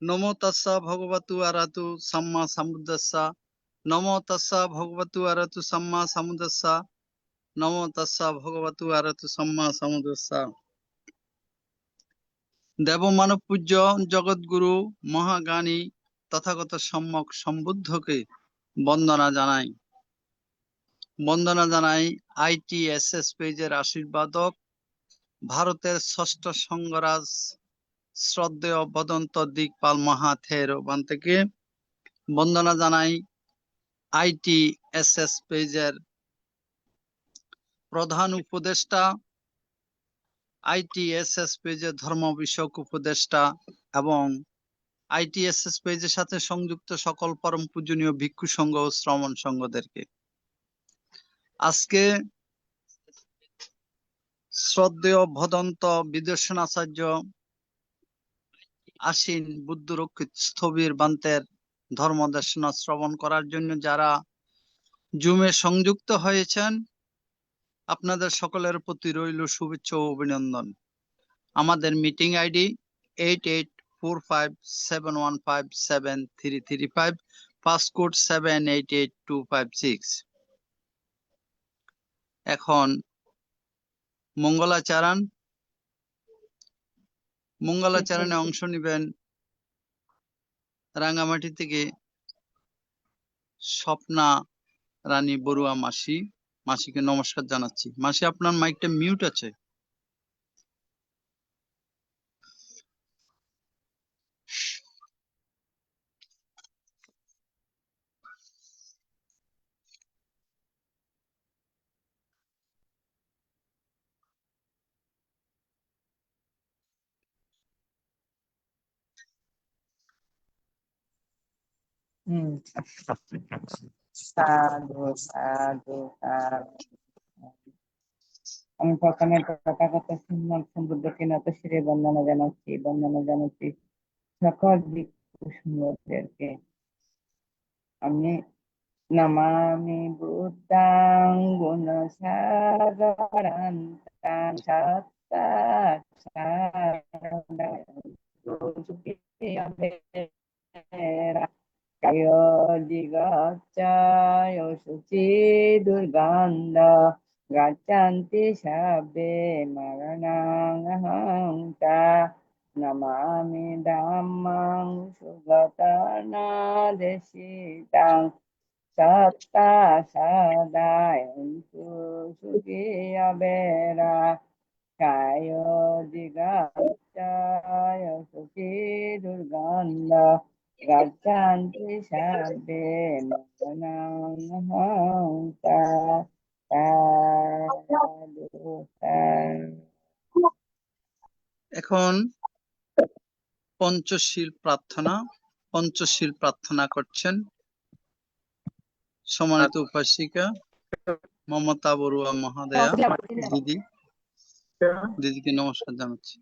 নমো তাস্সা ভগবতু আরাতু সাম্মা সাম্বুদ্দাস্সা। নমো তাস্সা ভগবতু আরাতু সাম্মা সাম্বুদ্দাস্সা। নমো তাস্সা ভগবতু আরাতু সাম্মা সাম্বুদ্দাস্সা। দেবমানব পূজ্য জগৎগুরু মহাজ্ঞানী তথাগত সম্যক সম্বুদ্ধকে বন্দনা জানাই। বন্দনা জানাই ITSS পেজের আশীর্বাদক ভারতের ষষ্ঠ সংঘরাজ শ্রদ্ধেয় বদন্ত দিকপাল মহাথেরোবান থেকে। বন্দনা জানাই ITSS পেজের প্রধান উপদেষ্টা, ITSS পেজের ধর্ম বিষয়ক উপদেষ্টা এবং ITSS পেজের সাথে সংযুক্ত সকল পরম পূজনীয় ভিক্ষু সংঘ ও শ্রমণ সংঘদেরকে। আজকে শ্রদ্ধেয় ভদন্ত বিদর্শন আচার্য আশ্বিন বুদ্ধ রক্ষিত স্থবির বান্তের ধর্মদেশনা শ্রবণ করার জন্য যারা জুমে সংযুক্ত হয়েছেন, আপনাদের সকলের প্রতি রইল শুভেচ্ছা ও অভিনন্দন। আমাদের মিটিং আইডি 884571573335, পাসকোড 788256। এখন মঙ্গলাচরণে অংশ নেবেন রাঙ্গামাটি থেকে স্বপ্না রানী বড়ুয়া মাসি। মাসিকে নমস্কার জানাচ্ছি। মাসি, আপনার মাইকটা মিউট আছে। সাধু সাধু সাধু। আমি প্রথমে তথাগত সম্যক সম্বুদ্ধকে নত শিরে বন্দনা জানাচ্ছি সকল ভিক্ষু সংঘদেরকে। আমি নমামি বুদ্ধাং গুণসাগরান্তাং কায়ো দিগচ্ছায় শুচি দুর্গন্ধ গচ্ছন্তি সাবে মরণাং অহংতা। নমামি ধাম্মাং সুগতনাদেশিতাং সত্তা সদায় সুখী অবেরা কায়ো দিগচ্ছায় শুচি দুর্গন্ধ গচ্ছন্তি সাবে মরণাং অহংতা। এখন পঞ্চশীল প্রার্থনা করছেন সম্মানিত উপাসিকা মমতা বড়ুয়া মহোদয়া। দিদিকে নমস্কার জানাচ্ছি।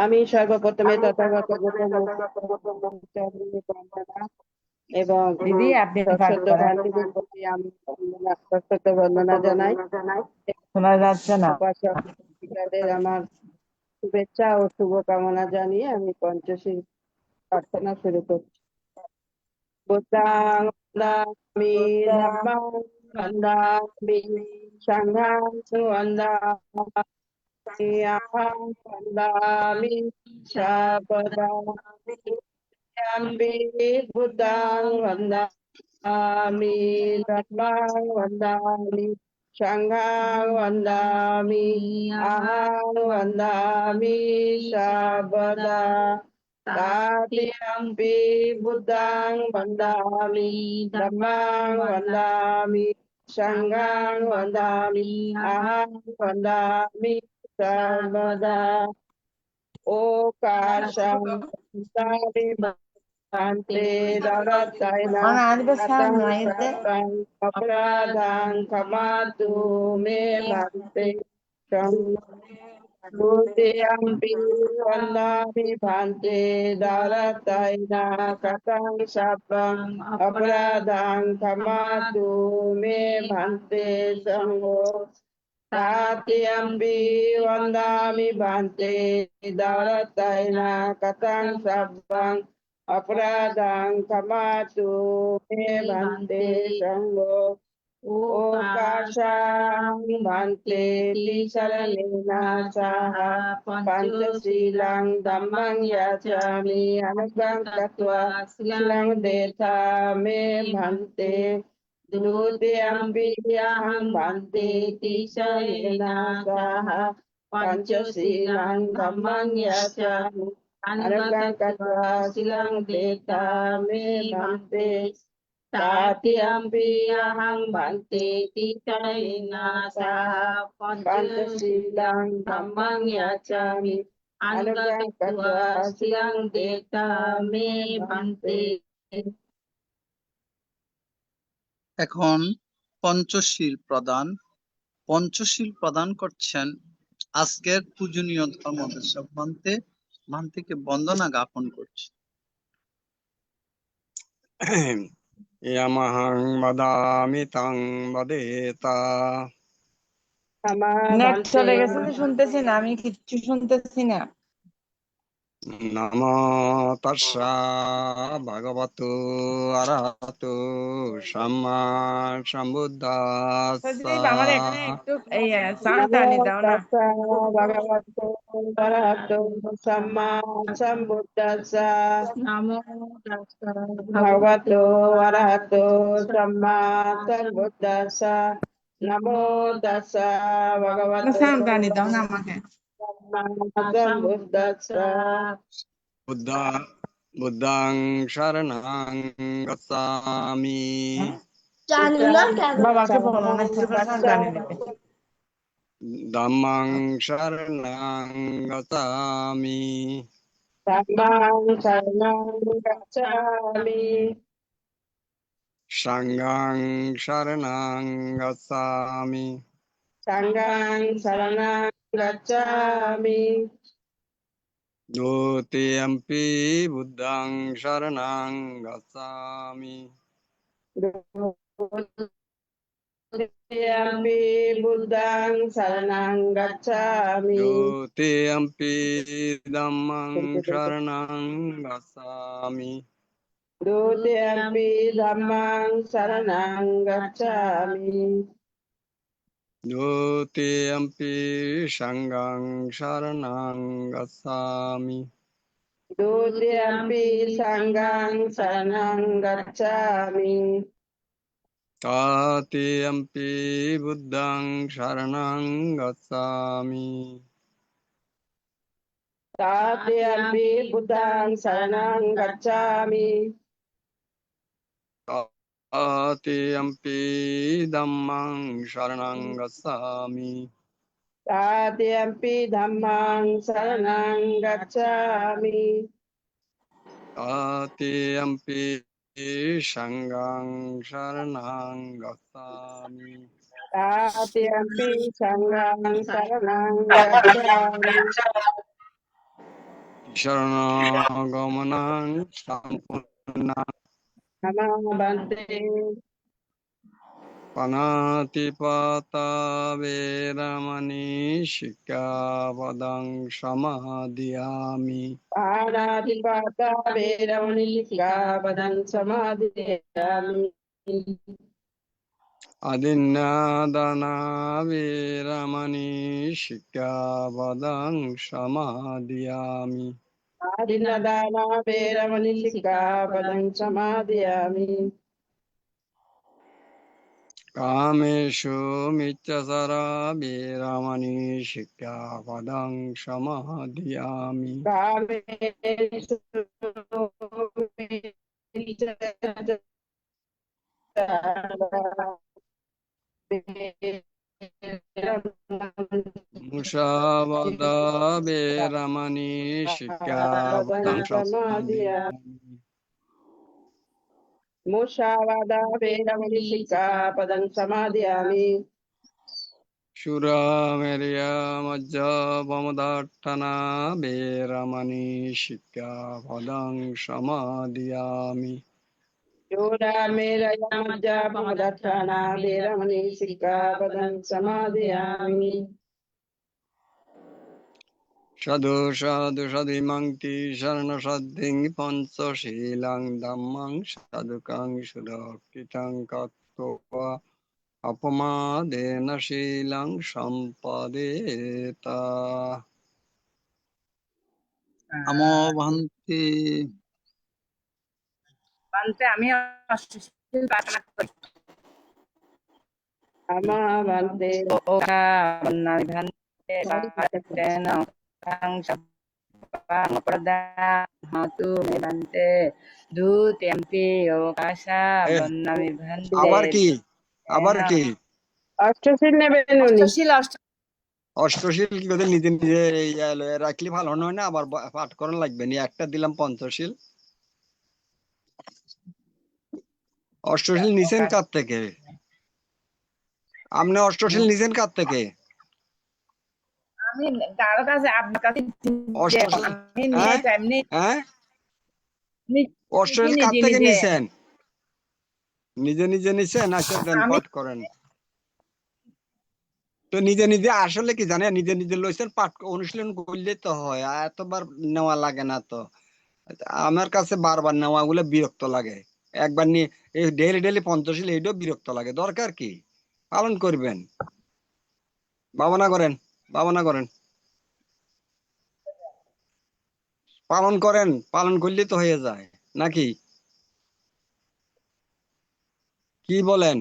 আমি সর্বপ্রথমে তথাগত এবং দিদি আপনি আমি বন্দনা জানাই। শোনা যাচ্ছে না। আমার শুভেচ্ছা ও শুভকামনা জানিয়ে আমি পঞ্চশীল প্রার্থনা শুরু করছি। বুদ্ধাং বন্দামি ধম্মাং বন্দামি সংঘাং বন্দামি আহং বন্দামি সাবধামি বুদ্ধাং বন্দামি ধম্মাং বন্দামি সংঘাং বন্দামি আহং বন্দামি সাবধা। তাতিয়ম্পি বুদ্ধাং বন্দামি ধম্মাং বন্দামি সংঘাং বন্দামি আহং বন্দামি সর্বদা। ওকাশং সারি ভান্তে দরতাইনা অপরাধাং ক্ষমাতু মে ভান্তে Bhutyampi Vandami Bhante Darataina Katang Sapang Apradang Kamatu Me Bhante Sangho Tatyampi vandami bhante darataina katang sabbang apradang kamatu me bhante sangho okashang bhante tisaranena saha panchasilang dhammang yachami anugang katva silang detha me bhante Dutiyampi aham bhante tisarena saha panchasilang dhammang yachami anugang katva silang detha me bhante Tatiyampi aham bhante tisarena saha panchasilang dhammang yachami anugang katva silang detha me bhante এখন পঞ্চশীল প্রদান করছেন আজকের পূজনীয় ধর্মদর্শক ভান্তিকে বন্দনা জ্ঞাপন করছে। Yamahang vadami tang vadeta. Net চলে গেছে যে শুনতেছি না, আমি কিচ্ছু শুনতেছি না। Namo tassa bhagavato arahato samma sambuddhassa. সজীব, আমার এখানে একটু সাউন্ড টানি দাও না। Bhagavato Arahato Samma Sambuddhassa Namo Tassa Bhagavato Arahato Samma Sambuddhassa Namo Tassa Bhagavato sound টানি দাও না আমাকে। Samma Sambuddhassa Buddhang sharanang gacchami. বাবাকে বলো না একটু সাউন্ড টানি দিতে। Dhammang sharanang gacchami. Dhammang Saranang Gacchami Sanghang sharanang gacchami. Sanghang Saranang Gacchami Dutiyampi buddhang sharanang gacchami. Dutiyampi Buddhang Saranang Gacchami Dutiyampi dhammang sharanang gacchami. Dutiyampi Dhammang Saranang Gacchami Dutiyampi sanghang sharanang gacchami. Dutiyampi Sanghang Saranang Gacchami Tatiyampi buddhang sharanang gacchami. Tatiyampi Buddhang Saranang Gacchami Tatiyampi dhammang sharanang gacchami. Tatiyampi Dhammang Saranang Gacchami Tatiyampi sanghang sharanang gacchami. Tatiyampi Sanghang Saranang Gacchami Sharanagamanang sampurnang Namo Bhante panatipata veramani sikkhapadang samadhiyami. Panatipata Veramani Sikkhapadang Samadhiyami Adinadana veramani sikkhapadang samadhiyami. Adinadana Veramani Sikkhapadang Samadhiyami Kameshu mityasara veramani sikkhapadang samadhiyami. Kamesu Mushavada veramani sikkhapadang samadhiyami. Mushavada Veramani Sikkhapadang Samadhiyami Shuramerya majjapamadarthana veramani sikkhapadang samadhiyami. चूडामेरयामज्जापमदर्थाना वेरमणि सिक्खापदं समादयामि সাধু সাধু সাধিমাংতি শরণ সাধ্যং পঞ্চশীলাং ধম্মাং সাধুকাং সুরক্ষিতাং কাত্ত্বা অপমাদেন শীলাং সম্পাদেতা। আমো ভান্তি। বান্তে আমি অষ্টশীল প্রার্থনা করি। अमावन्ते ওকা বন্নামি ভান্তে পাতেন কাং সপাং প্রদাহাতু মে ভান্তে ধূত্যম্পি ওকাশা এ, বন্নামি ভান্তে আবার কি আবার কি अष्टशील नेবেন উনি অষ্টশীল অষ্টশীল কি করে নিজে নিজে রাখলে ভালো নয় না, আবার পাঠ করা লাগবে না। একটা দিলাম পঞ্চশীল। অষ্টশীল নিছেন কার থেকে? আপনি অষ্টশীল নিছেন কার থেকে? আমি কারো কাছে আপনার কাছে অষ্টশীল আমি হ্যাঁ নিয়ে এমনি হ্যাঁ নি- অষ্টশীল কার নিজে থেকে নিজে নিছেন? নিজে নিজে নিছেন? আচ্ছা দেন, আমি পাঠ করেন। তো নিজে নিজে আসলে কি জানেন, নিজে নিজে লইছেন, পাঠ অনুশীলন করলে তো হয়, আর এতবার নেওয়া লাগে না তো। আমার কাছে বারবার নেওয়া গুলো বিরক্ত লাগে। একবার নিয়ে এই ডেলি ডেলি পঞ্চশীল, এইটাও বিরক্ত লাগে। দরকার কি? পালন করবেন, ভাবনা করেন, ভাবনা করেন, পালন করেন, পালন করলে তো হয়ে যায় নাকি? কি বলেন?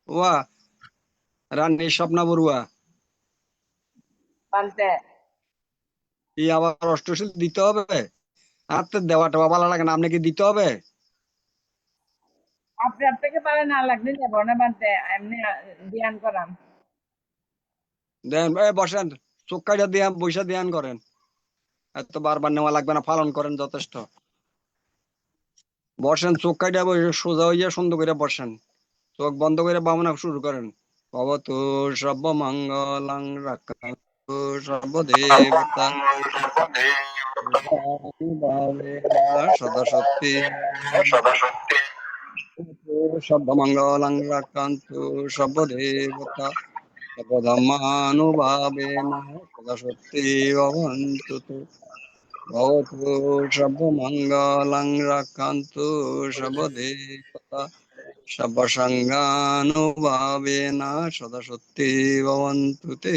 ওয়া রানী স্বপ্না বড়ুয়া, বান্তে এই আবার অষ্টশীল দিতে হবে? হাতে দেওয়া টেওয়া ভালো লাগে না, আপনাকে দিতে হবে? আপনার থেকে পারে না লাগলে নেব না বান্তে এমনি ধ্যান করাম। দেন বসেন, চোখ কাটা দিয়ে বৈশা ধ্যান করেন। এত বারবার নেওয়া লাগবে না, পালন করেন যথেষ্ট। বসেন, চোখ কাটা বসে সোজা হইয়া সুন্দর করে বসেন, চোখ বন্ধ করে ভাবনা শুরু করেন। ভবতু সর্বমঙ্গলাং রাক্ষান্তু সর্বদেবতা সদা সত্যি সর্বমঙ্গলাং রাক্ষান্তু সর্বদেবতা সর্বধর্মানুভাবেন সদা সত্যি ভবন্তু তে। ভবতু সর্বমঙ্গলাং রাক্ষান্তু সর্বদেবতা সর্বসঙ্গানুভাবেন সদা সত্যি ভবন্তু তে।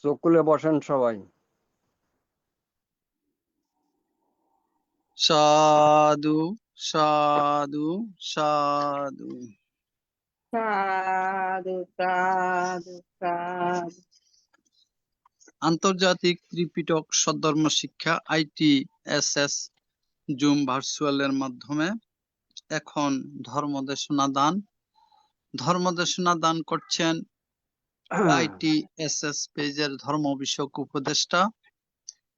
চোখ খুলে বসেন সবাই। সাধু সাধু সাধু। সাধু সাধু সাধু। আন্তর্জাতিক ত্রিপিটক সদ্ধর্ম শিক্ষা ITSS জুম ভার্চুয়ালের মাধ্যমে এখন ধর্মদেশনা দান করছেন ITSS পেজের ধর্ম বিষয়ক উপদেষ্টা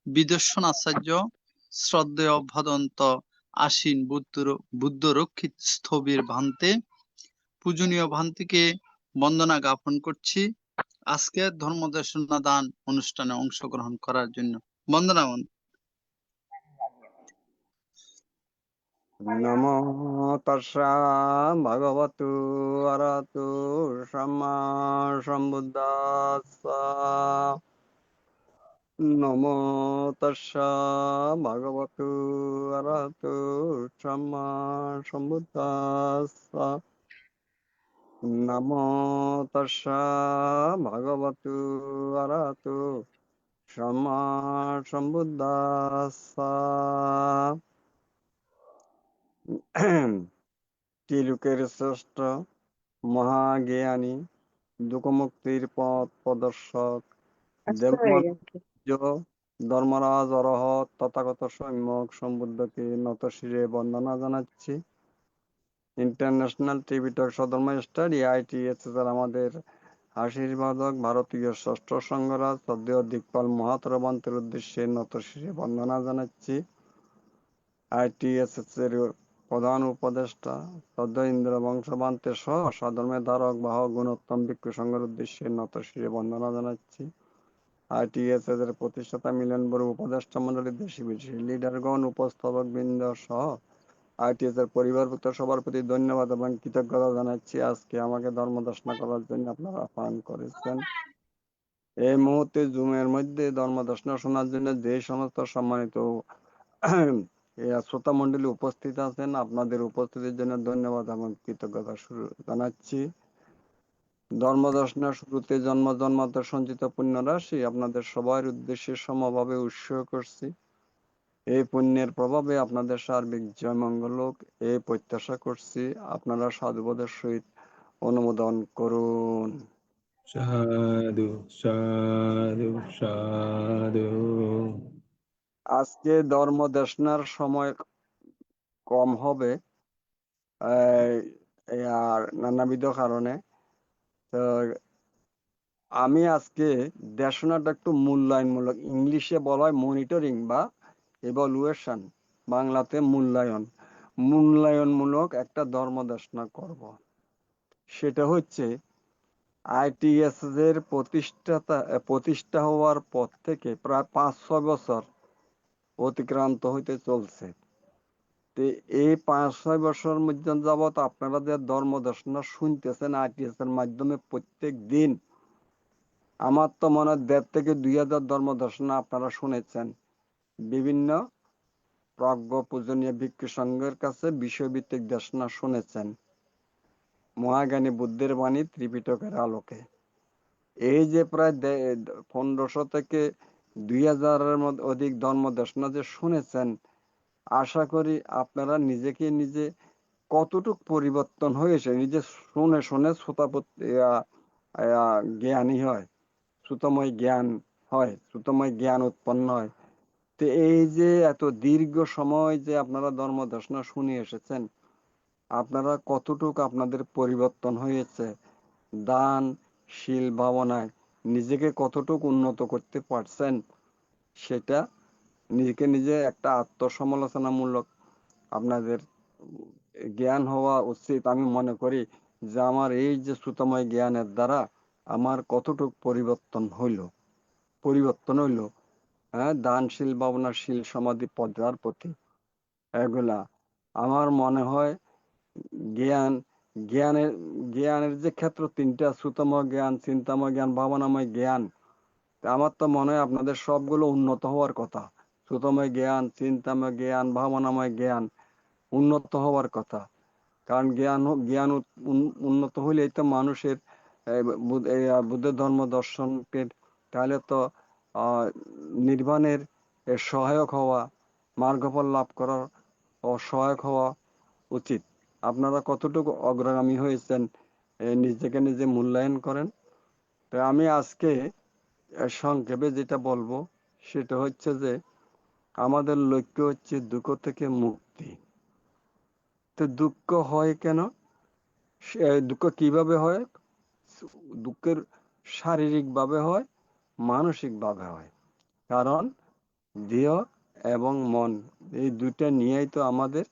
বিদর্শন আচার্য শ্রদ্ধেয় ভদন্ত আশ্বিন বুদ্ধ রক্ষিত স্থবির ভান্তে। পূজনীয় ভান্তিকে বন্দনা জ্ঞাপন করছি আজকে ধর্মদেশনা দান অনুষ্ঠানে অংশগ্রহণ করার জন্য। বন্দনা। নমো তাস্সা ভগবতু অরহতু সম্মা সম্বুদ্ধাস্সা। নমো তাস্সা ভগবতু অরহতু সম্মা সম্বুদ্ধাস্সা। নমো তাস্সা ভগবতু অরহতু সম্মা সম্বুদ্ধাস্সা। ত্রিলোকের শ্রেষ্ঠ মহাজ্ঞানী দুঃখমুক্তির পথ প্রদর্শক আচ্ছা হয়ে গেছে। ধর্মরাজ অরহত তথাগত সম্যক সম্বুদ্ধকে নত শিরে বন্দনা জানাচ্ছি। ইন্টারন্যাশনাল ত্রিপিটক সধর্ম স্টাডি ITSS আমাদের আশীর্বাদক ভারতীয় ষষ্ঠ সংঘরাজ শ্রদ্ধেয় দিকপাল মহাতর বান্তের উদ্দেশ্যে নত শিরে বন্দনা জানাচ্ছি। ITSS এর প্রধান উপদেষ্টা শ্রদ্ধেয় ইন্দ্র বংশবান্তের সহ সাধর্মের ধারক বাহক গুণোত্তম ভিক্ষু সংঘের উদ্দেশ্যে নত শিরে বন্দনা জানাচ্ছি। ITSS এর প্রতিষ্ঠাতা মিলন বড় উপদেষ্টা মন্ডলীর দেশি বিদেশি লিডারগণ উপস্থাপক বৃন্দ সহ ITSS এর পরিবারভুক্ত সবার প্রতি ধন্যবাদ এবং কৃতজ্ঞতা জানাচ্ছি আজকে আমাকে ধর্মদেশনা করার জন্য আপনারা আহ্বান করেছেন। এই মুহূর্তে জুমের মধ্যে ধর্মদেশনা শোনার জন্য যে সমস্ত সম্মানিত শ্রোতা মন্ডলী উপস্থিত আছেন আপনাদের উপস্থিতির জন্য ধন্যবাদ এবং কৃতজ্ঞতা জানাচ্ছি। ধর্মদেশনা শুরুতে জন্ম জন্মান্তর সঞ্চিত পুণ্য রাশি আপনাদের সবার উদ্দেশ্যে সমভাবে উৎসর্গ করছি। এই পুণ্যের প্রভাবে আপনাদের সার্বিক জয় মঙ্গল হোক এই প্রত্যাশা করছি। আপনারা সাধুবাদের সহিত অনুমোদন করুন। সাধু সাধু সাধু। আজকে ধর্মদেশনার সময় কম হবে আর নানাবিধ কারণে। তো আমি আজকে দেশনাটা একটু মূল্যায়নমূলক, ইংলিশে বলা হয় মনিটরিং বা ইভালুয়েশন, বাংলাতে মূল্যায়নমূলক একটা ধর্মদেশনা করব। সেটা হচ্ছে ITSS এর প্রতিষ্ঠা হওয়ার পর থেকে প্রায় 5-6 বছর অতিক্রান্ত হইতে চলছে। তো এই 5-6 বছর মধ্যে যাবত আপনারা যে ধর্মদেশনা শুনতেছেন ITSS এর মাধ্যমে প্রত্যেক দিন, আমার তো মনে হয় 1,500 থেকে 2,000 ধর্মদেশনা আপনারা শুনেছেন। বিভিন্ন প্রাজ্ঞ পূজনীয় ভিক্ষু সংঘের কাছে বিষয়ভিত্তিক দেশনা শুনেছেন মহাজ্ঞানী বুদ্ধের বাণী ত্রিপিটকের আলোকে। এই যে প্রায় 1500 থেকে 2000-এর মধ্যে অধিক ধর্মদেশনা যে শুনেছেন, আশা করি আপনারা নিজেকে নিজে কতটুক পরিবর্তন হয়েছে, নিজে শুনে শুনে জ্ঞানী হয়, শ্রুতময় জ্ঞান উৎপন্ন হয়। তো এই যে এত দীর্ঘ সময় যে আপনারা ধর্মদেশনা শুনে এসেছেন, আপনারা কতটুক আপনাদের পরিবর্তন হয়েছে, দান শীল ভাবনায় নিজেকে কতটুক উন্নত করতে পারছেন, সেটা নিজেকে নিজে একটা আত্মসমালোচনামূলক আপনাদের জ্ঞান হওয়া উচিত। আমি মনে করি যে আমার এই যে শ্রুতময় জ্ঞানের দ্বারা আমার কতটুক পরিবর্তন হইল। হ্যাঁ, দানশীল ভাবনাশীল সমাধি পদ্মার প্রতি এগুলা আমার মনে হয় জ্ঞানের যে ক্ষেত্র তিনটা, শ্রুতময় জ্ঞান, চিন্তাময় জ্ঞান, ভাবনাময় জ্ঞান, আমার তো মনে হয় আপনাদের সবগুলো উন্নত হওয়ার কথা। শ্রুতময় জ্ঞান, চিন্তাময় জ্ঞান, ভাবনাময় জ্ঞান উন্নত হওয়ার কথা। কারণ জ্ঞান উন্নত হইলেই তো মানুষের বুদ্ধ ধর্ম দর্শনকে, তাহলে তো নির্বাণের সহায়ক হওয়া, মার্গফল লাভ করার সহায়ক হওয়া উচিত। আপনারা কতটুকু অগ্রগামী হয়েছেন নিজেকে নিজে মূল্যায়ন করেন। তো আমি আজকে সংক্ষেপে যেটা বলবো সেটা হচ্ছে যে আমাদের লক্ষ্য হচ্ছে দুঃখ থেকে মুক্তি। তো দুঃখ হয় কেন, দুঃখ কিভাবে হয়? দুঃখের শারীরিক ভাবে হয়, মানসিক ভাবে হয়। কারণ দেহ এবং মন এই দুইটা নিয়েই তো আমাদের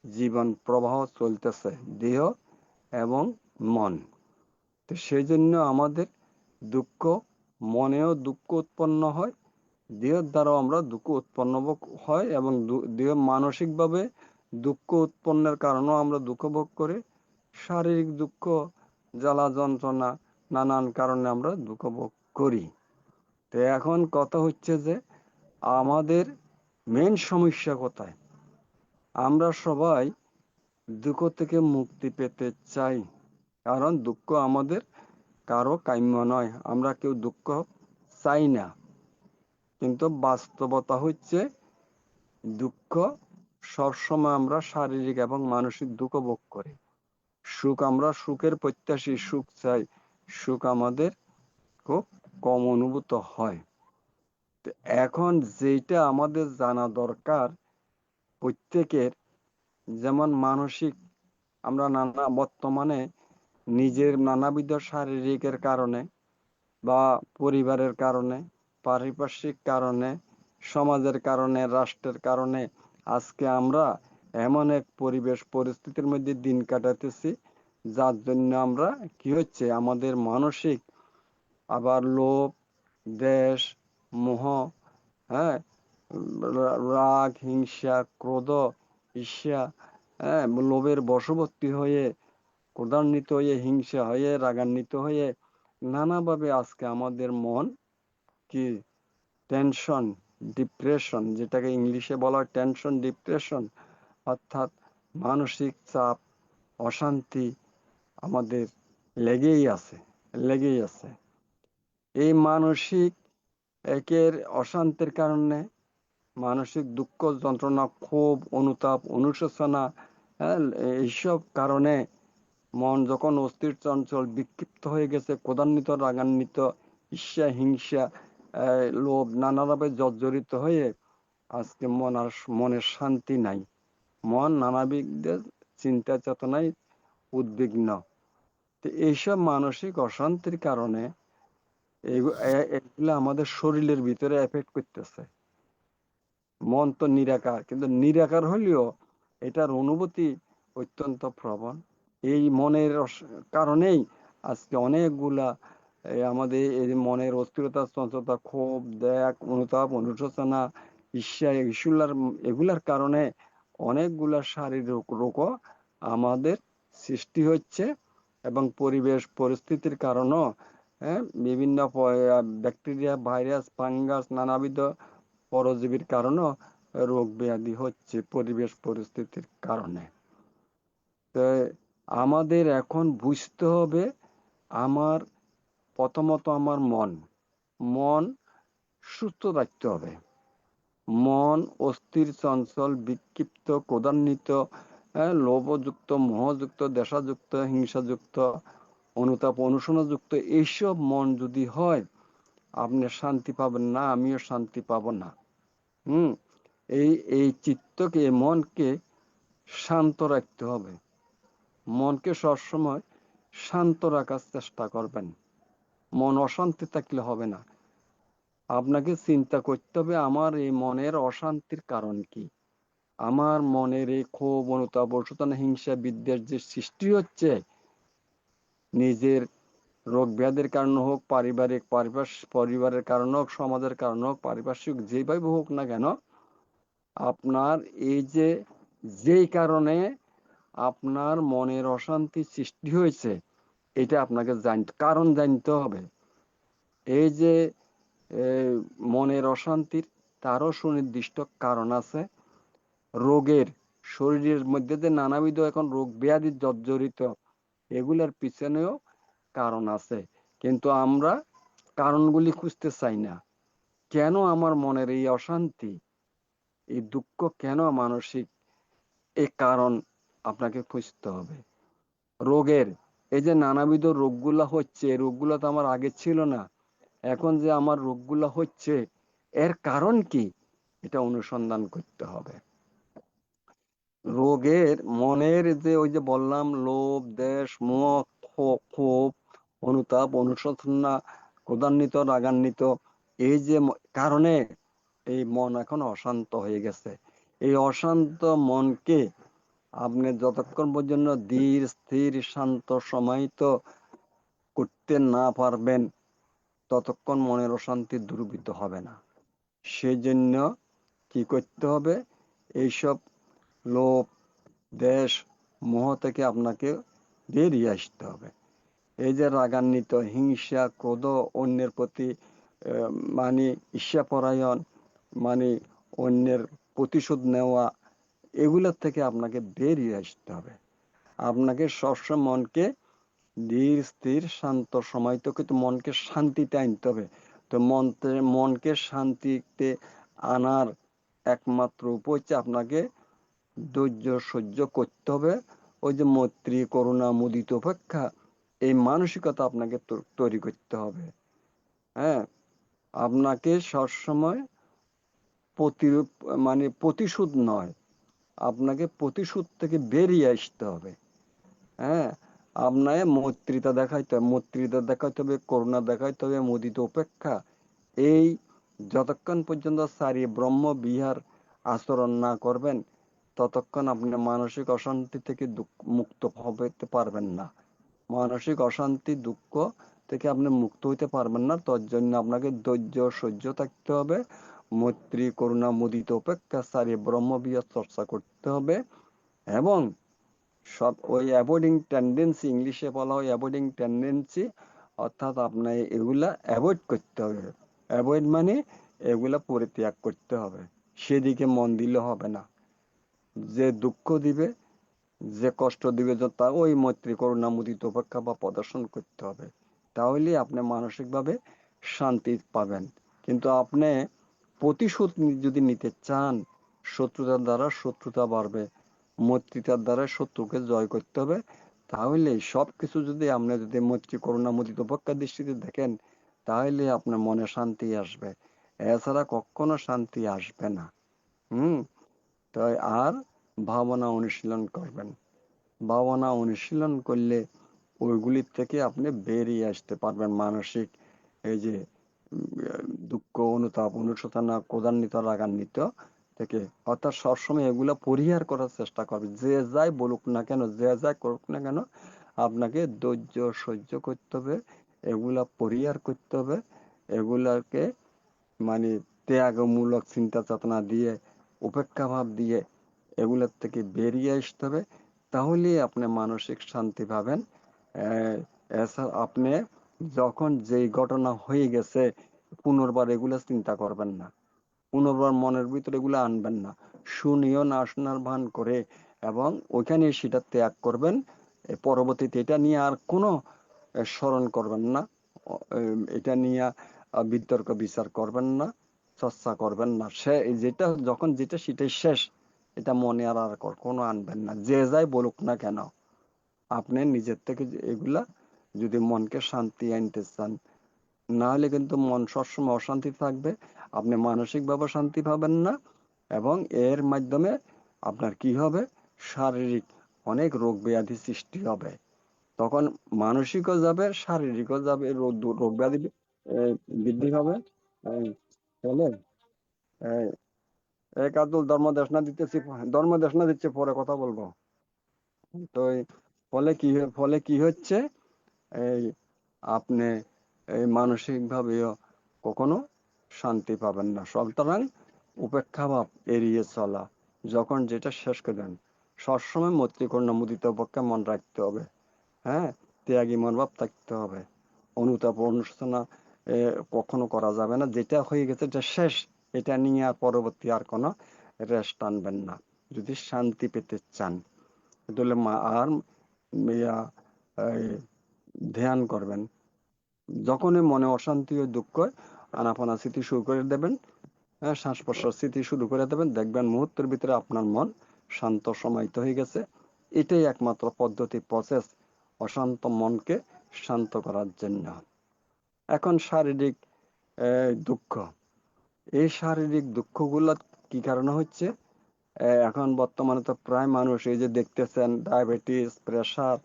জীবন প্রবাহ চলতেছে, দেহ এবং মন। তো সেই জন্য আমাদের দুঃখ, মনেও দুঃখ উৎপন্ন হয়, দেহের দ্বারাও আমরা দুঃখ উৎপন্ন হয়, এবং দেহ মানসিকভাবে দুঃখ উৎপন্নের কারণেও আমরা দুঃখ ভোগ করি। শারীরিক দুঃখ, জ্বালা যন্ত্রণা, নানান কারণে আমরা দুঃখ ভোগ করি। তো এখন কথা হচ্ছে যে আমাদের মেন সমস্যা কোথায়? আমরা সবাই দুঃখ থেকে মুক্তি পেতে চাই, কারণ দুঃখ আমাদের কারো কাম্য নয়, আমরা কেউ দুঃখ চাই না। কিন্তু বাস্তবতা হচ্ছে দুঃখ সবসময় আমরা শারীরিক এবং মানসিক দুঃখ ভোগ করি। সুখ, আমরা সুখের প্রত্যাশী, সুখ চাই, সুখ আমাদের খুব কম অনুভূত হয়। এখন যেটা আমাদের জানা দরকার প্রত্যেকের, যেমন মানসিক, আমরা বর্তমানে নিজের নানাবিধ শারীরিকের কারণে বা পরিবারের কারণে, পারিপার্শ্বিক কারণে, সমাজের কারণে, রাষ্ট্রের কারণে আজকে আমরা এমন এক পরিবেশ পরিস্থিতির মধ্যে দিন কাটাতেছি, যার জন্য আমরা কি হচ্ছে, আমাদের মানসিক, আবার লোভ, দেশ, মোহ, হ্যাঁ, রাগ, হিংসা, ক্রোধ, ঈর্ষা, হ্যাঁ, লোভের বশবর্তী হয়ে, ক্রোধান্বিত হয়ে, হিংসা হয়ে, রাগান্বিত হয়ে নানাভাবে আজকে আমাদের মন কি টেনশন, ডিপ্রেশন, যেটাকে ইংলিশে বলা হয় টেনশন, ডিপ্রেশন, অর্থাৎ মানসিক চাপ, অশান্তি আমাদের লেগেই আছে, লেগেই আছে। এই মানসিক একের অশান্তির কারণে, মানসিক দুঃখ, যন্ত্রণা, ক্ষোভ, অনুতাপ, অনুশোচনা, এইসব কারণে মন যখন অস্থির, চঞ্চল, বিক্ষিপ্ত হয়ে গেছে, ক্রোধান্বিত, রাগান্বিত, ঈর্ষা, হিংসা, লোভ, নানাভাবে জর্জরিত হয়ে আজকে মনের শান্তি নাই। মন নানাবিধ চিন্তা চেতনায় উদ্বিগ্ন। তো এইসব মানসিক অশান্তির কারণে এগুলো আমাদের শরীরের ভিতরে এফেক্ট করতেছে। মন তো নিরাকার, কিন্তু নিরাকার হলেও এটার অনুভূতি অত্যন্ত প্রবল। এই মনের কারণেই আজকে অনেকগুলা আমাদের এই মনের অস্থিরতা, চঞ্চলতা, ক্ষোভ, ত্যাগ, অনুতাপ, অনুশোচনা, ঈর্ষা, এগুলার কারণে অনেকগুলা শারীরিক রোগও আমাদের সৃষ্টি হচ্ছে, এবং পরিবেশ পরিস্থিতির কারণেও বিভিন্ন ব্যাকটেরিয়া, ভাইরাস, ফাঙ্গাস, নানাবিধ পরজীবীর কারণেও রোগ ব্যাধি হচ্ছে পরিবেশ পরিস্থিতির কারণে। তো আমাদের এখন বুঝতে হবে, আমার প্রথমত আমার মন সুস্থ রাখতে হবে। মন অস্থির, চঞ্চল, বিক্ষিপ্ত, ক্রোধান্বিত, লোভযুক্ত, মোহযুক্ত, দেশাযুক্ত, হিংসাযুক্ত, অনুতাপ, অনুশোচনাযুক্ত, এইসব মন যদি হয়, আপনি শান্তি পাবেন না, আমিও শান্তি পাবো না। এই চিত্তকে, মনকে শান্ত রাখতে হবে। মনকে সবসময় শান্ত রাখার চেষ্টা করবেন। মন অশান্তি থাকলে হবে না। আপনাকে চিন্তা করতে হবে, আমার এই মনের অশান্তির কারণ কি? আমার মনের এই ক্ষোভ, অনুতাপ, অনুশোচনা, হিংসা, বিদ্বেষ যে সৃষ্টি হচ্ছে, নিজের রোগ ব্যাধির কারণে হোক, পরিবারের কারণে হোক, সমাজের কারণে হোক, পারিপার্শ্বিক যেভাবে হোক না কেন, আপনার এই যেই কারণে আপনার মনের অশান্তি সৃষ্টি হয়েছে, এটা আপনাকে কারণ জানতে হবে। এই যে মনের অশান্তির, তারও সুনির্দিষ্ট কারণ আছে। রোগের, শরীরের মধ্যে যে নানাবিধ এখন রোগ ব্যাধি জর্জরিত, এগুলার পিছনেও কারণ আছে, কিন্তু আমরা কারণগুলি খুঁজতে চাই না। কেন আমার মনের এই অশান্তি, এই দুঃখ, কেন মানসিক, এই কারণ আপনাকে খুঁজতে হবে। রোগের, এই যে নানাবিধ রোগগুলা হচ্ছে, এই রোগগুলো তো আমার আগে ছিল না, এখন যে আমার রোগগুলো হচ্ছে এর কারণ কি, এটা অনুসন্ধান করতে হবে। রোগের মনের যে ওই যে বললাম লোভ, দ্বেষ, মোহ, ক্ষোভ, অনুতাপ, অনুশোচনা, ক্রোধান্বিত, রাগান্বিত, এই যে কারণে এই মন এখন অশান্ত হয়ে গেছে। এই অশান্ত মনকে আপনি যতক্ষণ পর্যন্ত ধীর স্থির শান্ত সমাহিত করতে না পারবেন, ততক্ষণ মনের অশান্তি দূরীভূত হবে না। সেজন্য কি করতে হবে, এইসব লোভ, দেশ, মোহ থেকে আপনাকে বেরিয়ে আসতে হবে। এই যে রাগান্বিত, হিংসা, ক্রোধ, অন্যের প্রতি মানে ঈর্ষাপরায়ণ, মানে অন্যের প্রতিশোধ নেওয়া, এগুলোর থেকে আপনাকে বেরিয়ে আসতে হবে। আপনাকে সবসময় মনকে ধীর স্থির শান্ত সমাহিত কিন্তু মনকে শান্তিতে আনতে হবে। তো মনকে শান্তিতে আনার একমাত্র উপায় হচ্ছে আপনাকে ধৈর্য সহ্য করতে হবে। ওই যে মৈত্রী, করুণা, মুদিত উপেক্ষা, এই মানসিকতা আপনাকে তৈরি করতে হবে। হ্যাঁ, আপনাকে সবসময় মানে প্রতিশোধ নয়, আপনাকে প্রতিশোধ থেকে বেরিয়ে আসতে হবে। হ্যাঁ, আপনাকে মৈত্রীতা দেখাইতে হবে, করুণা দেখাইতে হবে, মুদিত উপেক্ষা। এই যতক্ষণ পর্যন্ত সারি ব্রহ্ম বিহার আচরণ না করবেন, ততক্ষণ আপনি মানসিক অশান্তি থেকে মুক্ত হতে পারবেন না। মানসিক অশান্তি, দুঃখ থেকে আপনি মুক্ত হইতে পারবেন না। তার জন্য আপনাকে ধৈর্য সহ্য থাকতে হবে, মৈত্রী, করুণা, মুদিত উপেক্ষা সারি ব্রহ্ম বিহার চর্চা করতে হবে। এবং সব ওই অ্যাভয়েডিং টেন্ডেন্সি, ইংলিশে বলা হয় অ্যাভয়েডিং টেন্ডেন্সি, অর্থাৎ আপনার এগুলা অ্যাভয়েড করতে হবে। অ্যাভয়েড মানে এগুলা পরিত্যাগ করতে হবে, সেদিকে মন দিলে হবে না। যে দুঃখ দিবে, যে কষ্ট দিবে, তা ওই মৈত্রী, করুণা, মুদিত উপেক্ষা বা প্রদর্শন করতে হবে। তাহলে আপনি মানসিকভাবে শান্তি পাবেন। কিন্তু আপনি প্রতিশোধ যদি নিতে চান, শত্রুতার দ্বারা শত্রুতা বাড়বে, মৈত্রীতার দ্বারা শত্রুকে জয় করতে হবে। তাহলে সবকিছু যদি আপনি যদি মৈত্রী, করুণা, মুদিত উপেক্ষা দৃষ্টিতে দেখেন, তাহলে আপনার মনে শান্তি আসবে। এছাড়া কখনো শান্তি আসবে না। তাই আর ভাবনা অনুশীলন করবেন। ভাবনা অনুশীলন করলে ওইগুলির থেকে আপনি বেরিয়ে আসতে পারবেন। মানসিক এই যে দুঃখ, অনুতাপ, অনুশোচনা, ক্রোধান্বিত, রাগান্বিত থেকে, অর্থাৎ সবসময় এগুলা পরিহার করার চেষ্টা করবেন। যে যাই বলুক না কেন, যে যাই করুক না কেন, আপনাকে ধৈর্য সহ্য করতে হবে, এগুলা পরিহার করতে হবে। এগুলাকে মানে ত্যাগমূলক চিন্তা চেতনা দিয়ে, উপেক্ষা ভাব দিয়ে এগুলোর থেকে বেরিয়ে আসতে হবে। তাহলে আপনি মানসিক শান্তি পাবেন। এছাড়া আপনি যখন যেই ঘটনা হয়ে গেছে, পুনর্বার এগুলো চিন্তা করবেন না, পুনর্বার মনের ভিতরে এগুলো আনবেন না। শুনিও না শোনার ভান করে এবং ওইখানে সেটা ত্যাগ করবেন। পরবর্তীতে এটা নিয়ে আর কোনো স্মরণ করবেন না, এটা নিয়ে বিতর্ক বিচার করবেন না, চর্চা করবেন না। সে যেটা যখন যেটা সেটাই শেষ, এটা মনে আর কোনো আনবেন না। যে যাই বলুক না কেন, আপনি নিজের থেকে এগুলা যদি মনকে শান্তি আনতে চান, না হলে কিন্তু মন সবসময় অশান্তি থাকবে, আপনি মানসিকভাবে শান্তি পাবেন না। এবং এর মাধ্যমে আপনার কি হবে, শারীরিক অনেক রোগ ব্যাধি সৃষ্টি হবে। তখন মানসিকও যাবে, শারীরিকও যাবে, রোগ ব্যাধি বৃদ্ধি হবে। ফলে এক আব্দুল ধর্ম দেশনা দিচ্ছে, পরে কথা বলবো। তো ফলে কি হচ্ছে, এই আপনি এই মানসিক ভাবেও কখনো শান্তি পাবেন না। সুতরাং উপেক্ষা ভাব এড়িয়ে চলা, যখন যেটা শেষ করে দেন, সবসময় মৈত্রী, করুণা, মুদিত উপেক্ষা মন রাখতে হবে। হ্যাঁ, ত্যাগী মনোভাব থাকতে হবে। অনুতাপ, অনুশোচনা কখনো করা যাবে না। যেটা হয়ে গেছে এটা শেষ, এটা নিয়ে আর পরবর্তী আর কোনো রেস্ট আনবেন না, যদি শান্তি পেতে চান। তাহলে আর ধ্যান করবেন। যখনই মনে অশান্তি ও দুঃখ হয়, আনাপানা স্মৃতি শুরু করে দেবেন, হ্যাঁ, শ্বাস প্রশ্বাস স্মৃতি শুরু করে দেবেন, দেখবেন মুহূর্তের ভিতরে আপনার মন শান্ত সমাহিত হয়ে গেছে। এটাই একমাত্র পদ্ধতি, প্রসেস অশান্ত মনকে শান্ত করার জন্য। এখন শারীরিক দুঃখ, এই শারীরিক দুঃখগুলো কি কারণে হচ্ছে? এখন বর্তমানে তো প্রায় মানুষ এই যে দেখতেছেন diabetes, pressure,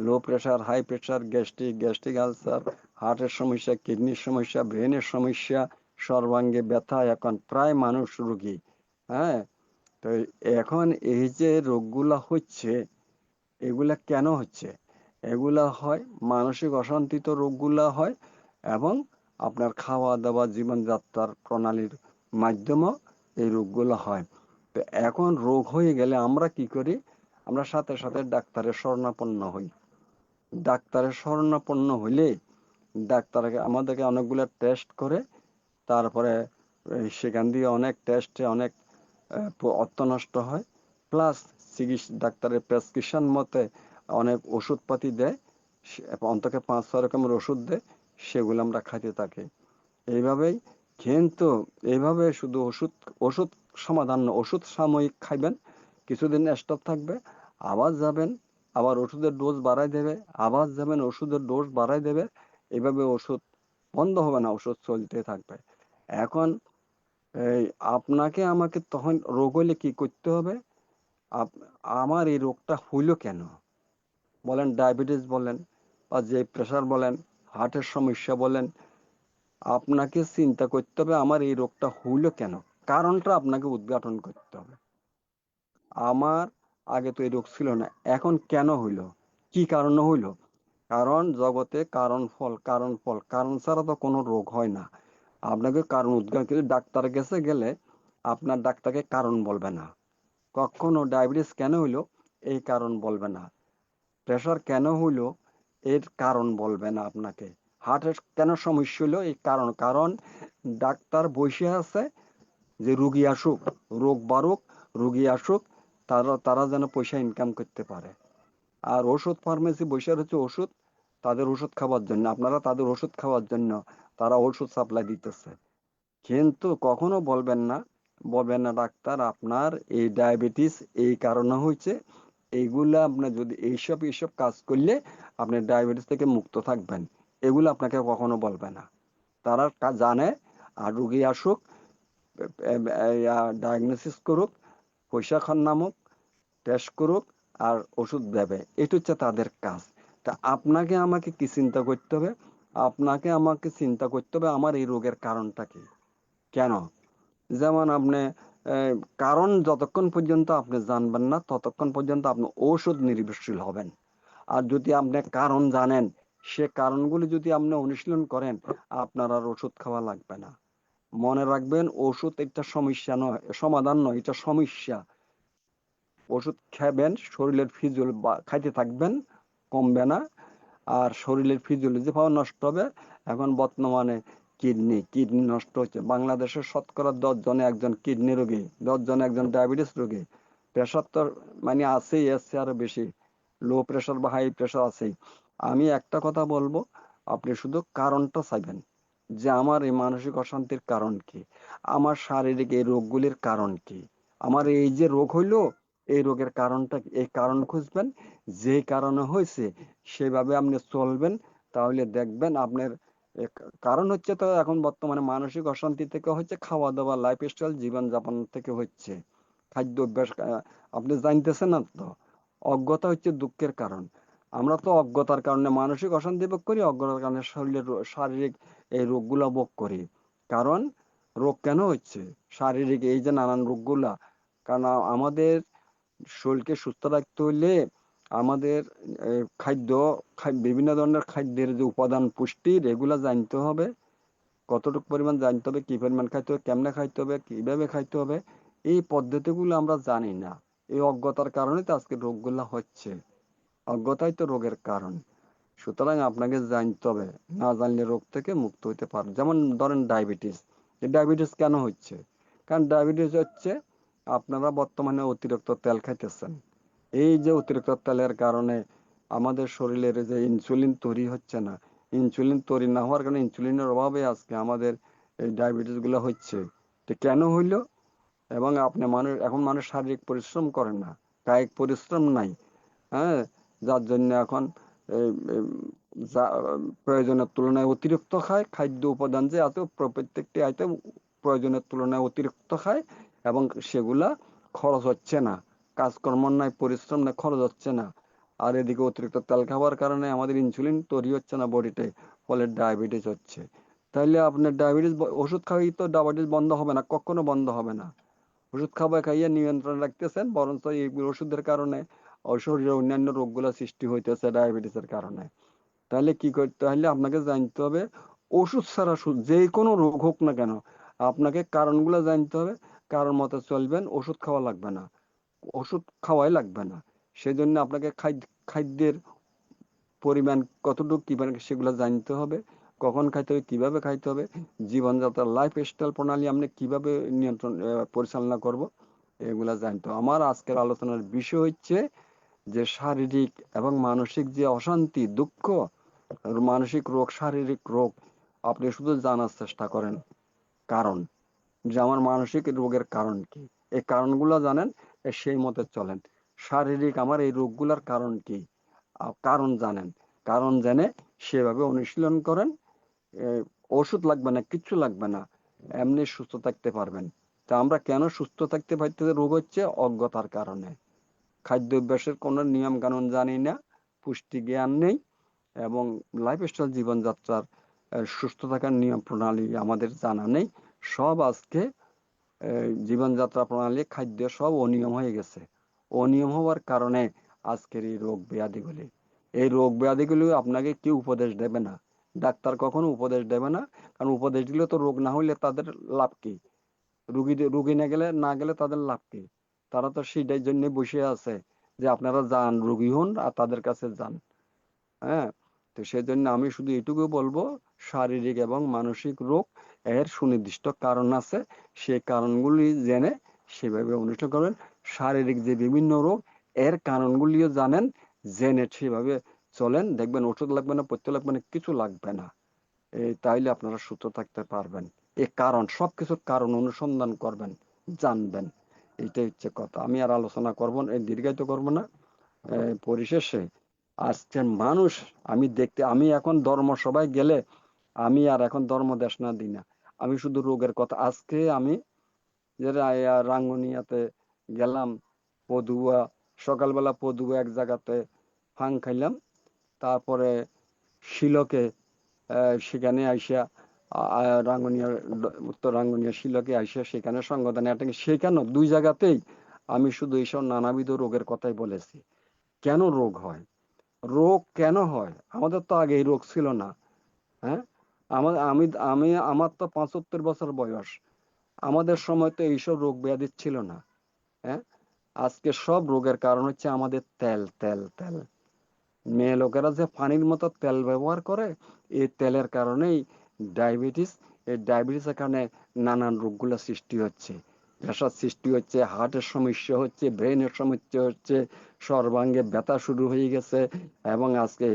low pressure, high pressure, gastric ulcer, হার্টের সমস্যা, কিডনির সমস্যা, ব্রেনের সমস্যা, সর্বাঙ্গে ব্যথা, এখন প্রায় মানুষ রোগী। হ্যাঁ, তো এখন এই যে রোগগুলা হচ্ছে, এগুলা কেন হচ্ছে? এগুলা হয় মানসিক অশান্তিত রোগগুলা হয়, এবং আপনার খাওয়া দাওয়া জীবনযাত্রার প্রণালীর মাধ্যমেও এই রোগগুলো হয়। তো এখন রোগ হয়ে গেলে আমরা কি করি? আমরা সাথে সাথে ডাক্তারের শরণাপন্ন হই। ডাক্তারের শরণাপন্ন হইলে ডাক্তার আমাদেরকে অনেকগুলো টেস্ট করে, তারপরে সেখান দিয়ে অনেক টেস্টে অনেক অর্থ নষ্ট হয়, প্লাস চিকিৎসা ডাক্তারের প্রেসক্রিপশন মতে অনেক ওষুধপাতি দেয়, অন্তত 5-6 রকমের ওষুধ দেয়, সেগুলো আমরা খাইতে থাকি। এইভাবেই, কিন্তু এইভাবে শুধু ওষুধ ওষুধ সমাধান না, ওষুধ সাময়িক খাইবেন, কিছুদিন স্টপ থাকবে, আবার যাবেন, আবার ওষুধের ডোজ বাড়াই দেবে, আবার যাবেন, ওষুধের ডোজ বাড়াই দেবে, এইভাবে ওষুধ বন্ধ হবে না, ওষুধ চলতে থাকবে। এখন এই আপনাকে আমাকে তখন রোগ হইলে কি করতে হবে? আমার এই রোগটা হইল কেন? বলেন ডায়াবেটিস বলেন, বা যে প্রেশার বলেন, হার্টের সমস্যা বলেন, আপনাকে চিন্তা করতে হবে আমার এই রোগটা হইল কেন, কারণটা আপনাকে উদ্ঘাটন করতে হবে। আমার আগে তো এই রোগ ছিল না, এখন কেন হইল, কি কারণে হইল? কারণ জগতে কারণ ফল, কারণ ফল, কারণ ছাড়া তো কোনো রোগ হয় না। আপনাকে কারণ উদ্ঘাটন করে ডাক্তার কাছে গেলে আপনার ডাক্তারকে কারণ বলবে না, কখনো ডায়াবেটিস কেন হইলো এই কারণ বলবে না, প্রেশার কেন হইলো এর কারণ বলবে না আপনাকে, হার্টের কেন সমস্যা হইলো এই কারণ, কারণ ডাক্তার বসে আছে যে রুগী আসুক, রোগ বাড়ুক, রুগী আসুক, তারা যেন পয়সা ইনকাম করতে পারে। আর ওষুধ ফার্মেসি বসে হচ্ছে ওষুধ, তাদের ওষুধ খাওয়ার জন্য, আপনারা তাদের ওষুধ খাওয়ার জন্য তারা ওষুধ সাপ্লাই দিতেছে। কিন্তু কখনো বলবেন না ডাক্তার আপনার এই ডায়াবেটিস এই কারণে হয়েছে, এইগুলা আপনার যদি এইসব কাজ করলে আপনি ডায়াবেটিস থেকে মুক্ত থাকবেন, এগুলো আপনাকে কখনো বলবে না। তারা জানে, আর রুগী আসুক, ডায়াগনোসিস করুক, পয়সা খান নামুক, টেস্ট করুক, আর ওষুধ দেবে, এটা হচ্ছে তাদের কাজ। তা আপনাকে আমাকে কি চিন্তা করতে হবে? আপনাকে আমাকে চিন্তা করতে হবে আমার এই রোগের কারণটা কি, কেন? যেমন আপনি কারণ যতক্ষণ পর্যন্ত আপনি জানবেন না ততক্ষণ পর্যন্ত আপনি ঔষধ নির্ভরশীল হবেন। আর যদি আপনি কারণ জানেন, সে কারণগুলি যদি আপনি অনুশীলন করেন, আপনার আর ওষুধ খাওয়া লাগবে না। মনে রাখবেন, ওষুধ একটা সমস্যা নয়, সমাধান নয়, এটা সমস্যা। ওষুধ খাবেন, শরীরের ফিজিওলজি খাইতে থাকবেন, কমবে না, আর শরীরের ফিজিওলজি পাওয়ার নষ্ট হবে। এখন বর্তমানে কিডনি নষ্ট হচ্ছে, বাংলাদেশের শতকরা 10 জনে একজন কিডনি রোগী, 10 জনে একজন ডায়াবেটিস রোগী, প্রেশার তো মানে আছেই, এসছে আরো বেশি, লো প্রেশার বা হাই প্রেশার আছেই। আমি একটা কথা বলবো, আপনি শুধু কারণটা চাইবেন যে আমার এই মানসিক অশান্তির কারণ কি, আমার শারীরিক এই রোগগুলির কারণ কি, আমার এই যে রোগ হইলো এই রোগের কারণটা কি, এই কারণ খুঁজবেন, যে কারণে হয়েছে সেভাবে আপনি চলবেন, তাহলে দেখবেন আপনার কারণ হচ্ছে তো এখন বর্তমানে মানসিক অশান্তি থেকে হচ্ছে খাওয়া দাওয়া, লাইফস্টাইল, জীবনযাপন থেকে হচ্ছে, খাদ্য অভ্যাস, আপনি জানতেছেন না তো, অজ্ঞতা হচ্ছে দুঃখের কারণ। আমরা তো অজ্ঞতার কারণে মানসিক অশান্তি ভোগ করি, অজ্ঞতার কারণে শরীরের শারীরিক এই রোগগুলা ভোগ করি। কারণ রোগ কেন হচ্ছে শারীরিক এই যে নানান রোগগুলা, কারণ আমাদের শরীরকে সুস্থ রাখতে হইলে আমাদের খাদ্য, বিভিন্ন ধরনের খাদ্যের যে উপাদান পুষ্টির, এগুলা জানতে হবে, কতটুকু পরিমাণ জানতে হবে, কি পরিমাণ খাইতে হবে, কেমনে খাইতে হবে, কিভাবে খাইতে হবে, এই পদ্ধতিগুলো আমরা জানি না। এই অজ্ঞতার কারণে তো আজকে রোগগুলা হচ্ছে, অজ্ঞতাই তো রোগের কারণ। সুতরাং আপনাকে জানতে হবে, না জানলে রোগ থেকে মুক্ত হইতে পারবেন। যেমন ধরেন ডায়াবেটিস, ডায়াবেটিস কেন হচ্ছে? কারণ ডায়াবেটিস হচ্ছে আপনারা বর্তমানে অতিরিক্ত তেল খাইতেছেন। এই যে অতিরিক্ত তেলের কারণে আমাদের শরীরের যে ইনসুলিন তৈরি হচ্ছে না, ইনসুলিন তৈরি না হওয়ার কারণে ইনসুলিনের অভাবে আজকে আমাদের এই ডায়াবেটিস গুলো হচ্ছে। তো কেন হইলো? এবং এখন মানুষ শারীরিক পরিশ্রম করে না, কায়িক পরিশ্রম নাই। হ্যাঁ, যার জন্য এখন এই, এই, প্রয়োজনের তুলনায় অতিরিক্ত খায়, খাদ্য উপাদান যে আছে প্রত্যেকটি আইটেম প্রয়োজনের তুলনায় অতিরিক্ত খায়, এবং সেগুলা খরচ হচ্ছে না, কাজকর্ম নাই, পরিশ্রম নাই, খরচ হচ্ছে না। আর এদিকে অতিরিক্ত তেল খাওয়ার কারণে আমাদের ইনসুলিন তৈরি হচ্ছে না বডিতে, ফলে ডায়াবেটিস হচ্ছে। তাইলে আপনার ডায়াবেটিস ওষুধ খাওয়াই তো ডায়াবেটিস বন্ধ হবে না, কখনো বন্ধ হবে না। ওষুধ খাইয়ে নিয়ন্ত্রণ রাখতেছেন, বরঞ্চ এই ওষুধের কারণে শরীরে অন্যান্য রোগগুলো সৃষ্টি হইতেছে ডায়াবেটিসের কারণে। তাহলে কি করতে হলে আপনাকে জানতে হবে, ওষুধ ছাড়া যে কোনো রোগ হোক না কেন আপনাকে কারণগুলো জানতে হবে, কারণ মতো চলবেন, ওষুধ খাওয়া লাগবে না, ওষুধ খাওয়াই লাগবে না। সেজন্য আপনাকে খাদ্যের পরিমাণ কতটুকু কিভাবে সেগুলো জানতে হবে, কখন খাইতে হবে, কিভাবে খাইতে হবে, জীবনযাত্রার লাইফ স্টাইল প্রণালী আপনি কিভাবে নিয়ন্ত্রণ পরিচালনা করব, এগুলা জানতে হবে। আমার আজকের আলোচনার বিষয় হচ্ছে যে শারীরিক এবং মানসিক যে অশান্তি, দুঃখ, মানসিক রোগ, শারীরিক রোগ, আপনি শুধু জানার চেষ্টা করেন কারণ, যে আমার মানসিক রোগের কারণ কি, এই কারণগুলো জানেন, সেই মতে চলেন। শারীরিক আমার এই রোগগুলোর কারণ কি, কারণ জানেন, কারণ জেনে সেভাবে অনুশীলন করেন। ওষুধ লাগবে না, কিচ্ছু লাগবে না, এমনি সুস্থ থাকতে পারবেন। তা আমরা কেন সুস্থ থাকতে পারতেছি? রোগ হচ্ছে অজ্ঞতার কারণে। খাদ্য অভ্যাসের কোনো নিয়ম কানুন জানি না, পুষ্টি জ্ঞান নেই, এবং লাইফস্টাইল জীবনযাত্রার সুস্থ থাকার নিয়ম প্রণালী আমাদের জানা নেই। সব আজকে জীবনযাত্রা প্রণালী, খাদ্য সব অনিয়ম হয়ে গেছে। অনিয়ম হওয়ার কারণে আজকের এই রোগ ব্যাধিগুলি, এই রোগ ব্যাধিগুলি আপনাকে কেউ উপদেশ দেবে না, ডাক্তার কখনো উপদেশ দেবে না। কারণ উপদেশ দিলে তো রোগ না হইলে তাদের লাভ কি? রুগী না গেলে তাদের লাভ কি? তারা তো সেটার জন্য বসে আছে যে আপনারা যান, রুগী হন আর তাদের কাছে যান। হ্যাঁ, তো সেজন্য আমি শুধু এটুকু বলবো, শারীরিক এবং মানসিক রোগ এর সুনির্দিষ্ট কারণ আছে, সেই কারণগুলি জেনে সেভাবে অনুষ্ঠিত করবেন। শারীরিক যে বিভিন্ন রোগ, এর কারণগুলিও জানেন, জেনে সেভাবে চলেন, দেখবেন ওষুধ লাগবে না, পথ্য লাগবে না, কিছু লাগবে না। তাইলে আপনারা সুস্থ থাকতে পারবেন। এই কারণ, সবকিছুর কারণ অনুসন্ধান করবেন, জানবেন। এইটাই হচ্ছে কথা। আমি আর আলোচনা করব না, দীর্ঘায়িত করব না। পরিশেষে আজকের মানুষ, আমি এখন ধর্ম সবাই গেলে আমি আর এখন ধর্ম দেশনা দিই না, আমি শুধু রোগের কথা। আজকে আমি যে রাঙ্গুনিয়াতে গেলাম, পদুয়া, সকালবেলা পদুয়া এক জায়গাতে ফাং খাইলাম, তারপরে শিলকে সেখানে আইসা রাঙ্গুনিয়া, উত্তর রাঙ্গুনিয়া শিলকে আইসা সেখানে সংগঠনে একটা, সেখানে দুই জায়গাতেই আমি শুধু এইসব নানাবিধ রোগের কথাই বলেছি। কেন রোগ হয়, রোগ কেন হয়? আমাদের তো আগে এই রোগ ছিল না। হ্যাঁ, আমার তো 75 বছর বয়স, আমাদের সময় তো এইসব রোগ ব্যাধি ছিল না। হ্যাঁ, আজকে সব রোগের কারণ হচ্ছে আমাদের তেল, তেল, তেল। মেয়ে লোকেরা যে পানির মতো তেল ব্যবহার করে, এই তেলের কারণেই ডায়াবেটিস, এই ডায়াবেটিসের কারণে নানান রোগগুলো সৃষ্টি হচ্ছে, প্রেশার সৃষ্টি হচ্ছে, হার্টের সমস্যা হচ্ছে, ব্রেনের সমস্যা হচ্ছে, সর্বাঙ্গে ব্যথা শুরু হয়ে গেছে। এবং আজকে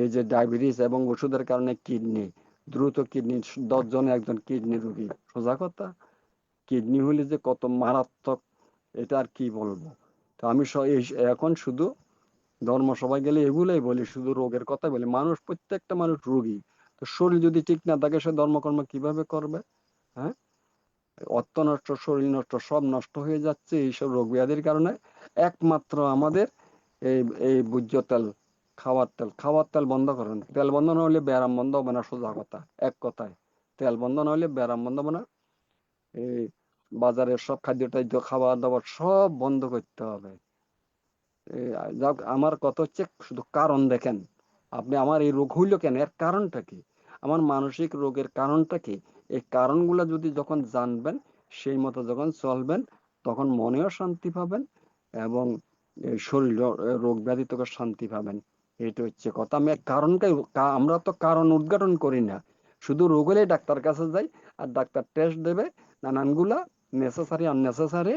এই যে ডায়াবেটিস এবং ওষুধের কারণে কিডনি, দ্রুত কিডনি, 10 জনে একজন কিডনি রোগী, সোজা কথা। কিডনি হলে যে কত মারাত্মক, এটা আর কি বলবো। তো আমি এখন শুধু ধর্মসভায় গেলে এগুলোই বলি, শুধু রোগের কথা বলি। প্রত্যেকটা মানুষ রোগী। তো শরীর যদি ঠিক না থাকে, সে ধর্মকর্ম কিভাবে করবে? হ্যাঁ, অর্থ নষ্ট, শরীর নষ্ট, সব নষ্ট হয়ে যাচ্ছে এইসব রোগ ব্যাধির কারণে। একমাত্র আমাদের এই এই ভোজ্য তেল, খাওয়ার তেল বন্ধ করুন। তেল বন্ধ না হলে ব্যায়াম বন্ধ হবে না, সোজা কথা, এক কথায়। তেল বন্ধ না হলে ব্যায়াম বন্ধ হবে না। এই বাজারের সব খাদ্য টাদ্য, খাবার দাবার সব বন্ধ করতে হবে। যাক, আমার কথা হচ্ছে শুধু কারণ দেখেন, আপনি আমার এই রোগ হইলো কেন, এর কারণটা কি, আমার মানসিক রোগের কারণটা কি, এই কারণগুলো যদি যখন জানবেন, সেই মতো যখন চলবেন, তখন মনেও শান্তি পাবেন, এবং শরীর রোগ ব্যাধি থেকে শান্তি পাবেন। এটা হচ্ছে কথা। আমি আমরা তো কারণ উদ্ঘাটন করি না, শুধু রোগ হলে ডাক্তার কাছে যাই, আর ডাক্তার টেস্ট দেবে নানানগুলা, নেসেসারি আননেসেসারি,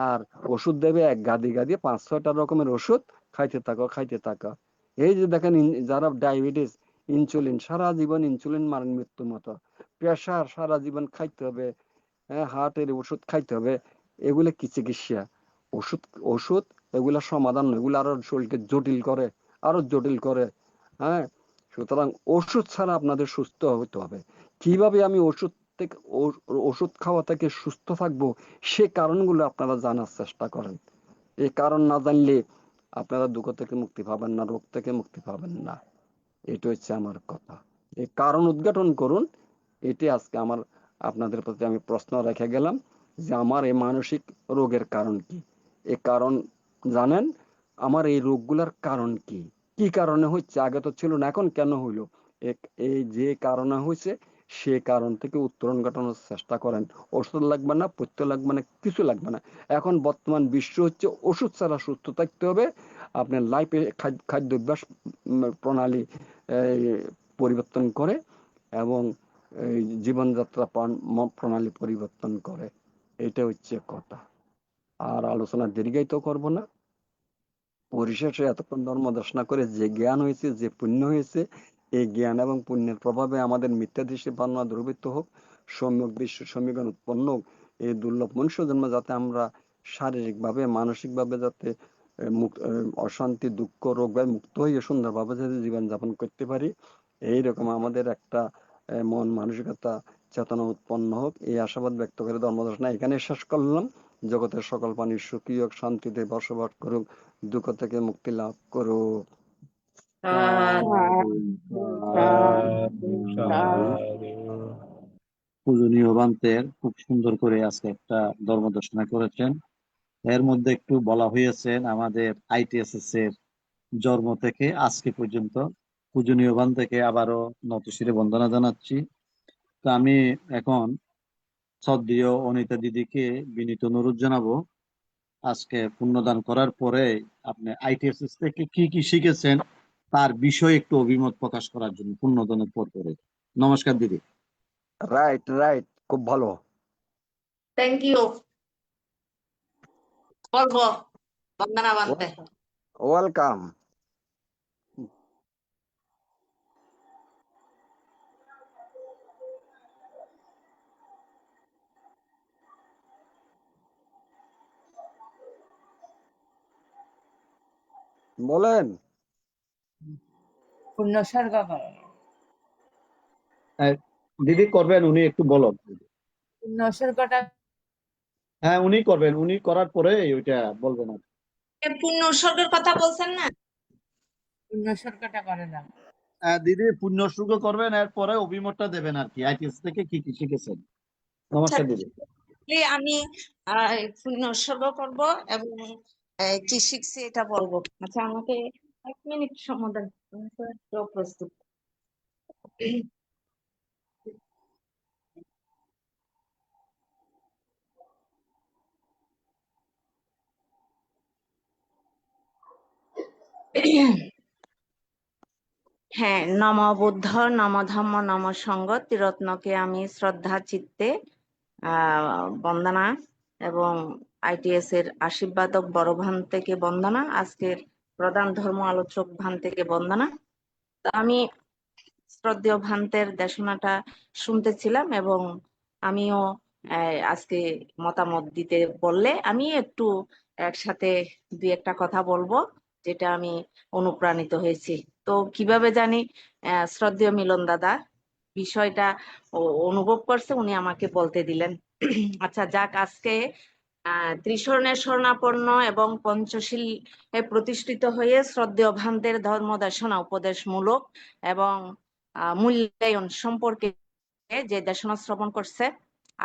আর ওষুধ দেবে এক গাদি গাদি, 5-6টা রকমের ওষুধ, খাইতে থাকো। এই যে দেখেন যারা ডায়াবেটিস, ইনসুলিন, সারা জীবন ইনসুলিন মারেন মৃত্যুর মতো, প্রেশার সারা জীবন খাইতে হবে, হ্যাঁ, হার্টের ওষুধ খাইতে হবে, এগুলো কি চিকিৎসা? ওষুধ ওষুধ এগুলা সমাধান নয়, এগুলো আরো শরীরকে জটিল করে, আরো জটিল করে। হ্যাঁ, সুতরাং ওষুধ ছাড়া আপনাদের সুস্থ হতে হবে। কিভাবে আমি ওষুধ থেকে ওষুধ খাওয়া থেকে সুস্থ থাকবো, সে কারণগুলো আপনারা জানার চেষ্টা করেন। এই কারণ না জানলে আপনারা দুঃখ থেকে মুক্তি পাবেন না, রোগ থেকে মুক্তি পাবেন না। এটা হচ্ছে আমার কথা। এই কারণ উদ্ঘাটন করুন। এটি আজকে আমার আপনাদের প্রতি আমি প্রশ্ন রেখে গেলাম যে আমার এই মানসিক রোগের কারণ কি। এই কারণ জানেন, আমার এই রোগগুলোর কারণ কি, কি কারণে হচ্ছে, আগে তো ছিল না, এখন কেন হইলো? এই যে কারণে হয়েছে সে কারণ থেকে উত্তরণ ঘটানোর চেষ্টা করেন। ওষুধ লাগবে না, পথ্য লাগবে না, কিছু লাগবে না। এখন বর্তমান বিশ্ব হচ্ছে ওষুধ ছাড়া সুস্থ থাকতে হবে। আপনার লাইফে খাদ্যাভ্যাস প্রণালী এই, পরিবর্তন করে এবং এই জীবনযাত্রা প্রণালী পরিবর্তন করে। এটা হচ্ছে কথা। আর আলোচনা দীর্ঘায়িত করব না। পরিশেষে এতক্ষণ ধর্ম দর্শনা করে যে জ্ঞান হয়েছে, যে পুণ্য হয়েছে, এই জ্ঞান এবং পুণ্যের প্রভাবে আমাদের মিথ্যা দৃষ্টি ভাবনা দুর্বৃত্ত হোক, সম্যক দৃশ্য সমীকরণ উৎপন্ন হোক। এই দুর্লভ মনুষ্য জন্ম যাতে আমরা শারীরিকভাবে মানসিকভাবে যাতে অশান্তি, দুঃখ, রোগ বা মুক্ত হয়ে সুন্দরভাবে যাতে জীবনযাপন করতে পারি, এইরকম আমাদের একটা মন মানসিকতা চেতনা উৎপন্ন হোক, এই আশাবাদ ব্যক্ত করে ধর্মদর্শনা এখানে শেষ করলাম। জগতের সকল প্রাণী সুখী হোক, শান্তিতে বসবাস করুক, দুঃখ থেকে মুক্তি লাভ করুক। পূজনীয় বান্তের খুব সুন্দর করে আজকে একটা ধর্ম দর্শনা করেছেন। এর মধ্যে একটু বলা হয়েছে আমাদের ITSS এর জন্ম থেকে আজকে পর্যন্ত। পূজনীয় বান থেকে আবারও নতশিরে বন্দনা জানাচ্ছি। তো আমি এখন শ্রদ্ধেয় অনিতা দিদিকে বিনীত অনুরোধ জানাবো, আজকে পুণ্যদান করার পরে আপনি ITSS থেকে কি কি শিখেছেন তার বিষয়ে একটু অভিমত প্রকাশ করার জন্য পুণ্যদানের পর করে। নমস্কার দিদি। রাইট রাইট, খুব ভালো। Thank you. বলবো বন্দনা বানতে। ওয়েলকাম। বলেন। পুণ্যস্বর্গ করো, দিদি করবেন, উনি একটু বলো। পুণ্যস্বর্গটা হ্যাঁ উনি করবেন, উনি করার পরে ওইটা বলবেন। পূর্ণ উৎসর্গের কথা বলছেন না? পুণ্যস্বর্গটা করে দাও। দিদি পুণ্য শুরু করবেন, এরপরে অভিমতটা দেবেন আর কি, ITSS থেকে কি কি শিখেছেন। আচ্ছা, নমস্কার দিদি। আমি পূর্ণ উৎসর্গ করব এবং কি শিখছি এটা বলবো। আচ্ছা, আমাকে 1 মিনিট সময় দেন, আমি তো একটু প্রস্তুত। হ্যাঁ, নম বুদ্ধ, নম ধম্ম, নম সংঘ ত্রিরত্নকে আমি শ্রদ্ধা চিত্তে বন্দনা এবং ITS এর আশীর্বাদক বড় ভান থেকে বন্দনা, আজকের প্রধান ধর্ম আলোচক ভান থেকে বন্দনা। তো আমি শ্রদ্ধেয় ভান্তের দেশনাটা শুনতেছিলাম এবং আমিও আজকে মতামত দিতে বললে আমি একটু একসাথে দুই একটা কথা বলবো, যেটা আমি অনুপ্রাণিত হয়েছি। তো কিভাবে জানি শ্রদ্ধেয় মিলন দাদা বিষয়টা অনুভব করছে, উনি আমাকে বলতে দিলেন। আচ্ছা যাক, আজকে ত্রিশরণের শরণাপন্ন এবং পঞ্চশীল প্রতিষ্ঠিত হয়ে শ্রদ্ধেয় ভান্তের ধর্ম দেশনা উপদেশমূলক এবং মূল্যায়ন সম্পর্কে যে দেশনা শ্রবণ করছে,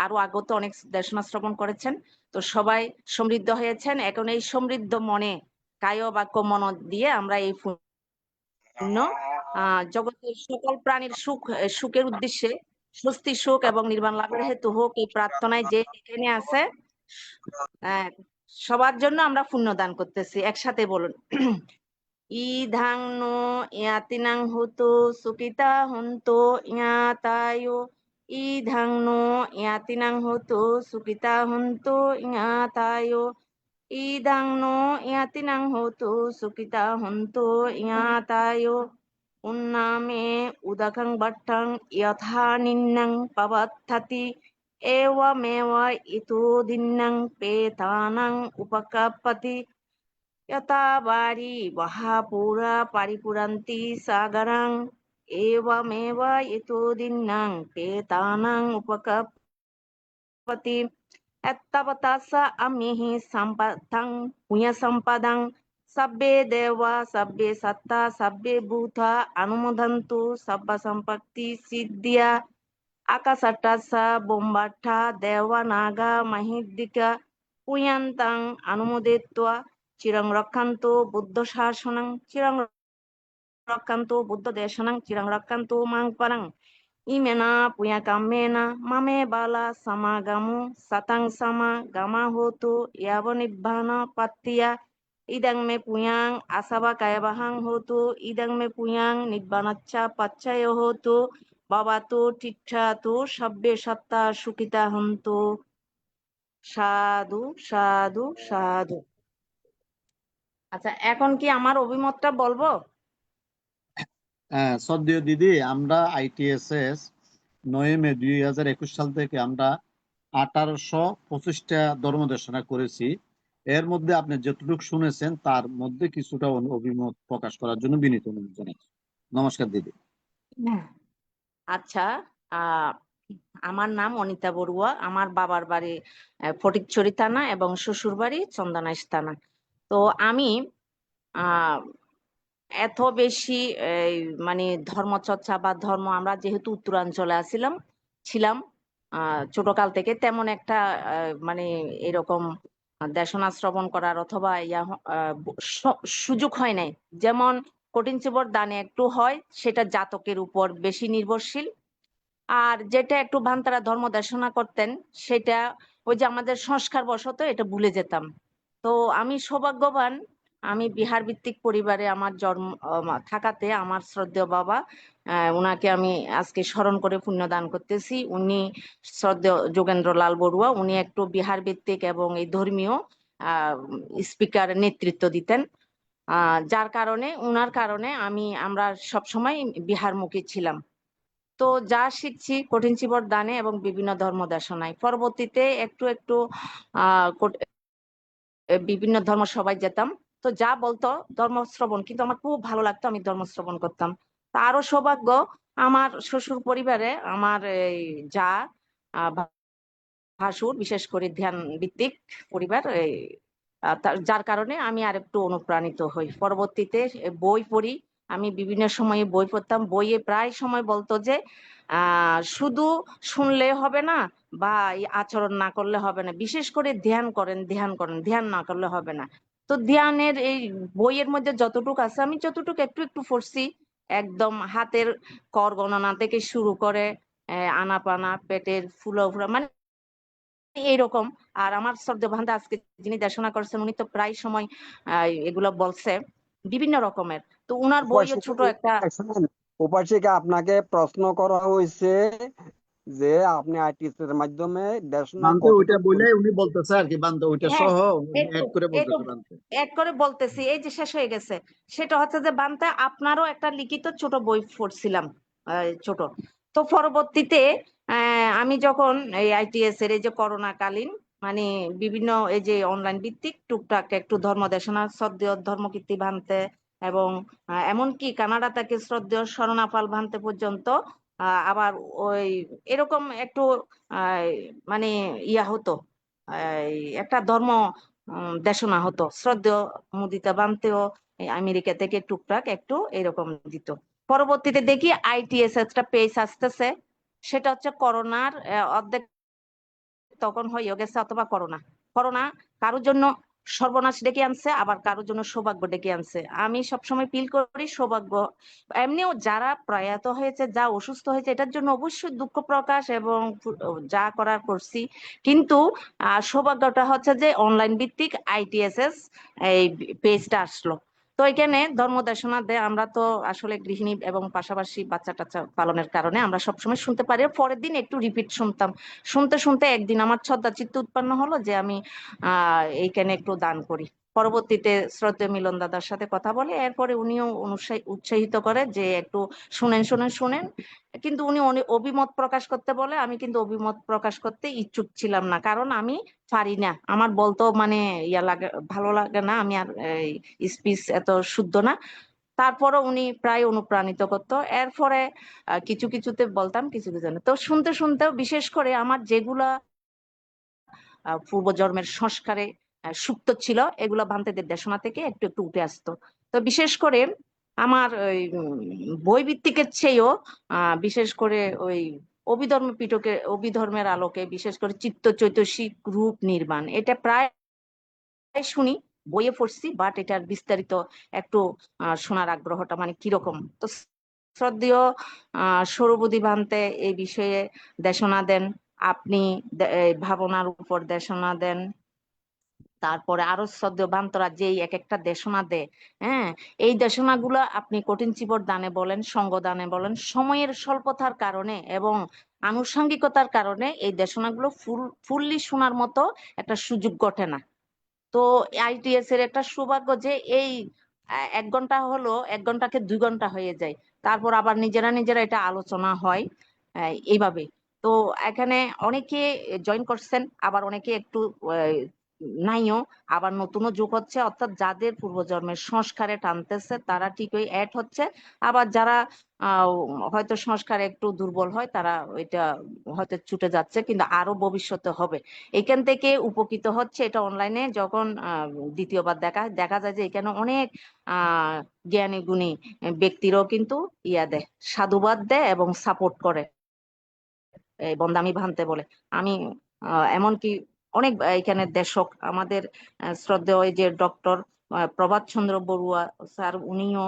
আরো আগত অনেক দেশনা শ্রবণ করেছেন, তো সবাই সমৃদ্ধ হয়েছেন। এখন এই সমৃদ্ধ মনে কায় বাক্য মন দিয়ে আমরা এই পুণ্য জগতের সকল প্রাণীর সুখের উদ্দেশ্যে স্বস্তি সুখ এবং নির্বাণ লাভের হেতু হোক এই প্রার্থনায় যে এখানে আছে সবার জন্য আমরা পুণ্য দান করতেছি। একসাথে বলুন, ইধাং নো ইয়াতিনাং হুতু সুকিতা হন্তু ইয়াতায়ো, ইধাং নো ইয়াতিনাং হুতু সুকিতা হন্তু ইয়াতায়ো, ইদাং নো ইয়াতিনাং হতু সুকিতা হন্তু ইয়াতায়ো উন্নামে উদাকাং বাট্টাং যথা নিন্নাং পাবাত্থাতি এওয়ামেওয়া ইতু দিন্নাং পেতানাং উপকাপতি यथा वारी वहा पूरा परिपुरन्ति सागरं एवमेव इतो दिन्नां पेतानां उपकपति एत्तवतसा अमिहि सम्पदं पुण्य सम्पदं सब्बे देवा सब्बे सत्ता सब्बे भूता अनुमोदन्तु सब्ब सम्पत्ति सिद्धिया आकाशट्टासा बोम्बाट्टा देवा नागा महिद्दिका पुयन्तं अनुमोदित्वा চিরং রক্ষান্তু বুদ্ধ শাসনং চিরং রক্ষান্তু বুদ্ধ দেশনং চিরং রক্ষান্তু মাং পরং ইমেনা পুয়া কামেনা মামে বালা সমাগমু সতং সমা গমা হোতু ইয়াব নিব্বান পাত্তিয়া ইদং মে পুয়াং আসাবা কায়বাহং হোতু ইদং মে পুয়াং নিব্বানাচ্চা পাচ্চয় হোতু বাবাতু টিষ্ঠাতু সব্বে সত্তা সুখিতা হন্তু সাধু সাধু সাধু। আচ্ছা, এখন কি আমার অভিমতটা বলবো? শ্রদ্ধেয় দিদি, আমরা ITSS 9 মে 2021 সাল থেকে আমরা 1825টা ধর্মদেশনা করেছি। এর মধ্যে আপনি যতটুকু শুনেছেন তার মধ্যে কিছুটা অভিমত প্রকাশ করার জন্য বিনীত অনুরোধ জানাচ্ছি। নমস্কার দিদি। আচ্ছা, আমার নাম অনিতা বড়ুয়া। আমার বাবার বাড়ি ফটিকছড়ি থানা এবং শ্বশুর বাড়ি চন্দনাইশ থানা। তো আমি এত বেশি মানে ধর্মচর্চা বা ধর্ম, আমরা যেহেতু উত্তরাঞ্চলে ছিলাম ছোটকাল থেকে, তেমন একটা মানে এরকম দেশনা শ্রবণ করার অথবা সুযোগ হয় নাই। যেমন কঠিন চিবর দানে একটু হয়, সেটা জাতকের উপর বেশি নির্ভরশীল। আর যেটা একটু ভান্তারা ধর্ম দেশনা করতেন, সেটা ওই যে আমাদের সংস্কার বশত এটা ভুলে যেতাম। তো আমি সৌভাগ্যবান, আমি বিহার ভিত্তিক পরিবারে আমার জন্ম থাকাতে আমার শ্রদ্ধেয় বাবা, উনাকে আমি আজকে স্মরণ করে পুণ্যদান করতেছি। উনি শ্রদ্ধেয় যোগেন্দ্র লাল বড়ুয়া, উনি একটু বিহার ভিত্তিক এবং এই ধর্মীয় স্পিকার নেতৃত্ব দিতেন। যার কারণে উনার কারণে আমরা সবসময় বিহারমুখী ছিলাম। তো যা শিখছি কঠিন চিবর দানে এবং বিভিন্ন ধর্ম দেশনায়, পরবর্তীতে একটু একটু বিভিন্ন ধর্ম সবাই যেতাম। তো যা বলতো ধর্ম শ্রবণ, কিন্তু আমার খুব ভালো লাগতো, আমি ধর্ম শ্রবণ করতাম। তা আরো সৌভাগ্য, আমার শ্বশুর পরিবারে আমার এই যা ভাসুর বিশেষ করে ধ্যান ভিত্তিক পরিবার, যার কারণে আমি আর একটু অনুপ্রাণিত হই। পরবর্তীতে বই পড়ি, আমি বিভিন্ন সময়ে বই পড়তাম। বইয়ে প্রায় সময় বলতো যে শুধু শুনলে হবে না বা এই আচরণ না করলে হবে না, বিশেষ করে ধ্যান করেন, ধ্যান না করলে হবে না। তো ধ্যানের এই বইয়ের মধ্যে যতটুকু আছে আমি যতটুকু একটু একটু পড়ছি, একদম হাতের কর গণনা থেকে শুরু করে আনাপানা, পেটের ফুলো ফুলা, মানে এইরকম। আর আমার শ্রদ্ধেয় ভান্তা আজকে যিনি দেশনা করছেন, উনি তো প্রায় সময় এগুলো বলছে বিভিন্ন রকমের। তো উনার বইও ছোট একটা উপাসিকা, আপনাকে প্রশ্ন করা হয়েছে যে আপনি ITSS এর মাধ্যমে দেশনা ওইটা বলে উনি বলতেছে আর কি, বান্দা ওইটা হ্যাঁ, সহ অ্যাড করে বলতেছে বান্দা। এক করে বলতেছি, এই যে শেষ হয়ে গেছে। সেটা হচ্ছে যে বান্তা আপনারও একটা লিখিত ছোট বই পড়ছিলাম, ছোট। তো পরবর্তীতে আমি যখন এই ITSS এর এই যে করোনা কালীন, মানে বিভিন্ন এই যে অনলাইন ভিত্তিক টুকটাক একটু ধর্ম দেশনা, শ্রদ্ধেয় ধর্মকীর্তি ভান্তে এবং এমনকি কানাডা থেকে শ্রদ্ধেয় শরণা পাল ভান্তে পর্যন্ত আবার ওই এরকম একটু মানে হতো, একটা ধর্ম দেশনা হতো। শ্রদ্ধেয় মুদিতা বানতেও আমেরিকা থেকে টুকটাক একটু এরকম দিত। পরবর্তীতে দেখি ITSS একটা পেজ আসতেছে, সেটা হচ্ছে করোনার অর্ধেক তখন হয়ে গেছে, অথবা করোনা কারোর জন্য সর্বনাশ ডেকে আনছে, আবার কারোর জন্য সৌভাগ্য ডেকে আনছে। আমি সবসময় ফিল করি সৌভাগ্য। এমনিও যারা প্রয়াত হয়েছে, যা অসুস্থ হয়েছে, এটার জন্য অবশ্যই দুঃখ প্রকাশ এবং যা করার করছি। কিন্তু সৌভাগ্যটা হচ্ছে যে অনলাইন ভিত্তিক ITSS এই পেজটা আসলো। তো এখানে ধর্ম দেশনা দেয়, আমরা তো আসলে গৃহিণী এবং পাশাপাশি বাচ্চা টাচ্চা পালনের কারণে আমরা সবসময় শুনতে পারি, পরের দিন একটু রিপিট শুনতাম। শুনতে শুনতে একদিন আমার শ্রদ্ধা চিত্ত উৎপন্ন হলো যে আমি এইখানে একটু দান করি। পরবর্তীতে শ্রদ্ধেয় মিলন দাদার সাথে কথা বলে, এরপরে উনিও উৎসাহিত করে যে একটু শুনেন শুনেন শুনেন। কিন্তু উনি অভিমত প্রকাশ করতে বলে, আমি কিন্তু অভিমত প্রকাশ করতে ইচ্ছুক ছিলাম না, কারণ আমি পারি না, আমার বলতো মানে ইয়া লাগে, ভালো লাগে না, আমি আর স্পিচ এত শুদ্ধ না। তারপরও উনি প্রায় অনুপ্রাণিত করতো। এরপরে কিছু কিছুতে বলতাম, কিছু কিছু না। তো শুনতে শুনতেও বিশেষ করে আমার যেগুলা পূর্বজন্মের সংস্কারে সুপ্ত ছিল, এগুলো ভান্তেদের দেশনা থেকে একটু একটু উঠে আসতো। তো বিশেষ করে আমার ওই বই ভিত্তিকের চেয়েও বিশেষ করে ওই অভিধর্ম পিটকে, অভিধর্মের আলোকে বিশেষ করে চিত্ত চৈতসিক রূপ নির্মাণ, এটা প্রায় শুনি, বইয়ে পড়ছি, বাট এটার বিস্তারিত একটু শোনার আগ্রহটা মানে কিরকম। তো শ্রদ্ধেয় সৌরবুদ্ধি ভান্তে এই বিষয়ে দেশনা দেন, আপনি ভাবনার উপর দেশনা দেন। তারপরে আরো শ্রদ্ধেয় বান্তরা যেই এক একটা দেশনা দেয়, হ্যাঁ, এই দেশনাগুলো আপনি কঠিন চিবর দানে বলেন, সঙ্গ দানে বলেন, সময়ের স্বল্পতার কারণে এবং আনুষঙ্গিকতার কারণে এই দেশনাগুলো ফুললি শোনার মতো একটা সুযোগ ঘটে না। তো আইটিএস এর একটা সৌভাগ্য যে এই 1 ঘন্টা হলো 1 ঘন্টাকে 2 ঘন্টা হয়ে যায়, তারপর আবার নিজেরা নিজেরা এটা আলোচনা হয় এইভাবে। তো এখানে অনেকে জয়েন করছেন, আবার অনেকে একটু নাইও, আবার নতুনও যোগ হচ্ছে, অর্থাৎ যাদের পূর্বজন্মের সংস্কারে টানতেছে তারা ঠিকই অ্যাড হচ্ছে। আবার যারা আহ হয়তো সংস্কার একটু দুর্বল হয়, তারা ওইটা হয়তো ছুটে যাচ্ছে, কিন্তু আরো ভবিষ্যতে হবে। এখান থেকে উপকৃত হচ্ছে, এটা অনলাইনে যখন দ্বিতীয়বার দেখা যায় যে এখানে অনেক জ্ঞানী গুণী ব্যক্তিরাও কিন্তু ইয়া দেয়, সাধুবাদ দেয় এবং সাপোর্ট করে, এই বন্দামি ভান্তে বলে। আমি এমনকি অনেক এখানে দেশক আমাদের শ্রদ্ধেয় ওই যে ডক্টর প্রভাত চন্দ্র বড়ুয়া স্যার, উনিও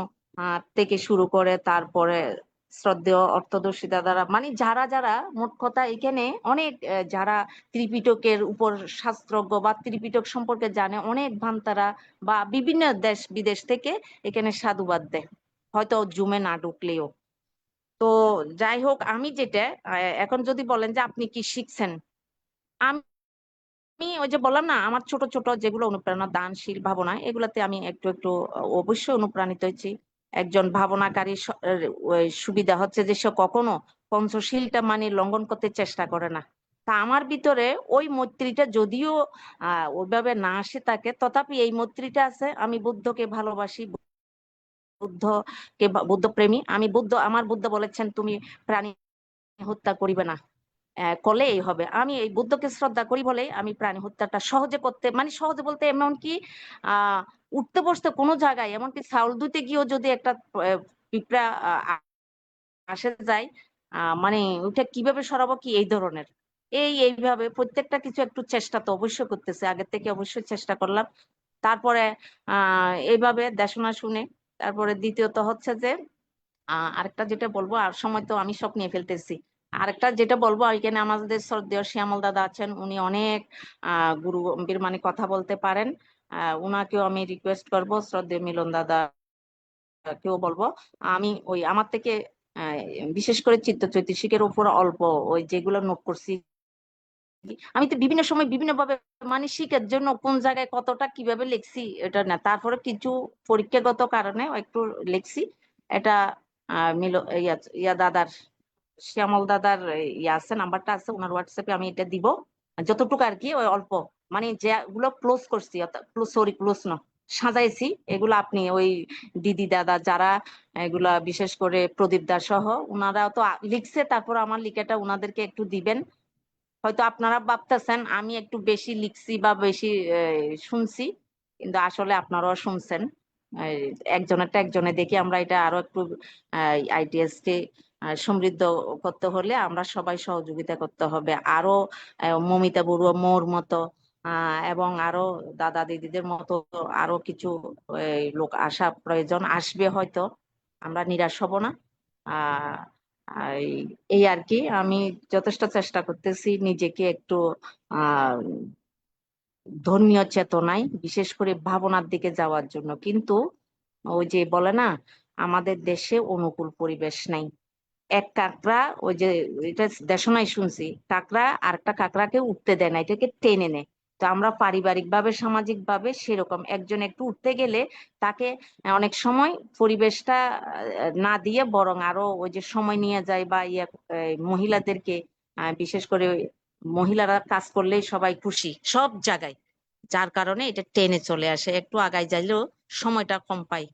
থেকে শুরু করে, তারপরে শ্রদ্ধেয় অর্থদর্শী দাদারা, মানে যারা যারা মোট কথা এখানে অনেক যারা ত্রিপিটকের উপর শাস্ত্রজ্ঞ বা ত্রিপিটক সম্পর্কে জানে, অনেক ভান্তারা বা বিভিন্ন দেশ বিদেশ থেকে এখানে সাধুবাদ দেয়, হয়তো জুমে না ঢুকলেও। তো যাই হোক, আমি যেটা এখন যদি বলেন যে আপনি কি শিখছেন, আমি ওই যে বললাম না, আমার ছোট ছোট যেগুলো অনুপ্রেরণা, দানশীল ভাবনা, এগুলাতে আমি একটু একটু অবশ্যই অনুপ্রাণিত হয়েছি। একজন ভাবনাকারী ওই সুবিধা হচ্ছে যে সে কখনো পঞ্চশীলটা মানে লঙ্ঘন করতে চেষ্টা করে না। তা আমার ভিতরে ওই মৈত্রীটা যদিও ওইভাবে না আসে তাকে, তথাপি এই মৈত্রীটা আছে। আমি বুদ্ধকে ভালোবাসি, বুদ্ধ প্রেমী আমি। আমার বুদ্ধ বলেছেন তুমি প্রাণী হত্যা করিবে না, করলে এই হবে। আমি এই বুদ্ধকে শ্রদ্ধা করি বলে আমি প্রাণী হত্যাটা সহজে করতে, মানে সহজে বলতে এমনকি আহ উঠতে বসতে কোনো জায়গায়, এমনকি চাউল ধুতে গিয়েও যদি একটা পিঁপড়া আসে যায়, মানে ওইটা কিভাবে সরাবো, কি এই ধরনের এইভাবে প্রত্যেকটা কিছু একটু চেষ্টা তো অবশ্যই করতেছে, আগের থেকে অবশ্যই চেষ্টা করলাম। তারপরে এইভাবে দেশনা শুনে, তারপরে দ্বিতীয়ত হচ্ছে যে আরেকটা যেটা বলবো, আর সময় তো আমি সব নিয়ে ফেলতেছি। আরেকটা যেটা বলবো, এখানে আমাদের শ্রদ্ধেয় শ্যামল দাদা আছেন, উনি অনেক গুরু গম্ভীর মানে কথা বলতে পারেন। উনাকেও আমি রিকোয়েস্ট করব, শ্রদ্ধেয় মিলন দাদা কেউ বলবো। আমি ওই আমার থেকে আহ, বিশেষ করে চিত্ত চৈতসিকের উপর অল্প ওই যেগুলো নোট করছি, আমি তো বিভিন্ন সময় বিভিন্ন ভাবে মানে শিখার জন্য কোন জায়গায় কতটা কিভাবে লিখছি এটা না, তারপরে কিছু পরীক্ষাগত কারণে একটু লিখছি। এটা ইয়া দাদার, শ্যামল দাদার ইয়া আছে, নাম্বারটা আছে ওনার হোয়াটসঅ্যাপে, আমি এটা দিব যতটুকু আর কি, ওই অল্প মানে যেগুলো ক্লোজ করছি, সরি ক্লোজ না, সাজাইছি, এগুলো আপনি ওই দিদি দাদা যারা এগুলা বিশেষ করে প্রদীপ দাস সহ ওনারা তো লিখছে, তারপর আমার লিখাটা ওনাদেরকে একটু দিবেন। হয়তো আপনারা ভাবতেছেন আমি একটু বেশি লিখছি বা বেশি শুনছি, কিন্তু আসলে আপনারাও শুনছেন। একজনেরটা একজনে দেখি আমরা এটা আরো একটু আইটিএস কে সমৃদ্ধ করতে হলে আমরা সবাই সহযোগিতা করতে হবে। আরো মমিতা বড়ুয়া মোর মতো এবং আরো দাদা দিদিদের মতো আরো কিছু লোক আসা প্রয়োজন, আসবে হয়তো, আমরা নিরাশ হব না। আহ এই এই আর কি, আমি যথেষ্ট চেষ্টা করতেছি নিজেকে একটু আহ ধর্মীয় চেতনায় বিশেষ করে ভাবনার দিকে যাওয়ার জন্য, কিন্তু ওই যে বলে না, আমাদের দেশে অনুকূল পরিবেশ নাই। এক কাকড়া, ওই যে এটা দেশনায় শুনছি, কাকড়া আরেকটা কাকড়াকে উঠতে দেয় না, এটাকে টেনে নেয়। তো আমরা পারিবারিক ভাবে, সামাজিক ভাবে সেরকম, একজন একটু উঠতে গেলে তাকে অনেক সময় পরিবেশটা না দিয়ে বরং আরো ওই যে সময় নিয়ে যায়, বা মহিলাদেরকে বিশেষ করে মহিলারা কাজ করলেই সবাই খুশি সব জায়গায়, যার কারণে এটা টেনে চলে আসে, একটু আগায় যাইলেও সময়টা কম পাই।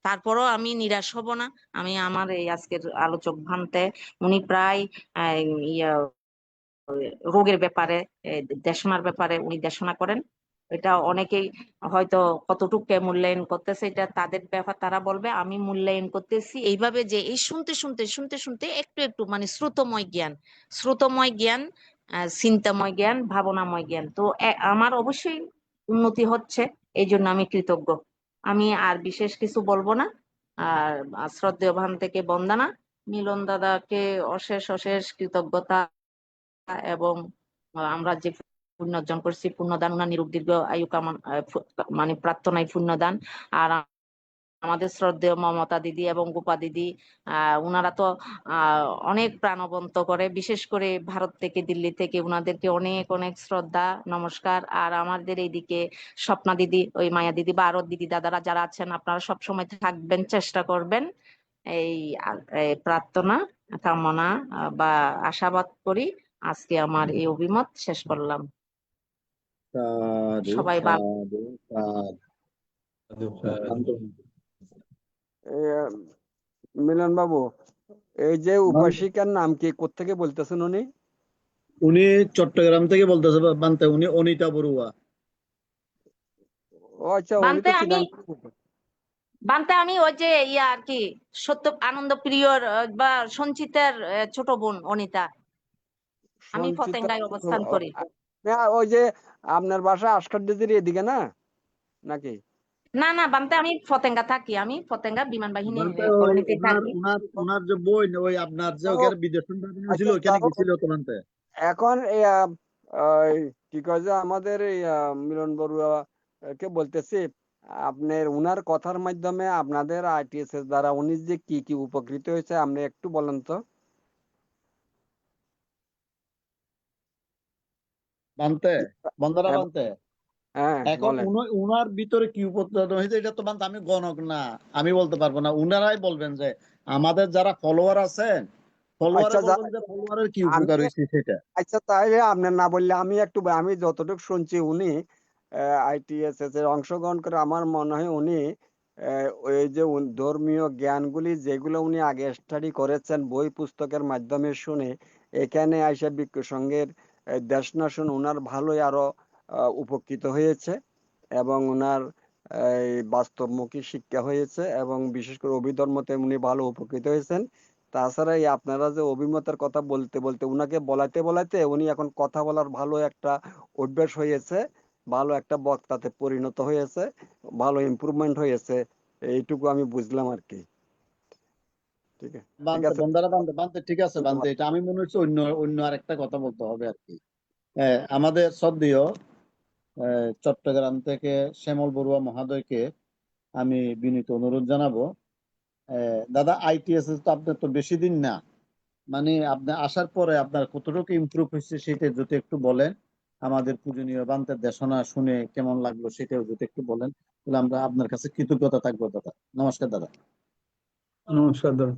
তারপরও আমি নিরাশ হব না। আমি আমার এই আজকের আলোচক ভান্তে, উনি প্রায় ইয়া রোগের ব্যাপারে, দেশনার ব্যাপারে উনি দেশনা করেন। এটা অনেকেই হয়তো কতটুকু কে মূল্যায়ন করতেছে এটা তাদের ব্যাপার, তারা বলবে। আমি মূল্যায়ন করতেছি এইভাবে যে এই শুনতে শুনতে শুনতে শুনতে একটু একটু মানে শ্রুতময় জ্ঞান, চিন্তাময় জ্ঞান, ভাবনাময় জ্ঞান। তো আমার অবশ্যই উন্নতি হচ্ছে, এই জন্য আমি কৃতজ্ঞ। আমি আর বিশেষ কিছু বলবো না। আর শ্রদ্ধেয় ভান থেকে বন্দনা, মিলন দাদাকে অশেষ অশেষ কৃতজ্ঞতা, এবং আমরা যে পুণ্য অর্জন করছি, পুণ্যদান, উনার নিরোগ দীর্ঘ আয়ু কামন মানে প্রার্থনায় পুণ্যদান। আর আমাদের শ্রদ্ধেয় মমতা দিদি এবং গোপা দিদি, উনারা তো অনেক প্রাণবন্ত করে, বিশেষ করে ভারত থেকে, দিল্লি থেকে, উনাদেরকে অনেক অনেক শ্রদ্ধা নমস্কার। আর আমাদের এইদিকে স্বপ্না দিদি, ওই মায়া দিদি বা আরো দিদি দাদারা যারা আছেন, আপনারা সব সময় থাকবেন, চেষ্টা করবেন। এই প্রার্থনা কামনা বা আশাবাদ করি। আজকে আমার এই অভিমত শেষ করলাম। সাধু সবাই ভালো। সাধু সাধু। সাধু। এই, মিলন বাবু, এই যে উপাসিকার নাম কি, কোত্থেকে বলতেছেন উনি? উনি চট্টগ্রাম থেকে বলতেছে বান্তে, উনি অনিতা বড়ুয়া। ও আচ্ছা, উনি বানতে তো আমি শ্রীরামপুর। ওই যে আর কি, সত্য আনন্দ প্রিয়র বা সঞ্চিতার ছোট বোন অনিতা। আমি সঞ্চিতা। ফতেঙ্গায় অবস্থান করি। না, ওই যে আপনার বাসা আশকার ডিজির এদিকে না নাকি? না না বানতে, আমি ফতেঙ্গা থাকি, আমি ফতেঙ্গা বিমান বাহিনী বান্তে ওই কলোনিতে ওনার থাকি। ওনার ওনার যে বই, ওই আপনার যে ও, ওখানে বিদেশ সন্ধানী ছিল, আচ্ছা, ওখানে গেছিল তো বান্তে। এখন কি কয় যে আমাদের এই মিলন বড়ুয়া কে বলতেছি, আপনার উনার কথার মাধ্যমে আপনাদের আইটিএস এর দ্বারা উনি যে কি কি উপকৃত হয়েছে আপনি একটু বলেন তো। বান্তে, বন্দনা হ্যাঁ, বান্তে, হ্যাঁ, এখন বলেন। উনার ভিতরে কি উপদ্রব হয়েছে এটা তো বান্তে আমি গণক না, আমি বলতে পারবো না। উনারাই বলবেন যে আমাদের যারা ফলোয়ার আছেন, ফলোয়ারে আচ্ছা, বলবেন যে ফলোয়ারের কি উপকার আমি, হয়েছে সেটা। আচ্ছা তাইলে আপনার না বললে আমি একটু, আমি যতটুকু শুনছি উনি আইটিএসএস এর অংশগ্রহণ করে আমার মনে হয় উনি ওই যে ধর্মীয় জ্ঞানগুলি যেগুলো উনি আগে স্টাডি করেছেন বই পুস্তকের মাধ্যমে শুনে, এখানে আইসা ভিক্ষু সংঘের দেশনা শুনে উনার ভালোই আরো উপকৃত হয়েছে, এবং উনার এই বাস্তবমুখী শিক্ষা হয়েছে, এবং বিশেষ করে অভিধর্মতে উনি ভালো উপকৃত হয়েছেন। তাছাড়া এই আপনারা যে অভিমতের কথা বলতে বলতে উনাকে বলাতে বলাতে উনি এখন কথা বলার ভালো একটা অভ্যাস হয়েছে, ভালো একটা বক্তাতে পরিণত হয়েছে, ভালো ইমপ্রুভমেন্ট হয়েছে, এইটুকু আমি বুঝলাম আর কি। ঠিক আছে, ঠিক বান্তে আছে, বন্দারা বান্তে বান্তে ঠিক আছে বান্তে, ধন্যবাদ। এটা আমি মনে হচ্ছে অন্য অন্য আরেকটা কথা বলতে হবে আর কি। আমাদের শ্রদ্ধেয় চট্টগ্রাম থেকে শ্যামল বড়ুয়া মহোদয়কে আমি বিনীত অনুরোধ জানাবো। দাদা, আইটিএস তো আপনার তো বেশি দিন না, মানে আপনি আসার পরে আপনার কতটুকু ইমপ্রুভ হয়েছে সেটা যদি একটু বলেন, আমাদের পূজনীয় বান্তের দেশনা শুনে কেমন লাগলো সেটাও যদি একটু বলেন, তাহলে আমরা আপনার কাছে কৃতজ্ঞতা থাকবো দাদা। নমস্কার দাদা। নমস্কার দাদা।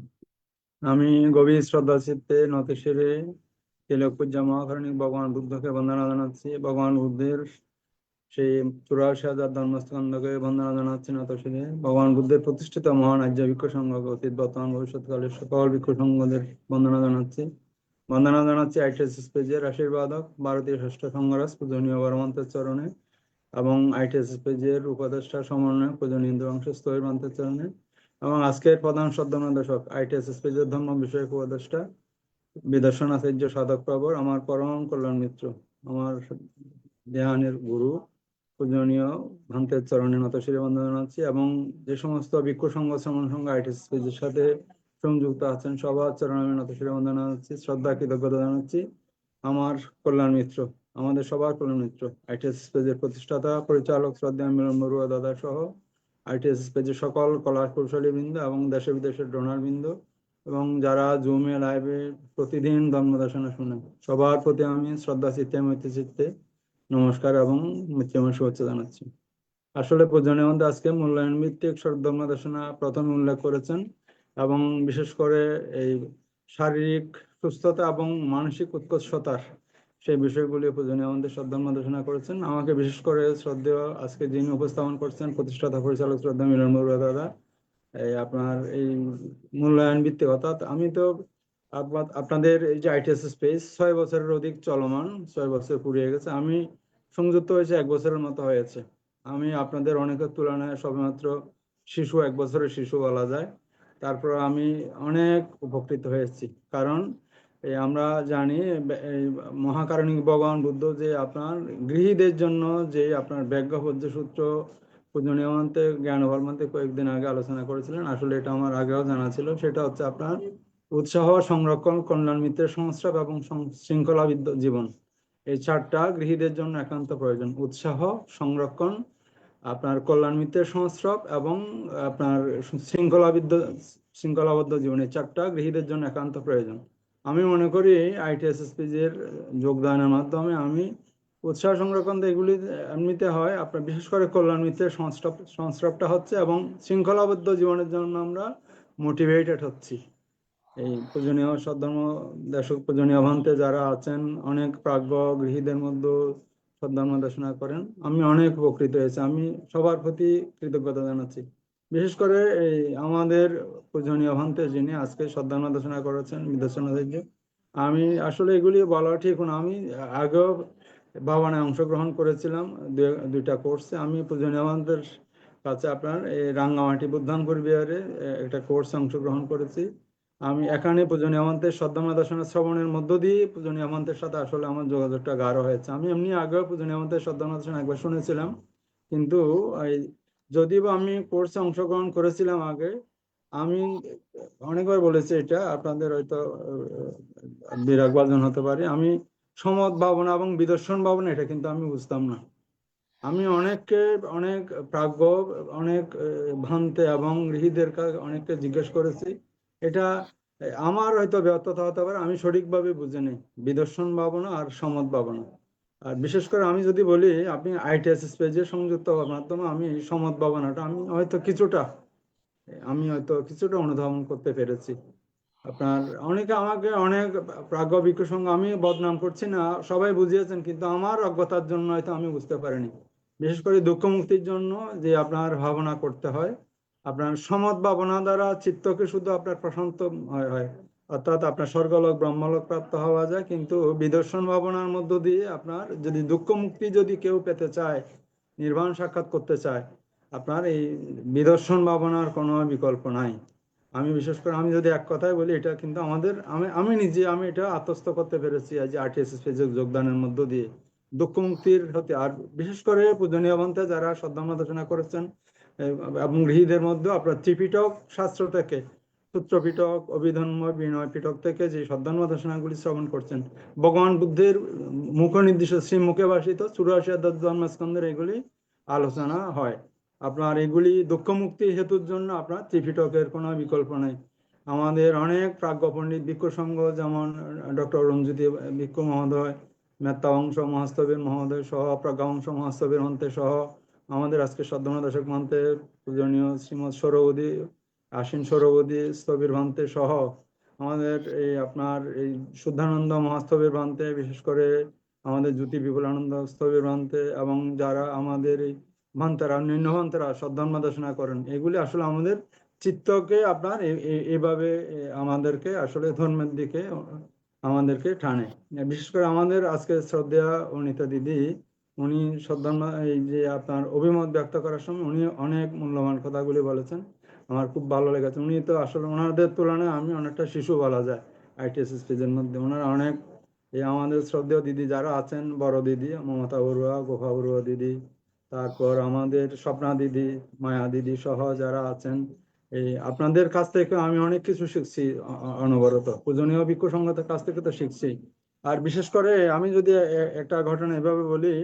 আমি গভীর শ্রদ্ধা চিত্তে নতশিরে তিলকপূজ্য মহাকারণিক ভগবান বুদ্ধকে বন্দনা জানাচ্ছি। ভগবান বুদ্ধের সেই 84,000 ধর্মস্কন্ধকে বন্দনা জানাচ্ছি নতশিরে। ভগবান বুদ্ধের প্রতিষ্ঠিত মহান আর্য ভিক্ষু সংঘকে অতীত বর্তমান ভবিষ্যৎকালের সকল ভিক্ষু সংঘদের বন্দনা জানাচ্ছি। বন্দনা জানাচ্ছি আইটিএস পেজের আশীর্বাদক ভারতীয় ষষ্ঠ সংঘরাজ পূজনীয় বরমন্তের চরণে, এবং আইটিএস পেজের উপদেষ্টা সমন্বয় পূজনীয় হিন্দু বংশস্থলের মন্ত্রের চরণে, এবং আজকের প্রধান শ্রদ্ধানন্দশক আইটিএস পেজের ধর্ম বিষয়ক উপদেষ্টা বিদর্শনাচার্য সাধক প্রবর, আমার পরম কল্যাণ মিত্র, আমার ধ্যানের গুরু পূজনীয় ভান্তের চরণে নতশিরে বন্দনা জানাচ্ছি, এবং যে সমস্ত ভিক্ষু সংঘ শ্রমণ সংঘ আইটিএস পেজের সাথে সংযুক্ত আছেন সবার চরণে আমি নতশিরে বন্দনা জানাচ্ছি, শ্রদ্ধা কৃতজ্ঞতা জানাচ্ছি। আমার কল্যাণ মিত্র, আমাদের সবার কল্যাণ মিত্র, আইটিএস পেজের প্রতিষ্ঠাতা পরিচালক শ্রদ্ধেয় মিলন বড়ুয়া দাদা সহ আইটিএস পেজের সকল কলা কৌশলী বৃন্দ এবং দেশে বিদেশের ডোনার বৃন্দ এবং যারা জুমে লাইভে প্রতিদিন ধর্মদেশনা শুনেন, সবার প্রতি আমি শ্রদ্ধা চিত্তে মৈত্রী চিত্তে নমস্কার এবং মৃত্যুময় শুভেচ্ছা জানাচ্ছি। আসলে পূজনীয় মধ্যে আজকে মূল্যায়ন ভিত্তিক ধর্মদেশনা প্রথমে উল্লেখ করেছেন এবং বিশেষ করে এই শারীরিক সুস্থতা এবং মানসিক উৎকর্ষতার সেই বিষয়গুলি পূজনীয় মধ্যে ধর্মদেশনা করেছেন। আমাকে বিশেষ করে শ্রদ্ধেয় আজকে যিনি উপস্থাপন করছেন প্রতিষ্ঠাতা পরিচালক শ্রদ্ধা মিলন বড়ুয়া দাদা, এই আপনার এই মূল্যায়ন ভিত্তিক, অর্থাৎ আমি তো আপনাদের এই যে আইটিএস স্পেস 6 বছরের অধিক চলমান, 6 বছর পুরিয়ে গেছে, আমি সংযুক্ত হয়েছে 1 বছরের মতো হয়েছে। আমি আপনাদের অনেকের তুলনায় সবেমাত্র শিশু, 1 বছরের শিশু বলা যায়। তারপর আমি অনেক উপকৃত হয়েছি, কারণ এই আমরা জানি এই মহাকারণিক ভগবান বুদ্ধ যে আপনার গৃহীদের জন্য যে আপনার ব্যাঘ্যপদ্য সূত্র পূজনীয় মন্ত্রে জ্ঞানভার মন্ত্রে কয়েকদিন আগে আলোচনা করেছিলেন। আসলে এটা আমার আগেও জানা ছিল। সেটা হচ্ছে আপনার উৎসাহ, সংরক্ষণ, কল্যাণ, মিত্রের সংস্রব এবং শৃঙ্খলাবদ্ধ জীবন। এই 4টা গৃহীদের জন্য একান্ত প্রয়োজন। উৎসাহ, সংরক্ষণ, আপনার কল্যাণ, মিত্রের সংস্রব এবং আপনার শৃঙ্খলাবদ্ধ জীবন, এই 4টা গৃহীদের জন্য একান্ত প্রয়োজন। আমি মনে করি আইটিএসএসপি এর যোগদানের মাধ্যমে আমি উৎসাহ সংরক্ষণ এগুলি এমনিতে হয়, আপনার বিশেষ করে কল্যাণ মিত্রের সংস্রবটা হচ্ছে এবং শৃঙ্খলাবদ্ধ জীবনের জন্য আমরা মোটিভেটেড হচ্ছি। এই পূজনীয় সদ্ধর্ম দেশক পূজনীয় ভান্তে যারা আছেন, অনেক প্রাজ্ঞ গৃহীদের মধ্যে সদ্ধর্ম দেশনা করেন, আমি অনেক উপকৃত হয়েছি। আমি সবার প্রতি কৃতজ্ঞতা জানাচ্ছি। বিশেষ করে এই আমাদের পূজনীয় ভান্তে যিনি আজকে সদ্ধর্ম দেশনা করেছেন বিদর্শনাচার্য, আমি আসলে এগুলি বলা ঠিক না। আমি আগেও ভাবনায় অংশগ্রহণ করেছিলাম 2টা কোর্সে। আমি পূজনীয় ভান্তের কাছে আপনার এই রাঙ্গামাটি বুদ্ধানপুর বিহারে একটা কোর্সে অংশগ্রহণ করেছি। আমি এখানে পূজনীয় মন্ত্রের সদ্ধর্ম দর্শনের শ্রবণের মধ্য দিয়ে পূজনীয় মন্ত্রের সাথে আসলে আমার যোগাযোগটা গাঢ় হয়েছে। আমি এমনি আগেও পূজনীয় মন্ত্রের সদ্ধর্ম দর্শন একবার শুনেছিলাম, কিন্তু যদিও আমি কোর্সে অংশগ্রহণ করেছিলাম আগে, আমি অনেকবার বলেছি, এটা আপনাদের হয়তো বিরাগভাজন হতে পারে, আমি সমদ ভাবনা এবং বিদর্শন ভাবনা এটা কিন্তু আমি বুঝতাম না। আমি অনেক প্রাজ্ঞ, অনেক ভান্তে এবং গৃহীদের অনেককে জিজ্ঞেস করেছি। এটা আমার হয়তো ব্যর্থতা হতে পারে, আমি সঠিকভাবে বুঝে নেই বিদর্শন ভাবনা আর সমদ ভাবনা। আর বিশেষ করে আমি যদি বলি, আপনি আইটিএস পেজে সংযুক্ত হওয়ার মাধ্যমে আমি সমদ ভাবনাটা আমি হয়তো কিছুটা অনুধাবন করতে পেরেছি। আপনার অনেকে আমাকে অনেক প্রাজ্ঞ ভিক্ষুর সঙ্গে, আমি বদনাম করছি না, সবাই বুঝিয়েছেন, কিন্তু আমার অজ্ঞতার জন্য হয়তো আমি বুঝতে পারিনি। বিশেষ করে দুঃখ মুক্তির জন্য যে আপনার ভাবনা করতে হয়, আপনার সমদ ভাবনা দ্বারা চিত্তকে শুধু আপনার প্রশান্ত হয়, অর্থাৎ আপনার স্বর্গলোক ব্রহ্মলোক প্রাপ্ত হওয়া যায়। কিন্তু বিদর্শন ভাবনার মধ্য দিয়ে আপনার যদি দুঃখ মুক্তি যদি কেউ পেতে চায়, নির্বাণ সাক্ষাৎ করতে চায়, আপনার এই বিদর্শন ভাবনার কোনো বিকল্প নাই। আমি বিশেষ করে আমি যদি এক কথায় বলি, এটা কিন্তু আমাদের আমি নিজে এটা আত্মস্থ করতে পেরেছি আজ আরটিএসএস পেজে যোগদানের মধ্য দিয়ে দুঃখ মুক্তির হতে। আর বিশেষ করে পূজনীয় ভান্তে যারা সদ্ধর্ম দেশনা করেছেন এবং গৃহীদের মধ্যে আপনার ত্রিপিটক শাস্ত্র থেকে, সূত্র পিটক, অভিধর্ম, বিনয় পিটক থেকে যে সদ্ধর্ম দেশনাগুলি শ্রবণ করছেন, ভগবান বুদ্ধের মুখ নির্দিষ্ট শ্রীমুখে ভাষিত 84 ধর্মস্কন্ধের এগুলি আলোচনা হয়। আপনার এগুলি দুঃখ মুক্তি হেতুর জন্য আপনার ত্রিপিটকের কোনো বিকল্প নেই। আমাদের অনেক প্রাজ্ঞ পণ্ডিত ভিক্ষু সংঘ, যেমন ডক্টর রঞ্জিতী ভিক্ষু মহোদয়, মেত্তা বংশ মহাস্তবীর মহোদয় সহ, প্রজ্ঞা বংশ মহাস্তবীর মন্ত্রে সহ, আমাদের আজকে সদ্ধর্ম দশক মন্ত্রে পূজনীয় শ্রীমৎ সৌরবদী, আশ্বিন সৌরবদী স্থবির ভান্তে সহ, আমাদের এই আপনার এই শুদ্ধানন্দ মহাস্তবীর ভান্তে, বিশেষ করে আমাদের জ্যোতি বিপুলানন্দ স্থবির ভান্তে, এবং যারা আমাদের এই ভান্তারা, অন্যান্য ভান্তারা সদ্ধর্ম দেশনা করেন, এগুলি আসলে আমাদের চিত্তকে আপনার এইভাবে আমাদেরকে আসলে ধর্মের দিকে আমাদেরকে টানে। বিশেষ করে আমাদের আজকে শ্রদ্ধা অনিতা দিদি, উনি সদ্ধর্ম এই যে আপনার অভিমত ব্যক্ত করার সময় উনি অনেক মূল্যবান কথাগুলি বলেছেন, আমার খুব ভালো লেগেছে। উনি তো আসলে ওনাদের তুলনায় আমি অনেকটা শিশু বলা যায় আইটিএসএস পেজের মধ্যে। ওনারা অনেক আমাদের শ্রদ্ধেয় দিদি যারা আছেন, বড় দিদি মমতা বড়ুয়া, গোপা বড়ুয়া দিদি, তারপর আমাদের স্বপ্না দিদি, মায়া দিদি সহ যারা আছেন, এই আপনাদের কাছ থেকে আমি অনেক কিছু শিখছি অনবরত। পূজনীয় ভিক্ষু সংঘের কাছ থেকে তো শিখছি। আর বিশেষ করে আমি যদি একটা ঘটনা এভাবে বলি,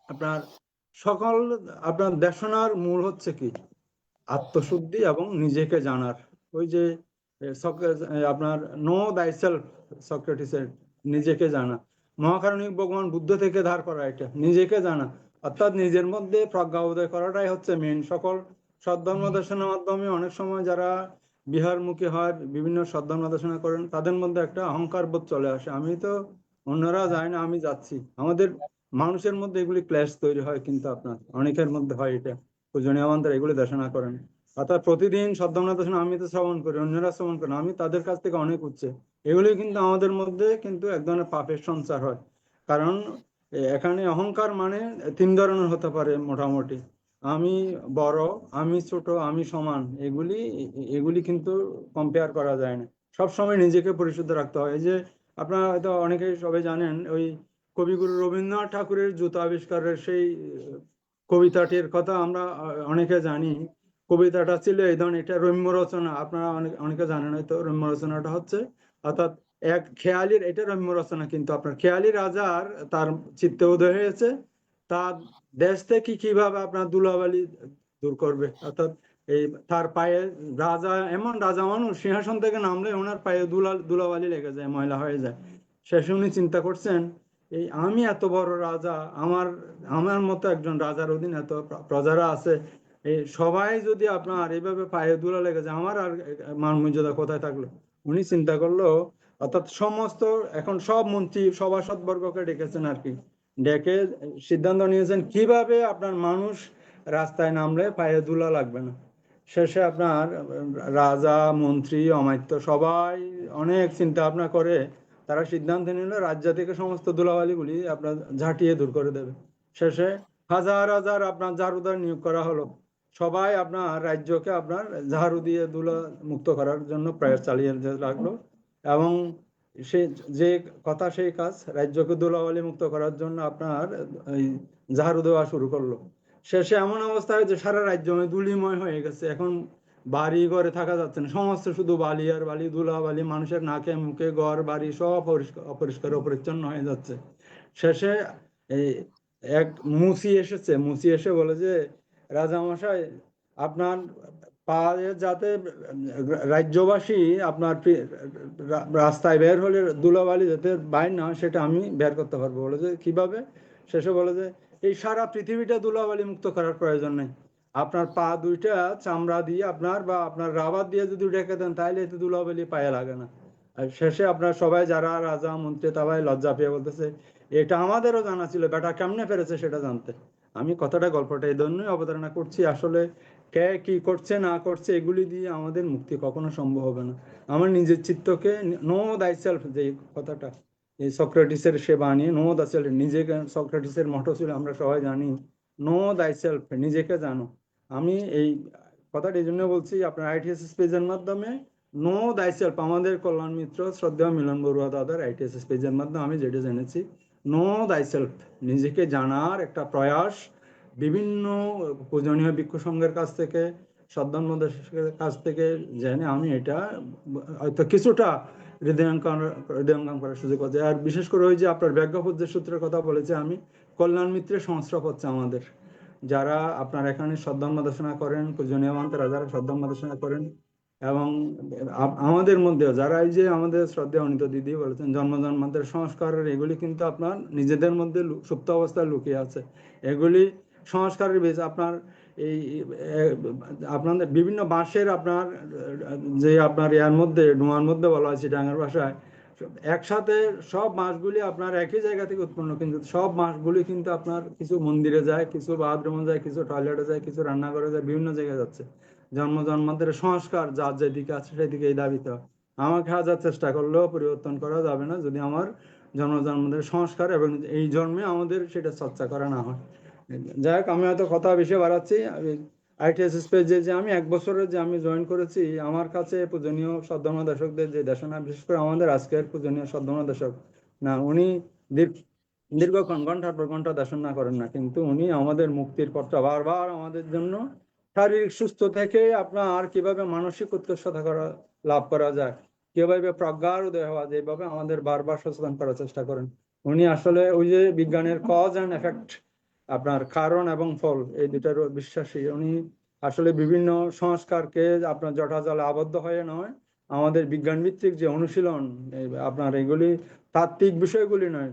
আপনার সকল আপনার দেশনার মূল হচ্ছে কি? আত্মশুদ্ধি এবং নিজেকে জানার। ওই যে আপনার নো দাই সেলফ, সক্রেটিসের নিজেকে জানা, মহাকারণিক ভগবান বুদ্ধ থেকে ধার করা এটা, নিজেকে জানা, অর্থাৎ নিজের মধ্যে প্রজ্ঞা উদয় করাটাই হচ্ছে মেন। সকল সদ্ধর্ম দর্শনের মাধ্যমে অনেক সময় যারা বিহারমুখী হয়, বিভিন্ন সদ্ধর্ম দর্শনা করেন, তাদের মধ্যে একটা অহংকার বোধ চলে আসে, আমি তো, অন্যরা যায় না, আমি যাচ্ছি। আমাদের মানুষের মধ্যে এগুলি ক্লেশ তৈরি হয়, কিন্তু আপনার অনেকের মধ্যে হয় এটা। পূজনীয় মন্ত্র এগুলি দেশনা করেন, অর্থাৎ প্রতিদিন সদ্যমনা দর্শন আমি তো শ্রবণ করি, অন্যরা শ্রবণ করেন, আমি তাদের কাছ থেকে অনেক উচ্চে। এগুলি কিন্তু আমাদের মধ্যে কিন্তু এক ধরনের পাপের সঞ্চার হয়। কারণ এখানে অহংকার মানে তিন ধরনের হতে পারে মোটামুটি। আমি বড়, আমি ছোট, আমি সমান, এগুলি এগুলি কিন্তু কম্পেয়ার করা যায় না। সবসময় নিজেকে পরিশুদ্ধ রাখতে হয়। এই যে আপনারা হয়তো অনেকেই সবাই জানেন, ওই কবিগুরু রবীন্দ্রনাথ ঠাকুরের জুতো আবিষ্কারের সেই কবিতাটির কথা আমরা অনেকে জানি। কবিতাটা ছিল এই ধরনের, এটা রম্য রচনা, আপনারা অনেকে জানেন হয়তো। রম্য রচনাটা হচ্ছে অর্থাৎ এক খেয়ালির, এটা রম্য রচনা, কিন্তু আপনার খেয়ালি রাজার তার চিত্তে উদয় হয়েছে, তার দেশ থেকে কিভাবে আপনার ধুলাবালি দূর করবে। অর্থাৎ এই তার পায়ে, রাজা এমন রাজা মানুষ, সিংহাসন থেকে নামলে ওনার পায়ে ধুলাবালি লেগে যায়, ময়লা হয়ে যায়। শেষে উনি চিন্তা করছেন, এই আমি এত বড় রাজা, আমার আমার মতো একজন রাজার অধীন এত প্রজারা আছে, এই সবাই যদি আপনার এইভাবে পায়ে ধুলা লেগে যায়, আমার আর মান মর্যাদা কোথায় থাকলো। উনি চিন্তা করলো, অর্থাৎ সমস্ত এখন সব মন্ত্রী সভাসদবর্গকে ডেকেছেন আর কি, ডেকে সিদ্ধান্ত নিয়েছেন কিভাবে আপনার মানুষ রাস্তায় নামলে পায়ে ধুলা লাগবে না। শেষে আপনার রাজা, মন্ত্রী, অমাত্য সবাই অনেক চিন্তা ভাবনা করে তারা সিদ্ধান্ত নিল রাজ্য থেকে সমস্ত ধুলাবালিগুলি আপনার ঝাঁটিয়ে দূর করে দেবে। শেষে হাজার হাজার আপনার ঝাড়ুদার নিয়োগ করা হলো, সবাই আপনার রাজ্যকে আপনার ঝাড়ু দিয়ে ধুলা মুক্ত করার জন্য প্রয়াস চালিয়ে যেতে লাগলো। এবং সে যে কথা সেই কাজ, রাজ্যকে ধুলাবালি মুক্ত করার জন্য আপনার এই ঝাড়ু দেওয়া শুরু করলো। শেষে এমন অবস্থা হয়েছে সারা রাজ্য ধুলিময় হয়ে গেছে, এখন বাড়ি ঘরে থাকা যাচ্ছে না, সমস্ত শুধু বালি আর বালি, ধুলাবালি, মানুষের নাকে মুখে ঘর বাড়ি সব অপরিষ্কার অপরিচ্ছন্ন হয়ে যাচ্ছে। শেষে এই এক মুসি এসেছে, মুসি এসে বলে যে, রাজামশাই আপনার পায়ে যাতে রাজ্যবাসী আপনার রাস্তায় বের হলে ধুলাবালি যাতে বাইর না হয়, সেটা আমি বের করতে পারবো। বলে যে কিভাবে? শেষে বলে যে, এই সারা পৃথিবীটা ধুলাবালি মুক্ত করার প্রয়োজন নেই, আপনার পা দুইটা চামড়া দিয়ে আপনার বা আপনার রাবার দিয়ে যদি ঢেকে দেন, তাহলে এতে ধুলাবালি পায়ে লাগে না। আর শেষে আপনার সবাই যারা রাজা মন্ত্রী সবাই লজ্জা পেয়ে বলতেছে, এটা আমাদেরও জানা ছিল, বেটা কেমনে পেরেছে সেটা জানতে। আমি কথাটা গল্পটা এই জন্যই অবতারণা করছি, আসলে কে কি করছে না করছে এগুলি দিয়ে আমাদের মুক্তি কখনো সম্ভব হবে না। আমার নিজের চিত্তকে, নো দাই সেলফ, যে কথাটা এই সক্রেটিসের সে বাণী, নো দা সেলফ, নিজেকে, সক্রেটিসের মটো ছিল আমরা সবাই জানি, নো দাই সেলফ, নিজেকে জানো। আমি এই কথাটা এই জন্য বলছি, আপনার আইটিএস পেজের মাধ্যমে নো দাই সেলফ, আমাদের কল্যাণ মিত্র শ্রদ্ধেয় মিলন বড়ুয়া দাদার আইটিএস পেজের মাধ্যমে আমি যেটা জেনেছি, নো দাই সেলফ, নিজেকে জানার একটা প্রয়াস বিভিন্ন পূজনীয় ভিক্ষু সংঘের কাছ থেকে, সদ্ধর্মদের কাছ থেকে জেনে আমি এটা হয়তো কিছুটা হৃদয়ঙ্গম করার সুযোগ পাচ্ছি। আর বিশেষ করে ওই যে আপনার ব্যাজ্ঞাপদ্যের সূত্রের কথা বলেছে, আমি কল্যাণ মিত্রের সংস্রব হচ্ছে আমাদের, যারা আপনার এখানে সদ্ধর্ম দেশনা করেন, পূজনীয় মন্ত্রীরা যারা সদ্ধর্ম দেশনা করেন, এবং আমাদের মধ্যে যারা, এই যে আমাদের শ্রদ্ধেয় অনিত দিদি বলেছেন জন্ম জন্মান্তের সংস্কারের, এগুলি কিন্তু আপনার নিজেদের মধ্যে সুপ্ত অবস্থায় লুকিয়ে আছে। এগুলি সংস্কারের বীজ আপনার এই আপনাদের বিভিন্ন বাঁশের আপনার যে আপনার ইয়ার মধ্যে ডোমার মধ্যে বলা হয়েছে ডাঙ্গার ভাষায়, একসাথে সব মাছগুলি আপনার একই জায়গা থেকে উৎপন্ন, কিন্তু সব মাছগুলি কিন্তু আপনার কিছু মন্দিরে যায়, কিছু বাথরুমে যায়, কিছু টয়লেটে যায়, কিছু রান্নাঘরে যায়, বিভিন্ন জায়গায় যাচ্ছে। জন্ম জন্মান্তরের সংস্কার যার যেদিকে আছে সেদিকে এই দাবিতে হয়। আমাকে হাজার চেষ্টা করলেও পরিবর্তন করা যাবে না যদি আমার জন্ম জন্মান্তরের সংস্কার এবং এই জন্মে আমাদের সেটা চর্চা করা না হয়। যাই হোক, আমি হয়তো কথা বেশি বাড়াচ্ছি। আইটিএস পেজে যে আমি 1 বছরের যে আমি জয়েন করেছি, আমার কাছে পূজনীয় সদ্ধর্ম দর্শকদের যে দেশনা, বিশেষ করে আমাদের আজকের পূজনীয় সদ্ধর্ম দর্শক না, উনি দীর্ঘক্ষণ ঘন্টার পর ঘন্টা দেশনা করেন না, কিন্তু উনি আমাদের মুক্তির পথটা বারবার আমাদের জন্য, শারীরিক সুস্থ থেকে আপনার কিভাবে মানসিক উৎকর্ষতা লাভ করা যায়, কিভাবে প্রজ্ঞার উদয় হওয়া যায়, এইভাবে আমাদের বারবার সচেতন করার চেষ্টা করেন। উনি আসলে ওই যে বিজ্ঞানের কজ অ্যান্ড এফেক্ট আপনার কারণ এবং ফল এই দুটার বিশ্বাসী। উনি আসলে বিভিন্ন সংস্কারকে আপনার জটাজলে আবদ্ধ হয়ে নয়, আমাদের বিজ্ঞান ভিত্তিক যে অনুশীলন আপনার এগুলি তাত্ত্বিক বিষয়গুলি নয়,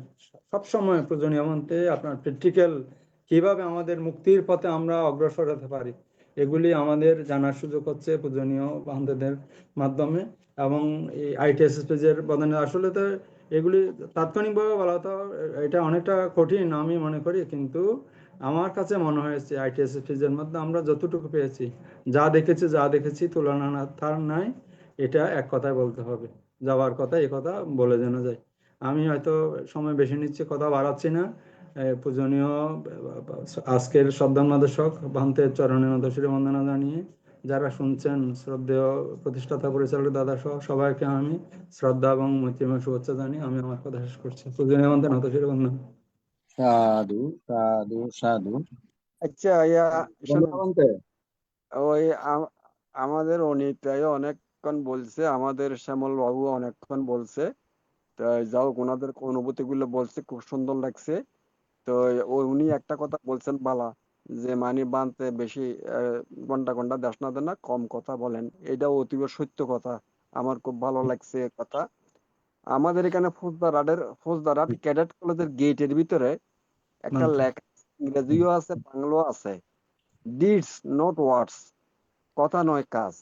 সবসময় পূজনীয় মন্ত্রে আপনার প্র্যাকটিক্যাল কিভাবে আমাদের মুক্তির পথে আমরা অগ্রসর হতে পারি এগুলি আমাদের জানার সুযোগ হচ্ছে পূজনীয় বান্ধবদের মাধ্যমে। এবং এই আইটিএসএসপিজের বদলে আসলে তো এগুলি তাৎক্ষণিকভাবে বলা তো এটা অনেকটা কঠিন আমি মনে করি, কিন্তু আমার কাছে মনে হয়েছে আইটিএসএসপিজের মধ্যে আমরা যতটুকু পেয়েছি, যা দেখেছি তুলনা না তার নাই, এটা এক কথায় বলতে হবে, যাওয়ার কথা এ কথা বলে যেন যায়। আমি হয়তো সময় বেশি নিচ্ছি, কথা বাড়াচ্ছি না। পূজনীয় আজকের শ্রদ্ধান্মাদর্শক ভান্তের চরণে নতশিরে বন্দনা জানিয়ে যারা শুনছেন শ্রদ্ধেয় প্রতিষ্ঠাতা পরিচালক দাদা সহ সবাইকে আমি শ্রদ্ধা এবং মৈত্রীময় শুভেচ্ছা জানিয়ে আমি আমার কথা শেষ করছি। পূজনীয় মন্ত্রে নতশিরে বন্দনা। সাধু সাধু সাধু। আচ্ছা ইয়া শোনেন, বন্ধুবান্ধব, ওই আমাদের অনিতায় অনেকক্ষণ বলছে, আমাদের শ্যামল বাবু অনেকক্ষণ বলছে। তো যাও ওনাদের অনুভূতি গুলো বলছে, খুব সুন্দর লাগছে। তো উনি একটা কথা বলছেন বালা, যে মানি বানতে বেশি ঘন্টা ঘন্টা দেশ না দেন না, কম কথা বলেন। এটা অতীব সত্য কথা, আমার খুব ভালো লাগছে এ কথা। আমাদের এখানে ফৌজদারহাট ক্যাডেট কলেজের গেটের ভিতরে একটা মানতে লেখা আছে, ইংরেজিও আছে বাংলাও আছে, ডিডস নট ওয়ার্ডস, কথা নয় কাজ।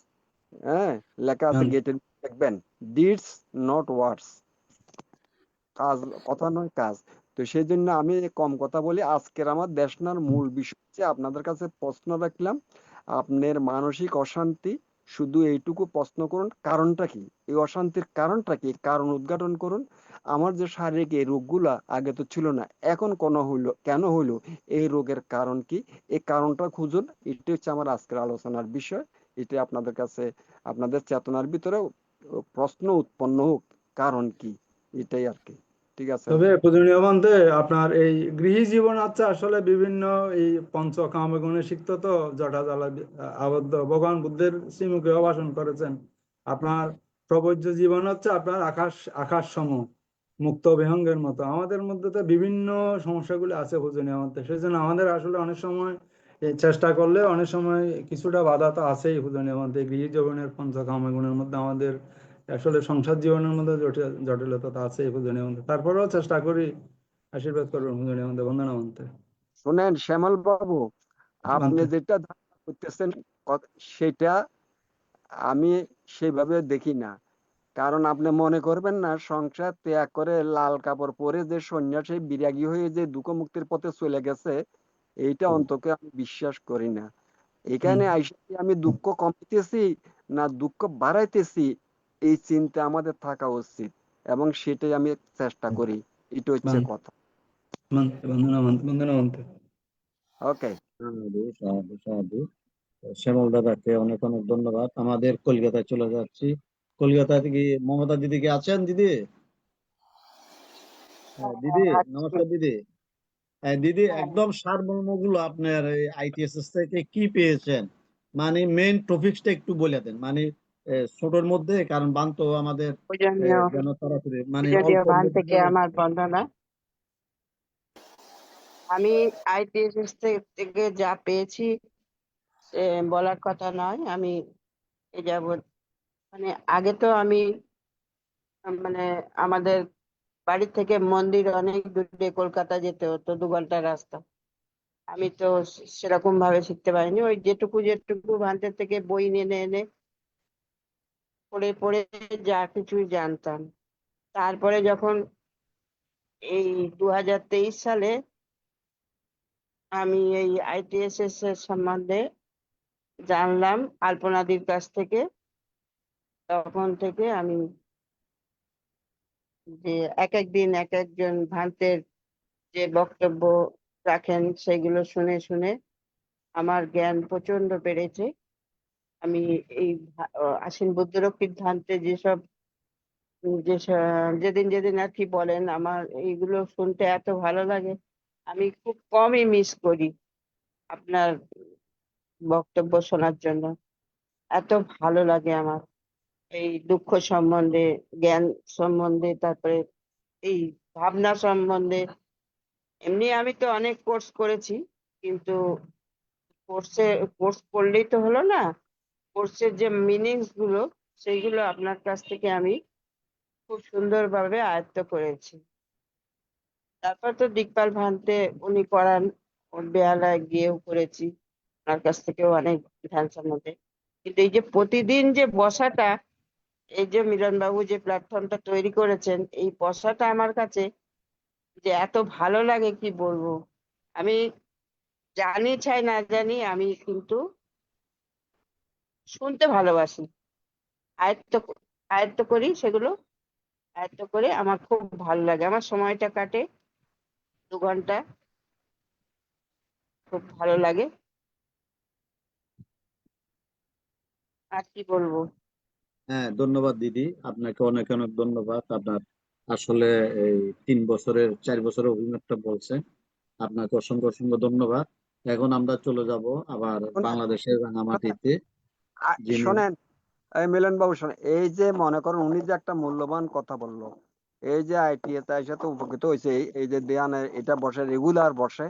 হ্যাঁ, লেখা আছে মান- গেটের, দেখবেন ডিডস নট ওয়ার্ডস, কাজ, কথা নয় কাজ। তো সেই জন্য আমি কম কথা বলি। আজকের আমার দেশনার মূল বিষয় হচ্ছে, আপনাদের কাছে প্রশ্ন রাখলাম, আপনার মানসিক অশান্তি, শুধু এইটুকু প্রশ্ন করুন কারণটা কি, এই অশান্তির কারণটা কি, কারণ উদ্ঘাটন করুন। আমার যে শারীরিক এই রোগগুলা আগে তো ছিল না, এখন কেন হইলো, এই রোগের কারণ কি, এই কারণটা খুঁজুন। এটি হচ্ছে আমার আজকের আলোচনার বিষয়। এটি আপনাদের কাছে, আপনাদের চেতনার ভিতরে প্রশ্ন উৎপন্ন হোক, কারণ কি, এটাই আর কি। ঠিক আছে। তবে পূজনীয় বন্ধে আপনার এই গৃহী জীবন আছে আসলে বিভিন্ন এই পঞ্চ কামগুণে সিক্ত তো জটা জ্বালা আবদ্ধ। ভগবান বুদ্ধের শ্রীমুখে ভাষণ করেছেন আপনার প্রপঞ্চ জীবন হচ্ছে আপনার আকাশ সম মুক্ত বিহঙ্গের মতো। আমাদের মধ্যে তো বিভিন্ন সমস্যাগুলি আছে পূজনীয় মধ্যে, সেই জন্য আমাদের আসলে অনেক সময় এই চেষ্টা করলে অনেক সময় কিছুটা বাধা তো আছেই পূজনীয় মধ্যে। গৃহী জীবনের পঞ্চ কামগুণের মধ্যে আমাদের আসলে সংসার জীবনের মধ্যে জটিলতা তো আছে পূজনীয় মধ্যে, তারপরেও চেষ্টা করি। আশীর্বাদ করবেন পূজনীয় মধ্যে, বন্দনা মন্ত্রে শুনেন শ্যামল বাবু, আপনি মানতে। যেটা ধারণা করতেছেন সেটা আমি সেভাবে দেখি না। কারণ আপনি মনে করবেন না সংসার ত্যাগ করে লাল কাপড় পরে যে সন্ন্যাসী বিরাগী হয়ে যে দুঃখ মুক্তির পথে চলে গেছে, এইটা অন্তকে আমি বিশ্বাস করি না। হুম, এখানে আইসা কি আমি দুঃখ কমাইতেছি না দুঃখ বাড়াইতেছি, এই চিন্তা আমাদের থাকা উচিত, এবং সেটাই আমি চেষ্টা করি। এটা হচ্ছে কথা। মানতে বন্দনা মন্ত্রে, বন্দনা মন্ত্রে। ওকে। সাধু সাধু সাধু। শ্যামল দাদাকে অনেক অনেক ধন্যবাদ। আমাদের কলকাতায় চলে যাচ্ছি। কলকাতা থেকে মমতা দিদি কি আছেন? দিদি, হ্যাঁ, দিদি নমস্কার দিদি। হ্যাঁ দিদি, একদম সারমর্ম গুলো আপনার আইটিএসএস থেকে কি পেয়েছেন, মানে মেইন টপিকসটা একটু বলে দেন, মানে ছোটর মধ্যে, কারণ বান তো আমাদের পূজনীয় যেন তাড়াতাড়ি মানে পূজনীয় অল্পের বান মধ্যে থেকে আমার বন্দনা। আমি আইপিএস থেকে যা পেয়েছি সে বলার কথা নয়। আমি এ যাবৎ মানে আগে তো আমি মানে আমাদের বাড়ি থেকে মন্দির অনেক দূরে, কলকাতা যেতে হতো 2 ঘন্টা রাস্তা। আমি তো সেরকম ভাবে শিখতে পারিনি, ওই যেটুকু যেটুকু ভান্তের থেকে বই এনে এনে পড়ে পড়ে যা কিছুই জানতাম। তারপরে যখন এই 2023 সালে আমি এই আইটিএসএস এর সম্বন্ধে জানলাম আলপনাদির কাছ থেকে, তখন থেকে আমি যে এক একদিন এক একজন ভান্তের যে বক্তব্য রাখেন সেগুলো শুনে শুনে আমার জ্ঞান প্রচন্ড বেড়েছে। আমি এই আশ্বিন বুদ্ধরক্ষীর ধান্তে যেসব যেদিন যেদিন আর কি বলেন, আমার এইগুলো শুনতে এত ভালো লাগে। আমি খুব কমই মিস করি আপনার বক্তব্য শোনার জন্য। এত ভালো লাগে আমার এই দুঃখ সম্বন্ধে, জ্ঞান সম্বন্ধে, তারপরে এই ভাবনা সম্বন্ধে এমনি আমি তো অনেক কোর্স করেছি, কিন্তু কোর্স করলেই তো হলো না। কোর্সের যে মিনিংস গুলো সেইগুলো আপনার কাছ থেকে আমি খুব সুন্দরভাবে আয়ত্ত করেছি। তারপর তো দিকপাল ভান্তে উনি করান, ওর বেহালায় গিয়েও করেছি, ওনার কাছ থেকেও অনেক ধ্যান সম্বন্ধে। কিন্তু এই যে প্রতিদিন যে বসাটা, এই যে মিলনবাবু যে প্ল্যাটফর্মটা তৈরি করেছেন, এই বসাটা আমার কাছে যে এত ভালো লাগে কি বলবো। আমি জানি চাই না জানি, আমি কিন্তু শুনতে ভালোবাসি, আয়ত্ত করি সেগুলো। আয়ত্ত করে আমার খুব ভালো লাগে, আমার সময়টা কাটে 2 ঘন্টা, খুব ভালো লাগে। আর কি বলবো। হ্যাঁ, ধন্যবাদ দিদি, আপনাকে অনেক অনেক ধন্যবাদ। আপনার আসলে এই 3 বছরের 4 বছরের অভিজ্ঞতা বলছেন, আপনাকে অসংখ্য অসংখ্য ধন্যবাদ। এখন আমরা চলে যাব আবার শোনেন, বাংলাদেশের রাঙামাটিতে, যিনি শোনেন, এই মিলন বাবু শোনেন, এই যে মনে করেন উনি যে একটা মূল্যবান কথা বললো, এই যে আইটিএস এর সাথে উপকৃত হয়েছে, এই যে দেয়ানে এটা বসে, রেগুলার বসে,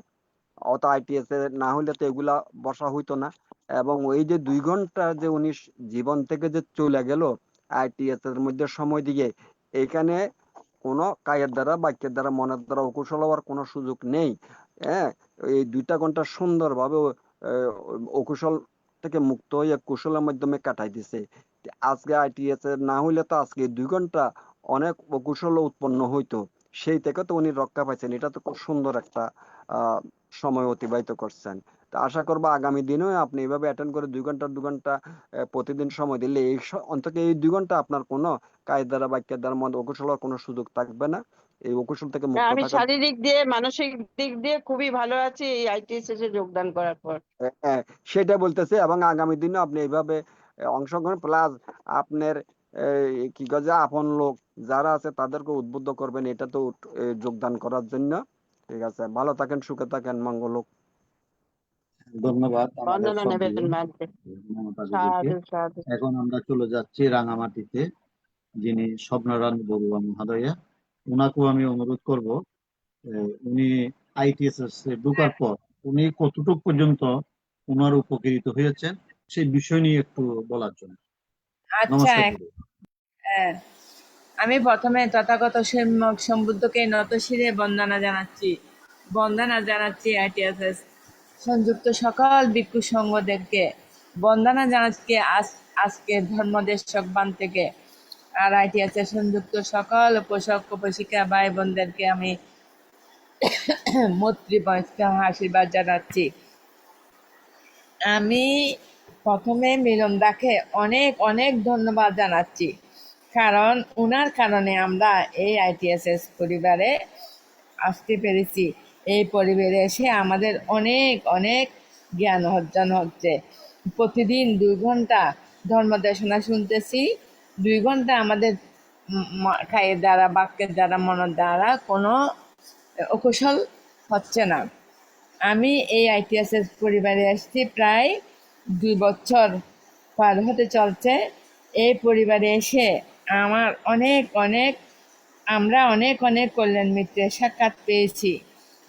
অত আইটিএস এর না হলে তো এগুলা বসা হইতো না। এবং ওই যে 2 ঘন্টা যে উনি জীবন থেকে যে চলে গেল আইটিএস এর মধ্যে সময় দিয়ে, এখানে কোনো কায়ের দ্বারা, বাক্যের দ্বারা, মনের দ্বারা অকুশল হওয়ার কোনো সুযোগ নেই। হ্যাঁ, এই 2টা ঘন্টা সুন্দরভাবে অকুশল থেকে মুক্ত হয়ে কুশলের মাধ্যমে কাটাই দিছে। আজকে আইটিএস এর না হইলে তো আজকে 2 ঘন্টা অনেক অকুশল উৎপন্ন হইতো, সেই থেকে তো উনি রক্ষা পাইছেন। এটা তো খুব সুন্দর একটা আহ সময় অতিবাহিত করছেন। তা আশা করবো আগামী দিনেও আপনি এভাবে অ্যাটেন্ড করে 2 ঘন্টা প্রতিদিন সময় দিলে অন্তত এই 2 ঘন্টা আপনার কোনো কায়ের দ্বারা, বাক্যের দ্বারা মধ্যে অকুশল হওয়ার কোনো সুযোগ থাকবে না। এই অকুশল থেকে না, মুক্ত আমি থাকার শারীরিক দিয়ে মানসিক দিক দিয়ে খুবই ভালো আছি এই আইটিএস এ যোগদান করার পর। সেটা বলতেছে। এবং আগামী দিনে আপনি এইভাবে অংশগ্রহণ, প্লাস আপনার কি কয় যে আপন লোক যারা আছে তাদেরকে উদ্বুদ্ধ করবেন এটা তো যোগদান করার জন্য। ঠিক আছে, ভালো থাকেন, সুখে থাকেন, মঙ্গল হোক। ধন্যবাদ আমাদের বন্দনা শ্রদ্ধেয় নেবেন মাঝে। মমতা দিদিকে। সাধু সাধু। এখন আমরা চলে যাচ্ছি রাঙামাটিতে, যিনি স্বপ্নারায়ণ বড়ুয়া মহোদয়া। ওনাকেও আমি অনুরোধ করব, উনি আইটিএস এ ঢোকার পর উনি কতটুকু পর্যন্ত ওনার উপকৃত হয়েছেন সেই বিষয় নিয়ে একটু বলার জন্য। আচ্ছা, নমস্কার দিদি। হ্যাঁ, আমি প্রথমে তথাগত সম্যক সম্বুদ্ধকে নতশিরে বন্দনা জানাচ্ছি। বন্দনা জানাচ্ছি আইটিএস সংযুক্ত সকল ভিক্ষু সংঘদেরকে। বন্দনা জানাচ্ছি আজকে ধর্মদেশক বান থেকে। আর আইটিএস সংযুক্ত সকল উপাসক উপাসিকা ভাই বোনদেরকে আমি মৈত্রীবয়স্ক আশীর্বাদ জানাচ্ছি। আমি প্রথমে মিলনদাকে অনেক অনেক ধন্যবাদ জানাচ্ছি, কারণ ওনার কারণে আমরা এই আইটিএসএস পরিবারে আসতে পেরেছি। এই পরিবারে এসে আমাদের অনেক অনেক জ্ঞান অর্জন হচ্ছে। প্রতিদিন 2 ঘন্টা ধর্মদেশনা শুনতেছি। 2 ঘন্টা আমাদের কায়ের দ্বারা, বাক্যের দ্বারা, মনের দ্বারা কোনো অকুশল হচ্ছে না। আমি এই আইটিএসএস পরিবারে এসেছি প্রায় 2 বছর পার হতে চলছে। এই পরিবারে এসে আমার আমরা অনেক অনেক কল্যাণ মিত্রের সাক্ষাৎ পেয়েছি,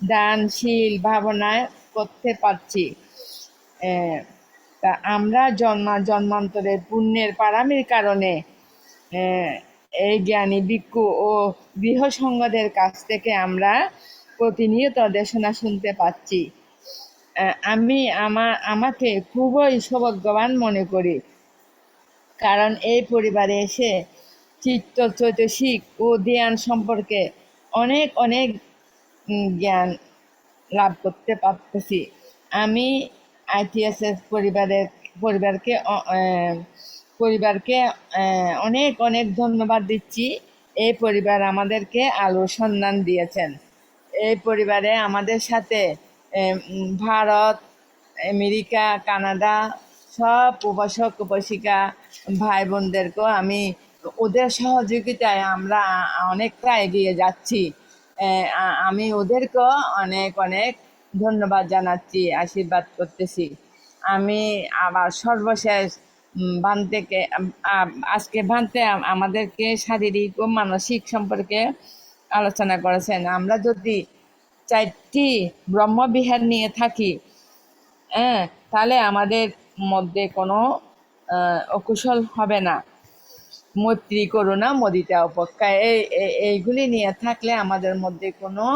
দানশীল ভাবনায় করতে পারছি। তা আমরা জন্মান্তরের পুণ্যের পারামির কারণে এই জ্ঞানী ভিক্ষু ও গৃহসংঘদের কাছ থেকে আমরা প্রতিনিয়ত দেশনা শুনতে পাচ্ছি। আমি আমাকে খুবই সৌভাগ্যবান মনে করি, কারণ এই পরিবারে এসে চিত্ত চৈতসিক ও ধ্যান সম্পর্কে অনেক অনেক জ্ঞান লাভ করতে পারতেছি। আমি আইটিএসএস পরিবারকে অনেক অনেক ধন্যবাদ দিচ্ছি। এই পরিবার আমাদেরকে আলোর সন্ধান দিয়েছেন। এই পরিবারে আমাদের সাথে ভারত, আমেরিকা, কানাডা সব উপাসক উপাসিকা ভাই বোনদেরকেও আমি ওদের সহযোগিতায় আমরা অনেকটা এগিয়ে যাচ্ছি। আমি ওদেরকেও অনেক অনেক ধন্যবাদ জানাচ্ছি, আশীর্বাদ করতেছি। আমি আবার সর্বশেষ ভান থেকে আজকে ভান্তে আমাদেরকে শারীরিক ও মানসিক সম্পর্কে আলোচনা করেছেন। আমরা যদি 4টি ব্রহ্মবিহার নিয়ে থাকি, হ্যাঁ, তাহলে আমাদের মধ্যে কোনো অকুশল হবে না। মৈত্রী, করুণা, মুদিতা, উপেক্ষা এইগুলি নিয়ে থাকলে আমাদের মধ্যে কোনো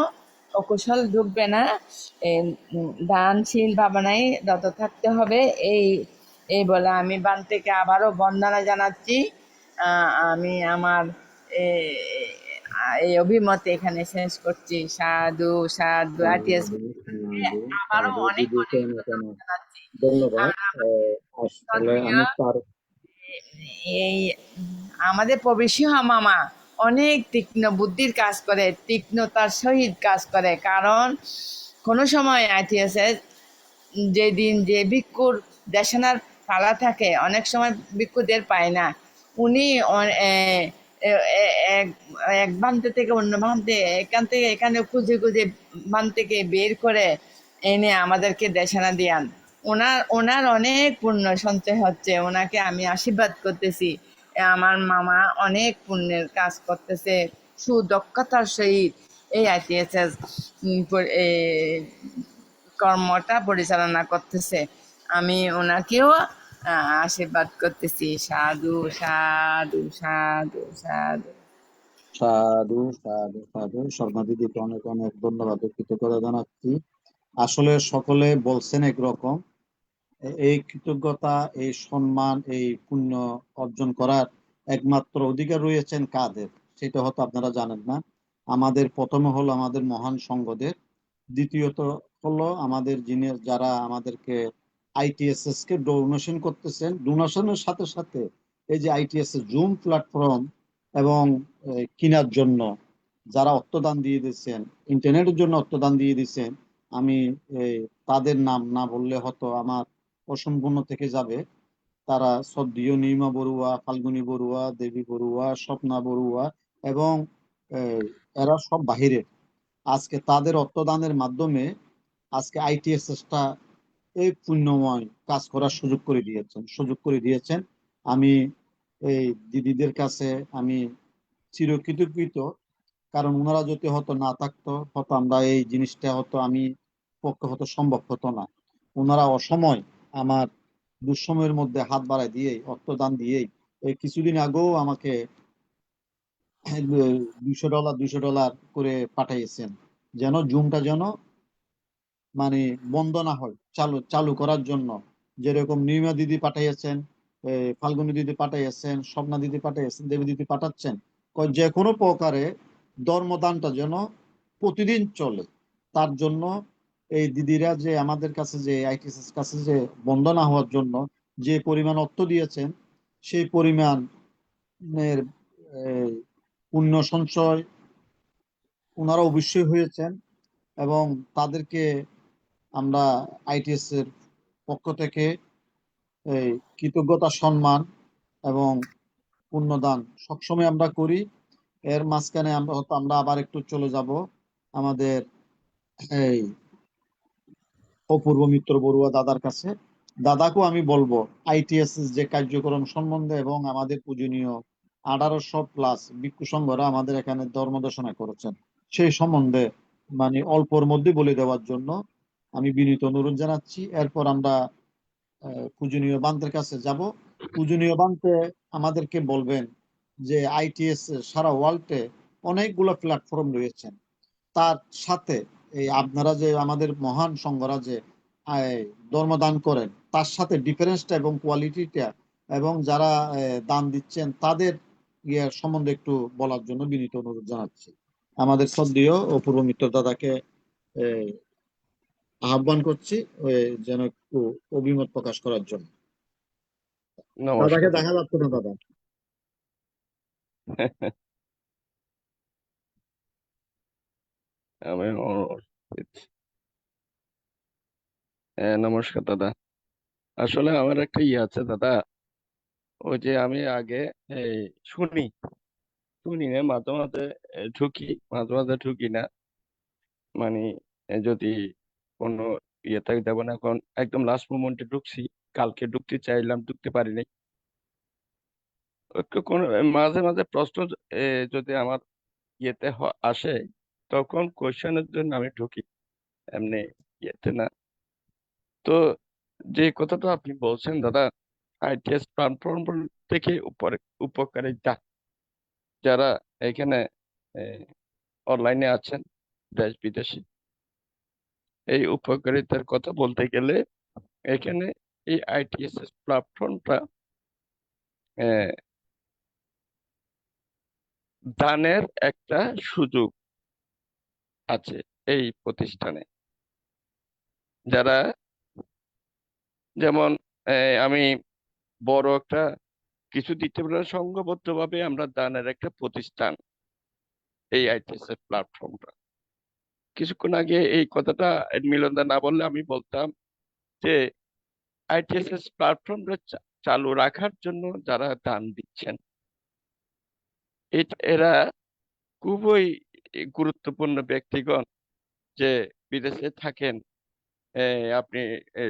অকুশল ঢুকবে না। দানশীল ভাবনায় রত থাকতে হবে। এই এই বলে আমি বান থেকে আবারও বন্দনা জানাচ্ছি। আমি আমার এই অভিমত এখানে শেষ করছি। সাধু সাধু। আরটিএস সাধু সাধু আবারও সাধু অনেক দিদি অনেক কেন কেন ধন্যবাদ জানাচ্ছি। ধন্যবাদ। আর আমার আসলে শ্রদ্ধেয় আমি তার এই আমাদের প্রবেশী মামা অনেক তীক্ষ্ণ বুদ্ধির কাজ করে, তীক্ষ্ণতার সহিত কাজ করে। কারণ কোনো সময় আইটিএসের যেদিন যে ভিক্ষুর দেশানার পালা থাকে, অনেক সময় ভিক্ষুদের পায় না। উনি এক এক প্রান্ত থেকে অন্য প্রান্তে, এখান থেকে এখানে খুঁজে খুঁজে প্রান্ত থেকে বের করে এনে আমাদেরকে দেশানা দিয়ান। ওনার অনেক পুণ্য সঞ্চয় হচ্ছে। ওনাকে আমি আশীর্বাদ করতেছি। আমার মামা অনেক পুণ্যের কাজ করতেছে সুদক্ষতার সহিত। এই আইটিএসএস কর্মটা পরিচালনা করতেছে। আমি ওনাকেও আশীর্বাদ করতেছি। সাধু সাধু সাধু সাধু। সাধু সাধু সাধু শর্মা দিদিকে অনেক অনেক ধন্যবাদ ও কৃতজ্ঞতা জানাচ্ছি। আসলে সকলে বলছেন একরকম। এই কৃতজ্ঞতা, এই সম্মান, এই পুণ্য অর্জন করার একমাত্র অধিকার রয়েছেন কাদের, সেটা হয়তো আপনারা জানেন না। আমাদের প্রথমে হলো আমাদের মহান সংঘদের, দ্বিতীয়ত হলো আমাদের যারা আমাদেরকে আইটিএসএস কে ডোনেশন করতেছেন। ডোনেশনের সাথে সাথে এই যে আইটিএসএস জুম প্ল্যাটফর্ম এবং কেনার জন্য যারা অর্থদান দিয়ে দিচ্ছেন, ইন্টারনেটের জন্য অর্থদান দিয়ে দিচ্ছেন, আমি তাদের নাম না বললে হয়তো আমার অসম্পূর্ণ থেকে যাবে। তারা শ্রদ্ধেয় নিমা বড়ুয়া, ফাল্গুনী বড়ুয়া, দেবী বড়ুয়া, স্বপ্না বড়ুয়া এবং এরা সব বাহিরের। আজকে তাদের অর্থদানের মাধ্যমে আজকে আইটিএসএসটা এই পুণ্যময় কাজ করার সুযোগ করে দিয়েছেন। আমি এই দিদিদের কাছে আমি চিরকৃতজ্ঞ। কারণ ওনারা যদি হয়তো না থাকতো, হয়তো আমরা এই জিনিসটা হয়তো আমি পক্ষে হয়তো সম্ভব হতো না। ওনারা অসময় আমার দুঃসময়ের মধ্যে হাত বাড়ায় দিয়েই, অর্থদান দিয়েই, এই কিছুদিন আগেও আমাকে $200 করে পাঠিয়েছেন, যেন জুমটা যেন মানে বন্ধ না হয়, চালু করার জন্য। যেরকম নিমা দিদি পাঠাইয়াছেন, ফাল্গুনী দিদি পাঠাইয়াছেন, স্বপ্না দিদি পাঠাইয়াছেন, দেবী দিদি পাঠাচ্ছেন, যে কোনো প্রকারে ধর্মদানটা যেন প্রতিদিন চলে। তার জন্য এই দিদিরা যে আমাদের কাছে, যে আইটিএসএস কাছে যে বন্ধ না হওয়ার জন্য যে পরিমাণ অর্থ দিয়েছেন, সেই পরিমাণের পুণ্য সঞ্চয় ওনারা অবশ্যই হয়েছেন। এবং তাদেরকে আমরা আইটিএস এর পক্ষ থেকে এই কৃতজ্ঞতা, সম্মান এবং পুণ্যদান সবসময় আমরা করি। এর মাঝখানে আমরা আবার একটু চলে যাব আমাদের এই অপূর্ব মিত্র বড়ুয়া দাদার কাছে। দাদাকেও আমি বলবো আইটিএস যে কার্যক্রম সম্বন্ধে এবং আমাদের পূজনীয় 1800+ ভিক্ষু সংঘরা আমাদের এখানে ধর্ম দেশনা করেছেন, সেই সম্বন্ধে মানে অল্পর মধ্যে বলে দেওয়ার জন্য আমি বিনীত অনুরোধ জানাচ্ছি। এরপর আমরা পূজনীয় বান্তের কাছে যাব। পূজনীয় বান্তে আমাদেরকে বলবেন যে আইটিএস সারা ওয়ার্ল্ডে অনেকগুলো প্ল্যাটফর্ম রয়েছে, তার সাথে এই আপনারা যে আমাদের মহান সংঘরা যে ধর্মদান করেন, তার সাথে ডিফারেন্সটা এবং কোয়ালিটিটা এবং যারা দান দিচ্ছেন তাদের সম্বন্ধে একটু বলার জন্য বিনীত অনুরোধ জানাচ্ছি। আমাদের শ্রদ্ধেয় অপূর্ব মিত্র দাদাকে আহ্বান করছি যেন একটু অভিমত প্রকাশ করার জন্য। দাদাকে নমস্কার দেখা যাচ্ছে না দাদা। আমি নমস্কার দাদা। আসলে আমার একটা আছে দাদা, ওই যে আমি আগে এই শুনি শুনি না, মাঝে মাঝে ঢুকি, মাঝে মাঝে ঢুকি না। মানে যদি কোনো থাকে যেমন এখন একদম লাস্ট মোমেন্টে ঢুকছি, কালকে ঢুকতে চাইলাম, ঢুকতে পারিনি। একটু কোনো মাঝে মাঝে প্রশ্ন যদি আমার আসে, তখন কোয়েশ্চেনের জন্য আমি ঢুকি, এমনি ইয়েতে না। তো যে কথাটা আপনি বলছেন দাদা, আইটিএস প্ল্যাটফর্ম থেকে উপকারিতা যারা এখানে অনলাইনে আছেন দেশ বিদেশে, এই উপকারিতার কথা বলতে গেলে এখানে এই আইটিএসএস প্ল্যাটফর্মটা দানের একটা সুযোগ আছে এই প্রতিষ্ঠানে। যারা যেমন আমি বড় একটা কিছু দিতে পারলে সংঘবদ্ধভাবে আমরা দানের একটা প্রতিষ্ঠান এই আইটিএসএস প্ল্যাটফর্মটা। কিছুক্ষণ আগে এই কথাটা মিলনদা না বললে আমি বলতাম যে আইটিএসএস প্ল্যাটফর্মটা চালু রাখার জন্য যারা দান দিচ্ছেন এরা খুবই গুরুত্বপূর্ণ ব্যক্তিগণ, যে বিদেশে থাকেন। আপনি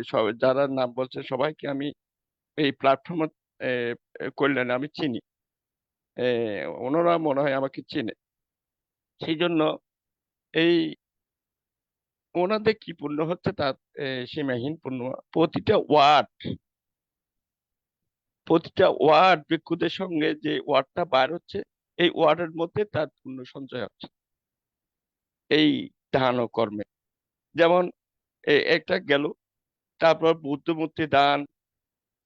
সব যারা নাম বলছেন সবাইকে আমি এই প্ল্যাটফর্ম কল্যাণে আমি চিনি, ওনারা মনে হয় আমাকে চিনে। সেই জন্য এই ওনাদের কি পুণ্য হচ্ছে তার সীমাহীন পুণ্য। প্রতিটা ওয়ার্ড ভিক্ষুদের সঙ্গে যে ওয়ার্ডটা বার হচ্ছে, এই ওয়ার্ডের মধ্যে তার পুণ্য সঞ্চয় হচ্ছে এই দান ও কর্মে। যেমন একটা গেল, তারপর বুদ্ধ মূর্তি দান,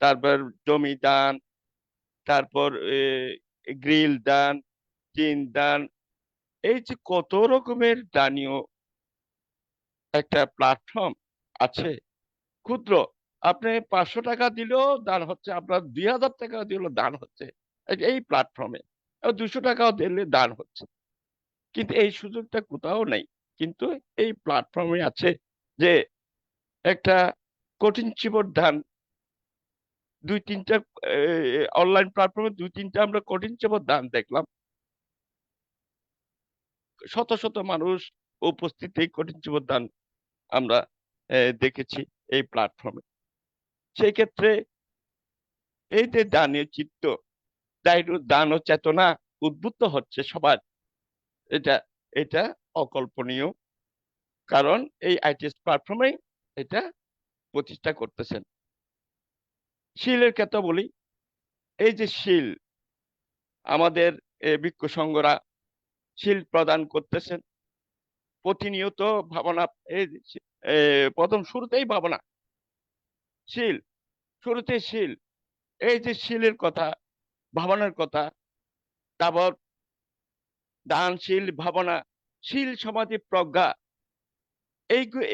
তারপর জমি দান, তারপর গ্রিল দান, টিন দান, এই যে কত রকমের দানীয় একটা প্ল্যাটফর্ম আছে। ক্ষুদ্র আপনি 500 টাকা দিলেও দান হচ্ছে, আপনার 2000 টাকা দিলেও দান হচ্ছে এই প্ল্যাটফর্মে, 200 টাকাও দিলে দান হচ্ছে। কিন্তু এই সুযোগটা কোথাও নেই, কিন্তু এই প্ল্যাটফর্মে আছে যে একটা কঠিন চিবর দান। 2-3টা অনলাইন প্ল্যাটফর্মে 2-3টা আমরা কঠিন চিবর দান দেখলাম। শত শত মানুষ উপস্থিত এই কঠিন চিবর দান আমরা দেখেছি এই প্ল্যাটফর্মে। সেই ক্ষেত্রে এই যে দানীয় চিত্ত, দান ও চেতনা উদ্বুদ্ধ হচ্ছে সবার, এটা অকল্পনীয়। কারণ এই আইটিএস প্ল্যাটফর্মে এটা প্রতিষ্ঠা করতেছেন। শিলের কথা বলি, এই যে শিল আমাদের ভিক্ষু সংঘরা শিল প্রদান করতেছেন প্রতিনিয়ত। ভাবনা এই প্রথম শুরুতেই ভাবনা শিল, শুরুতে শিল, এই যে শিলের কথা, ভাবনার কথা, তারপর দানশীল ভাবনা, শীল সমাধি প্রজ্ঞা,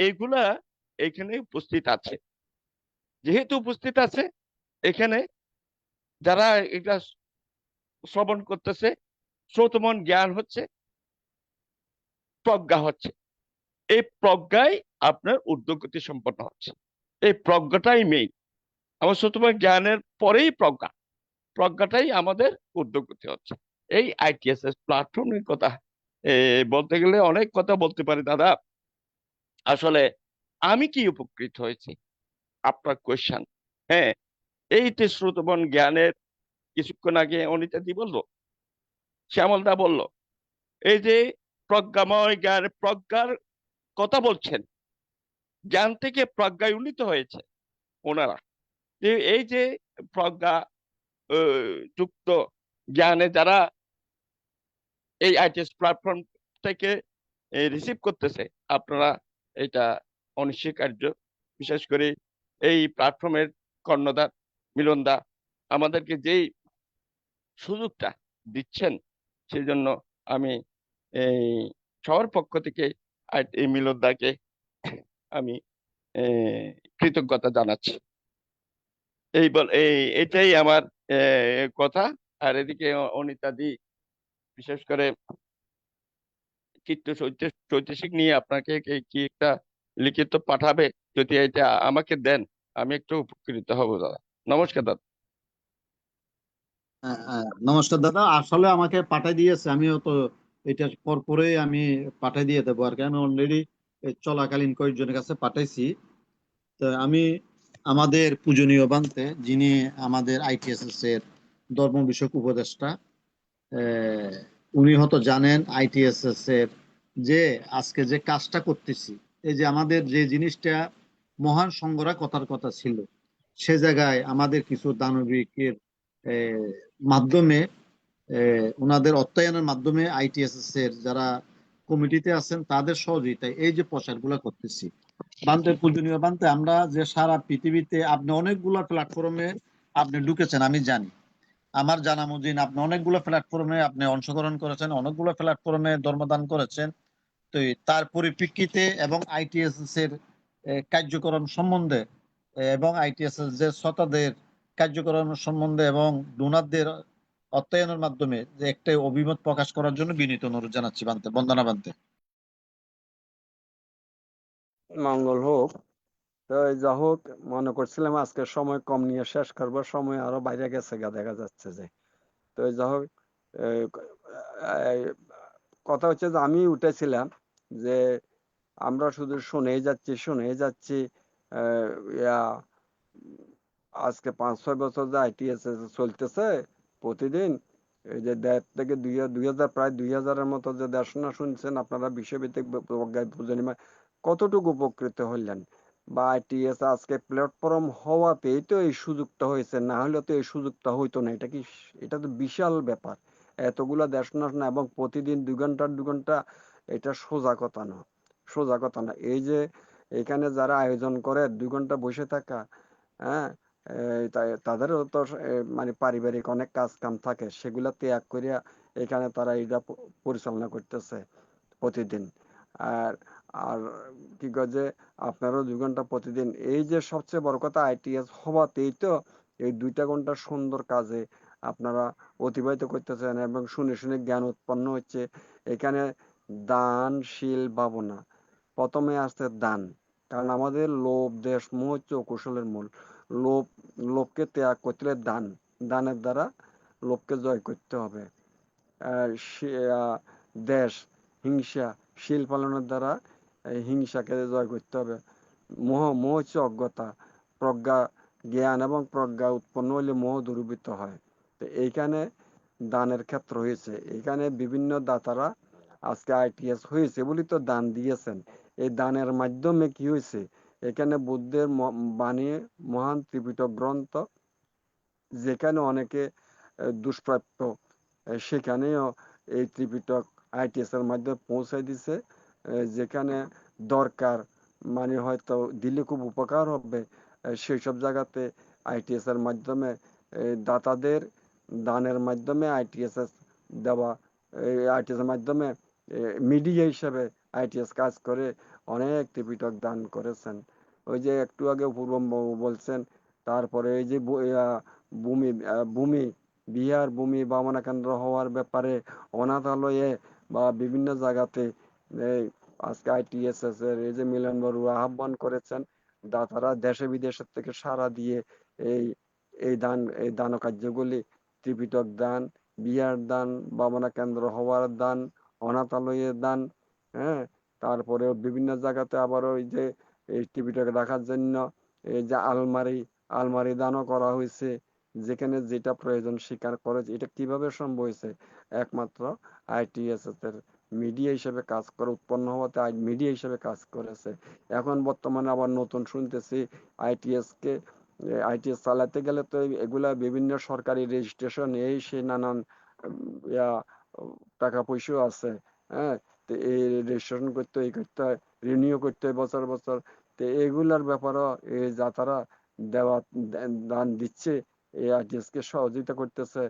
এইগুলা এখানে উপস্থিত আছে। যেহেতু উপস্থিত আছে এখানে, যারা এটা শ্রবণ করতেছে, শ্রোতমন জ্ঞান হচ্ছে, প্রজ্ঞা হচ্ছে। এই প্রজ্ঞাই আপনার ঊর্ধ্বগতি সম্পন্ন হচ্ছে। এই প্রজ্ঞাটাই মেইন। আমার শ্রোতমন জ্ঞানের পরেই প্রজ্ঞাটাই আমাদের ঊর্ধ্বগতি হচ্ছে। এই আইটিএসএস প্ল্যাটফর্মের কথা বলতে গেলে অনেক কথা বলতে পারি দাদা। আসলে আমি কি উপকৃত হয়েছি, আপনার কোয়েশ্চন। হ্যাঁ, এই যে শ্রোতমন জ্ঞানের কিছুক্ষণ আগে অনিতাদি বললো, শ্যামলদা বলল, এই যে প্রজ্ঞাময় জ্ঞান, প্রজ্ঞার কথা বলছেন, জ্ঞান থেকে প্রজ্ঞায় উন্নীত হয়েছে ওনারা। এই যে প্রজ্ঞা যুক্ত জ্ঞানে যারা এই আইটিএস প্ল্যাটফর্ম থেকে রিসিভ করতেছে, আপনারা এটা অনস্বীকার্য। বিশেষ করে এই প্ল্যাটফর্মের কর্ণধার মিলনদা আমাদেরকে যেই সুযোগটা দিচ্ছেন, সেই জন্য আমি এই সবার পক্ষ থেকে এই মিলনদাকে আমি কৃতজ্ঞতা জানাচ্ছি। এটাই আমার কথা। আর এদিকে অনিতাদি বিশেষ করে চিত্ত চৈতসিক নিয়ে আপনাকে কি একটা লিখিত পাঠাবে, যদি এটা আমাকে দেন আমি একটু উপকৃত হব দাদা। নমস্কার দাদা। নমস্কার দাদা, আসলে আমাকে পাঠাই দিয়েছে, আমিও তো এটা পরে আমি পাঠাই দিয়ে দেবো আর কি। আমি অলরেডি চলাকালীন কয়েকজনের কাছে পাঠাইছি। তো আমি আমাদের পূজনীয় বান্তে, যিনি আমাদের আইটিএসএস এর ধর্ম বিষয়ক উপদেষ্টা, উনি হয়তো জানেন আইটিএসএস এর যে আজকে যে কাজটা করতেছি, এই যে আমাদের যে জিনিসটা মহান সংগ্রহ কথার কথা ছিল, সে জায়গায় আমাদের কিছু দানবিকের মাধ্যমে ওনাদের অর্থায়নের মাধ্যমে আইটিএসএস এর যারা কমিটিতে আছেন তাদের সহযোগিতায় এই যে প্রচারগুলো করতেছি। বান্তে পূজনীয় বান্তে, আমরা যে সারা পৃথিবীতে আপনি অনেকগুলো প্ল্যাটফর্মে আপনি ঢুকেছেন আমি জানি, আমার জানা মজিন আপনি অনেকগুলো প্ল্যাটফর্মে আপনি অংশগ্রহণ করেছেন, অনেকগুলো প্ল্যাটফর্মে ধর্মদান করেছেন। তো তার পরিপ্রেক্ষিতে এবং আইটিএসএস এর কার্যক্রম সম্বন্ধে এবং আইটিএসএস যে শ্রোতাদের কার্যক্রম সম্বন্ধে এবং ডোনারদের অর্থায়নের মাধ্যমে যে একটা অভিমত প্রকাশ করার জন্য বিনীত অনুরোধ জানাচ্ছি বান্তে, বন্দনা বান্তে। মঙ্গল হোক। তো যা হোক, মনে করছিলাম আজকে সময় কম নিয়ে শেষ করবো, সময় আরো বাইরে গেছে গা দেখা যাচ্ছে যে। তো যা হোক, এই কথা হচ্ছে যে আমি উঠেছিলাম যে আমরা শুধু শুনেই যাচ্ছি। ইয়া আজকে 5-6 বছর যে আইটিএসএস চলতেছে প্রতিদিন, এই যে 1.5 থেকে 2000 প্রায় 2000-এর মতো যে দেশনা শুনছেন আপনারা বিশ্বভিত্তিক প্রজ্ঞায় পূজনীয়, কতটুকু উপকৃত হইলেন? বা আইটিএস আজকে প্ল্যাটফর্ম হওয়াতেই তো এই সুযোগটা হয়েছে, না হলে তো এই সুযোগটা হইতো না। এটা তো বিশাল ব্যাপার, এতগুলা দেশনা শোনা এবং প্রতিদিন 2 ঘন্টা এটা সোজা কথা না। এই যে এখানে যারা আয়োজন করে 2 ঘন্টা বসে থাকা, হ্যাঁ, তাদেরও তো মানে পারিবারিক অনেক কাজ কাম থাকে, সেগুলা ত্যাগ করিয়া এখানে তারা এটা পরিচালনা করতেছে প্রতিদিন। আর আর কি কয় যে আপনারও 2 ঘন্টা প্রতিদিন, এই যে সবচেয়ে বড় কথা আইটিএস হওয়াতেই তো এই 2 ঘন্টা সুন্দর কাজে আপনারা অতিবাহিত করতেছেন এবং শুনে শুনে জ্ঞান উৎপন্ন হচ্ছে। এখানে দানশীল ভাবনা প্রথমে আসছে দান, কারণ আমাদের লোভ দেশ মোহ হচ্ছে কৌশলের মূল। লোভ লোভকে ত্যাগ করতে হলে দানের দ্বারা লোভকে জয় করতে হবে। দেশ হিংসা শীল পালনের দ্বারা হিংসাকে জয় করতে হবে। মোহ হচ্ছে অজ্ঞতা, প্রজ্ঞা জ্ঞান এবং প্রজ্ঞা উৎপন্ন হলে মোহ দূরীভূত হয়। তো এইখানে দানের ক্ষেত্র হয়েছে, এখানে বিভিন্ন দাতারা আজকে আইটিএস হয়েছে বলি তো দান দিয়েছেন। এই দানের মাধ্যমে কি হয়েছে, এখানে বুদ্ধের বাণী মহান ত্রিপিটক গ্রন্থ যেখানে অনেকে দুষ্প্রাপ্য, সেখানেও এই ত্রিপিটক আইটিএস এর মাধ্যমে পৌঁছায় দিছে। যেখানে দরকার মানে হয়তো দিলে খুব উপকার হবে, সেই সব জায়গাতে আইটিএস এর মাধ্যমে দাতাদের দানের মাধ্যমে আইটিএস দেওয়া, আইটিএস এর মাধ্যমে মিডিয়া হিসেবে আইটিএস কাজ করে অনেক ত্রিপিটক দান করেছেন। ওই যে একটু আগে পূর্ববাবু বলছেন, তারপরে এই যে ভূমি ভূমি বিহার ভূমি বামনা কেন্দ্র হওয়ার ব্যাপারে অনাথালয়ে বা বিভিন্ন জায়গাতে এই আজকে আইটিএসএস এর এই যে মিলন বড়ুয়া আহ্বান করেছেন, দাতারা দেশে বিদেশের থেকে সাড়া দিয়ে এই এই দান কার্যগুলি ত্রিপিটক দান, বিহার দান, বামনা কেন্দ্র হওয়ার দান, অনাথালয়ের দান, হ্যাঁ, তারপরে বিভিন্ন জায়গাতে আবার ওই যে এই ত্রিপিটক রাখার জন্য এই যে আলমারি দানও করা হয়েছে। যেখানে যেটা প্রয়োজন স্বীকার করেছে। এটা কিভাবে সম্ভব হয়েছে? একমাত্র আইটিএসএস এর মিডিয়া হিসেবে কাজ করে উৎপন্ন হওয়াতে মিডিয়া হিসেবে কাজ করেছে। এখন বর্তমানে আবার নতুন শুনতেছি আইটিএস চালাতে গেলে তো এগুলা বিভিন্ন সরকারি রেজিস্ট্রেশন এই সেই নানান ইয়া টাকা পয়সাও আছে, হ্যাঁ। তো এই রেজিস্ট্রেশন করতে হয়, রিনিউ করতে হয় বছর বছর। তো এগুলার ব্যাপারও এই যাতারা দান দিচ্ছে, এই আইটিএস কে সহযোগিতা করতেছে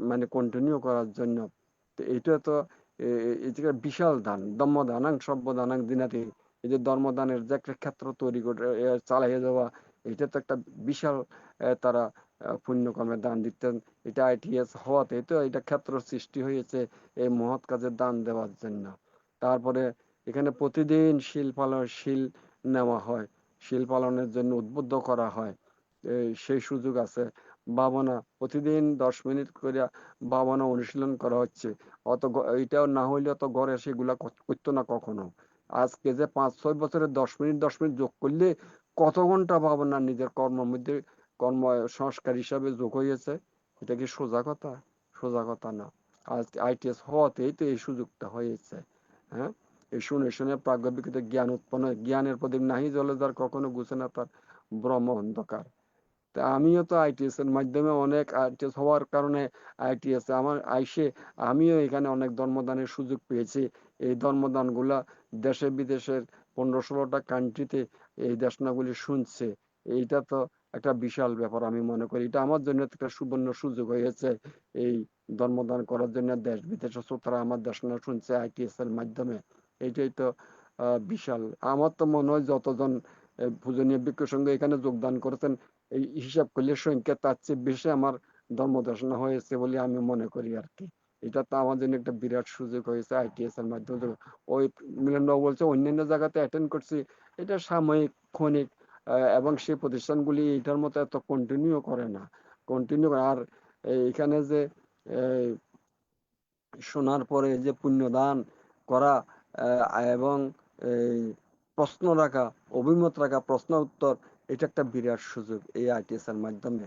মানে কন্টিনিউ করার জন্য। তো এইটা তো এটা বিশাল দান, ধম্মদানাং সর্বদানাং দিনাতি। এই যে ধর্মদানের যে একটা ক্ষেত্র তৈরি করে চালিয়ে যাওয়া, এটা তো একটা বিশাল তারা পুণ্যকর্মের দান দিতেন। এটা আইটিএস হওয়াতে তো এটা ক্ষেত্র সৃষ্টি হয়েছে এই মহৎ কাজের দান দেওয়ার জন্য। তারপরে এখানে প্রতিদিন শিল নেওয়া হয়, শিল পালনের জন্য উদ্বুদ্ধ করা হয়, সেই সুযোগ আছে। ভাবনা প্রতিদিন 10 মিনিট করে ভাবনা অনুশীলন করা হচ্ছে। এইটাও না হইলে তো ঘরে সেগুলা করতো না কখনো। আজকে যে 5-6 বছরে 10 মিনিট যোগ করলে কত ঘন্টা ভাবনা নিজের কর্মের মধ্যে কর্ম সংস্কার হিসাবে যোগ হয়েছে। এটা কি সোজা কথা? সোজা কথা না। আজকে আইটিএস হওয়াতেই তো এই সুযোগটা হয়েছে, হ্যাঁ। এই শুনে শুনে প্রাজ্ঞবিকৃত জ্ঞান উৎপন্ন হয়। জ্ঞানের প্রদীপ নাহি জ্বলে যার, কখনো ঘুচে না তার ব্রহ্ম অন্ধকার। তা আমিও তো আইটিএস এর মাধ্যমে অনেক আইটিএস হওয়ার কারণে আইটিএস আমার আইসে আমিও এখানে অনেক ধর্মদানের সুযোগ পেয়েছি। এই ধর্মদান গুলা দেশে বিদেশের 15-16টা কান্ট্রিতে এই দেশনাগুলি শুনছে। এইটা তো একটা বিশাল ব্যাপার আমি মনে করি। এটা আমার জন্য একটা সুবর্ণ সুযোগ হয়েছে এই ধর্মদান করার জন্য। দেশ বিদেশের শ্রোতারা আমার দেশনা শুনছে আইটিএস এর মাধ্যমে। এইটাই তো বিশাল। আমার তো মনে হয় যতজন পূজনীয় ভিক্ষু সঙ্গে এখানে যোগদান করেছেন, এই হিসাব করলে সংখ্যা তার চেয়ে বেশি আমার ধর্মদর্শন হয়েছে বলে আমি মনে করি আর কি। এটা তো আমার জন্য একটা বিরাট সুযোগ হয়েছে আইটিএস এর মাধ্যমে। ওই মিলনবাবু বলছে অন্যান্য জায়গাতে অ্যাটেন্ড করছি, এটা সাময়িক ক্ষণিক, এবং সেই প্রতিষ্ঠানগুলি এটার মতো এত কন্টিনিউ করে না। কন্টিনিউ আর এখানে যে এই, শোনার পরে যে পুণ্যদান করা এবং এই প্রশ্ন রাখা, অভিমত রাখা, প্রশ্ন উত্তর, এটা একটা বিরাট সুযোগ এই আইটিএস এর মাধ্যমে।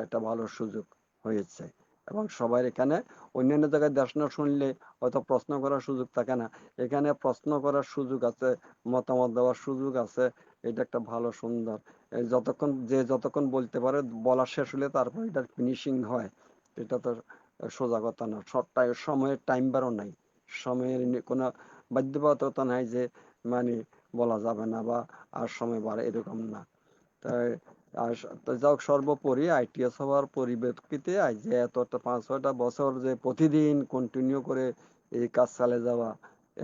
একটা ভালো সুযোগ হয়েছে। এবং সবাই এখানে অন্যান্য জায়গায় দর্শন শুনলে হয়তো প্রশ্ন করার সুযোগ থাকে না, এখানে প্রশ্ন করার সুযোগ আছে, মতামত দেওয়ার সুযোগ আছে। এটা একটা ভালো সুন্দর। যতক্ষণ বলতে পারে, বলা শেষ হলে তারপর এটা ফিনিশিং হয়। এটা তো সোজা কথা না। সময়ের টাইম বারও নাই, সময়ের কোনো বাধ্যবাধকতা নাই যে মানে বলা যাবে না বা আর সময় বাড়ে, এরকম না। তাই যাক, সর্বোপরি আইটিএস হওয়ার পরিপ্রেক্ষিতে আজ যে এতটা 5-6টা বছর যে প্রতিদিন কন্টিনিউ করে এই কাজ চালিয়ে যাওয়া,